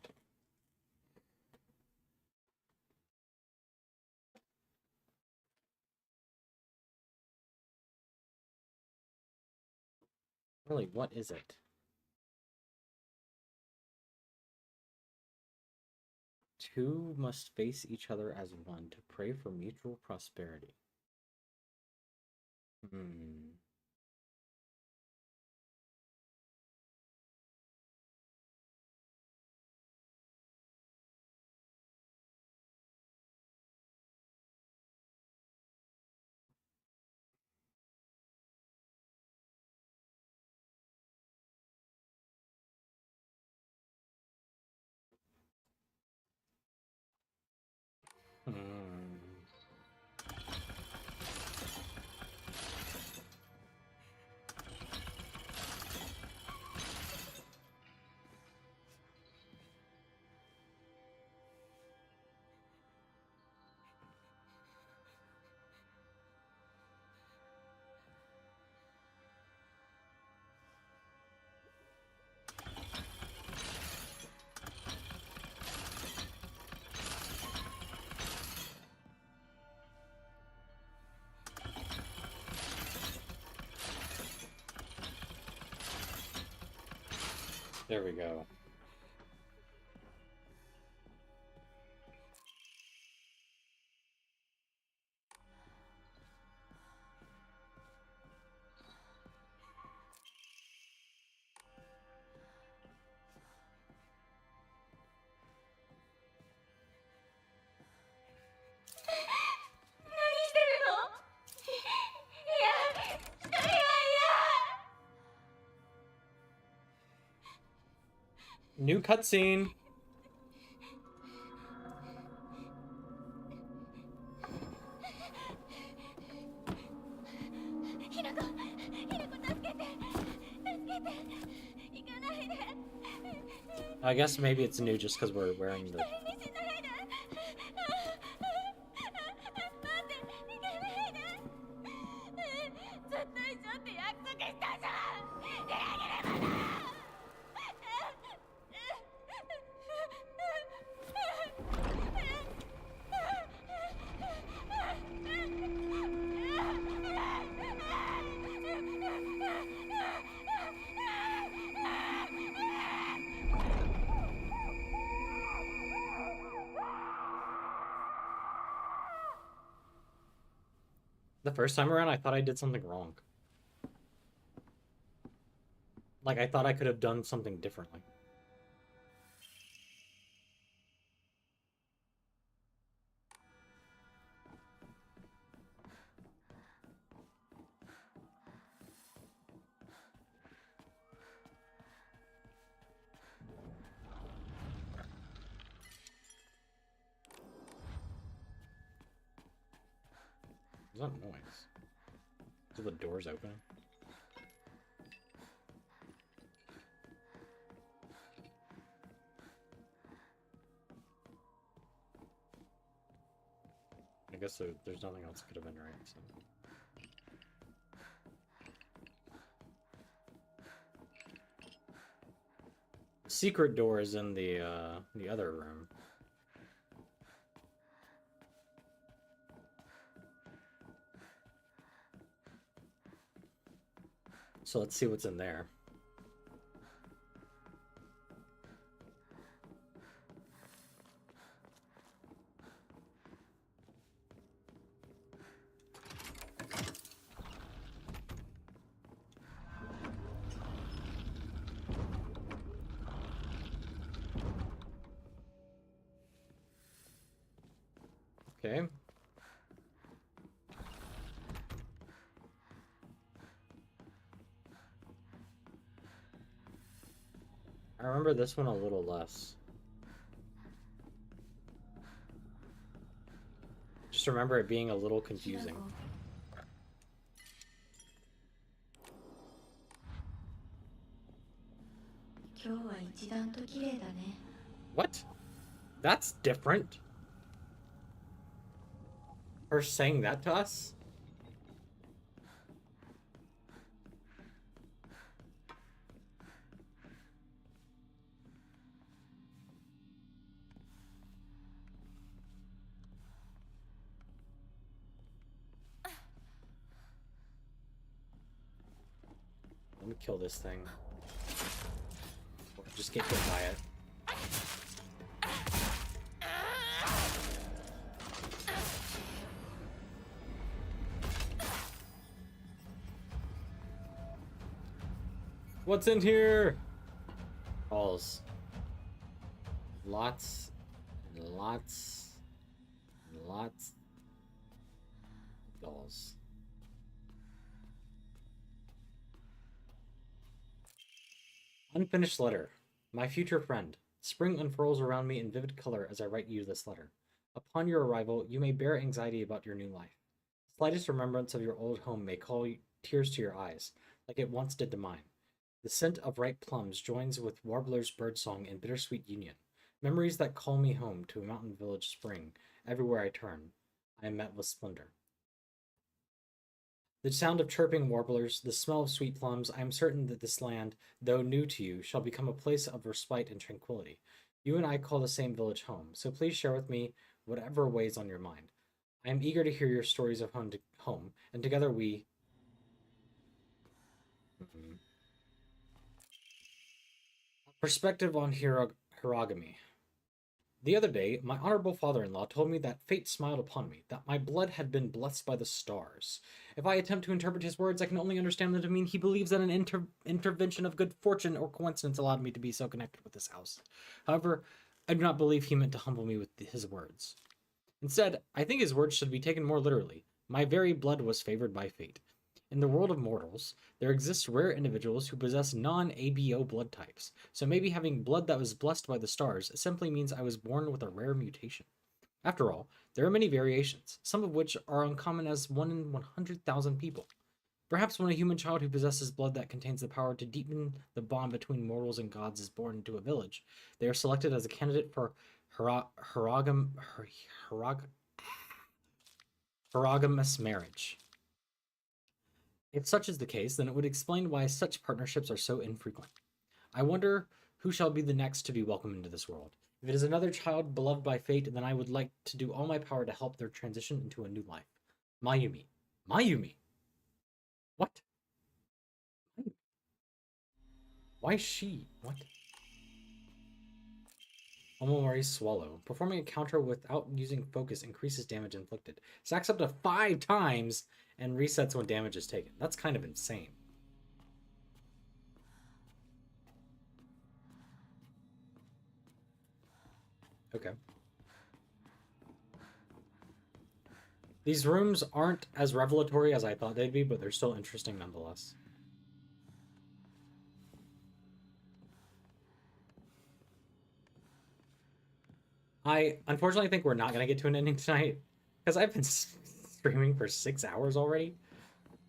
Really, what is it? Two must face each other as one to pray for mutual prosperity. Hmm. Hmm. There we go. New cutscene. I guess maybe it's new just because we're wearing the. The first time around, I thought I did something wrong. Like, I thought I could have done something differently. What's that noise? Are the doors open? I guess there's nothing else that could have been right, so. Secret door is in the other room. So let's see what's in there. Okay. I remember this one a little less. Just remember it being a little confusing. What? That's different. Her saying that to us? Let me kill this thing. Or just get hit by it. What's in here? Balls. Lots and lots and lots of dolls. Unfinished letter. My future friend. Spring unfurls around me in vivid color as I write you this letter. Upon your arrival, you may bear anxiety about your new life. The slightest remembrance of your old home may call tears to your eyes, like it once did to mine. The scent of ripe plums joins with warbler's birdsong in bittersweet union. Memories that call me home to a mountain village spring. Everywhere I turn, I am met with splendor. The sound of chirping warblers, the smell of sweet plums, I am certain that this land, though new to you, shall become a place of respite and tranquility. You and I call the same village home, so please share with me whatever weighs on your mind. I am eager to hear your stories of home, and together we... Perspective on Hiragami. The other day, my honorable father-in-law told me that fate smiled upon me, that my blood had been blessed by the stars. If I attempt to interpret his words, I can only understand them to mean he believes that an intervention of good fortune or coincidence allowed me to be so connected with this house. However, I do not believe he meant to humble me with his words. Instead, I think his words should be taken more literally. My very blood was favored by fate. In the world of mortals, there exist rare individuals who possess non-ABO blood types, so maybe having blood that was blessed by the stars simply means I was born with a rare mutation. After all, there are many variations, some of which are uncommon as 1 in 100,000 people. Perhaps when a human child who possesses blood that contains the power to deepen the bond between mortals and gods is born into a village, they are selected as a candidate for hierogamous marriage. If such is the case, then it would explain why such partnerships are so infrequent. I wonder who shall be the next to be welcomed into this world. If it is another child beloved by fate, then I would like to do all my power to help their transition into a new life. Mayumi. Mayumi? What? Why she? What? Omomori's Swallow. Performing a counter without using focus increases damage inflicted. Stacks up to 5 times and resets when damage is taken. That's kind of insane. Okay. These rooms aren't as revelatory as I thought they'd be, but they're still interesting nonetheless. I unfortunately think we're not going to get to an ending tonight, because I've been streaming for 6 hours already.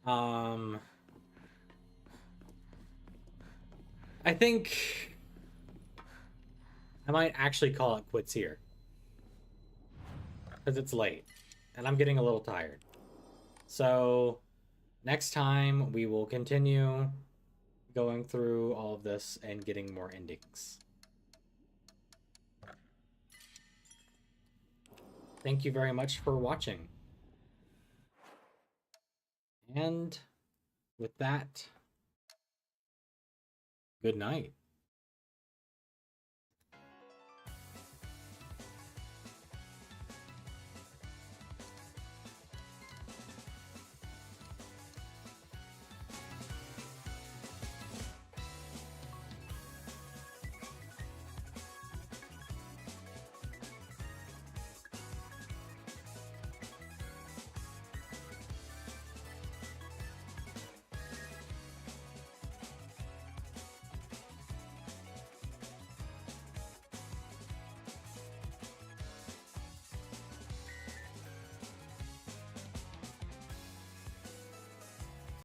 I think I might actually call it quits here, because it's late, and I'm getting a little tired. So next time we will continue going through all of this and getting more endings. Thank you very much for watching. And with that, good night.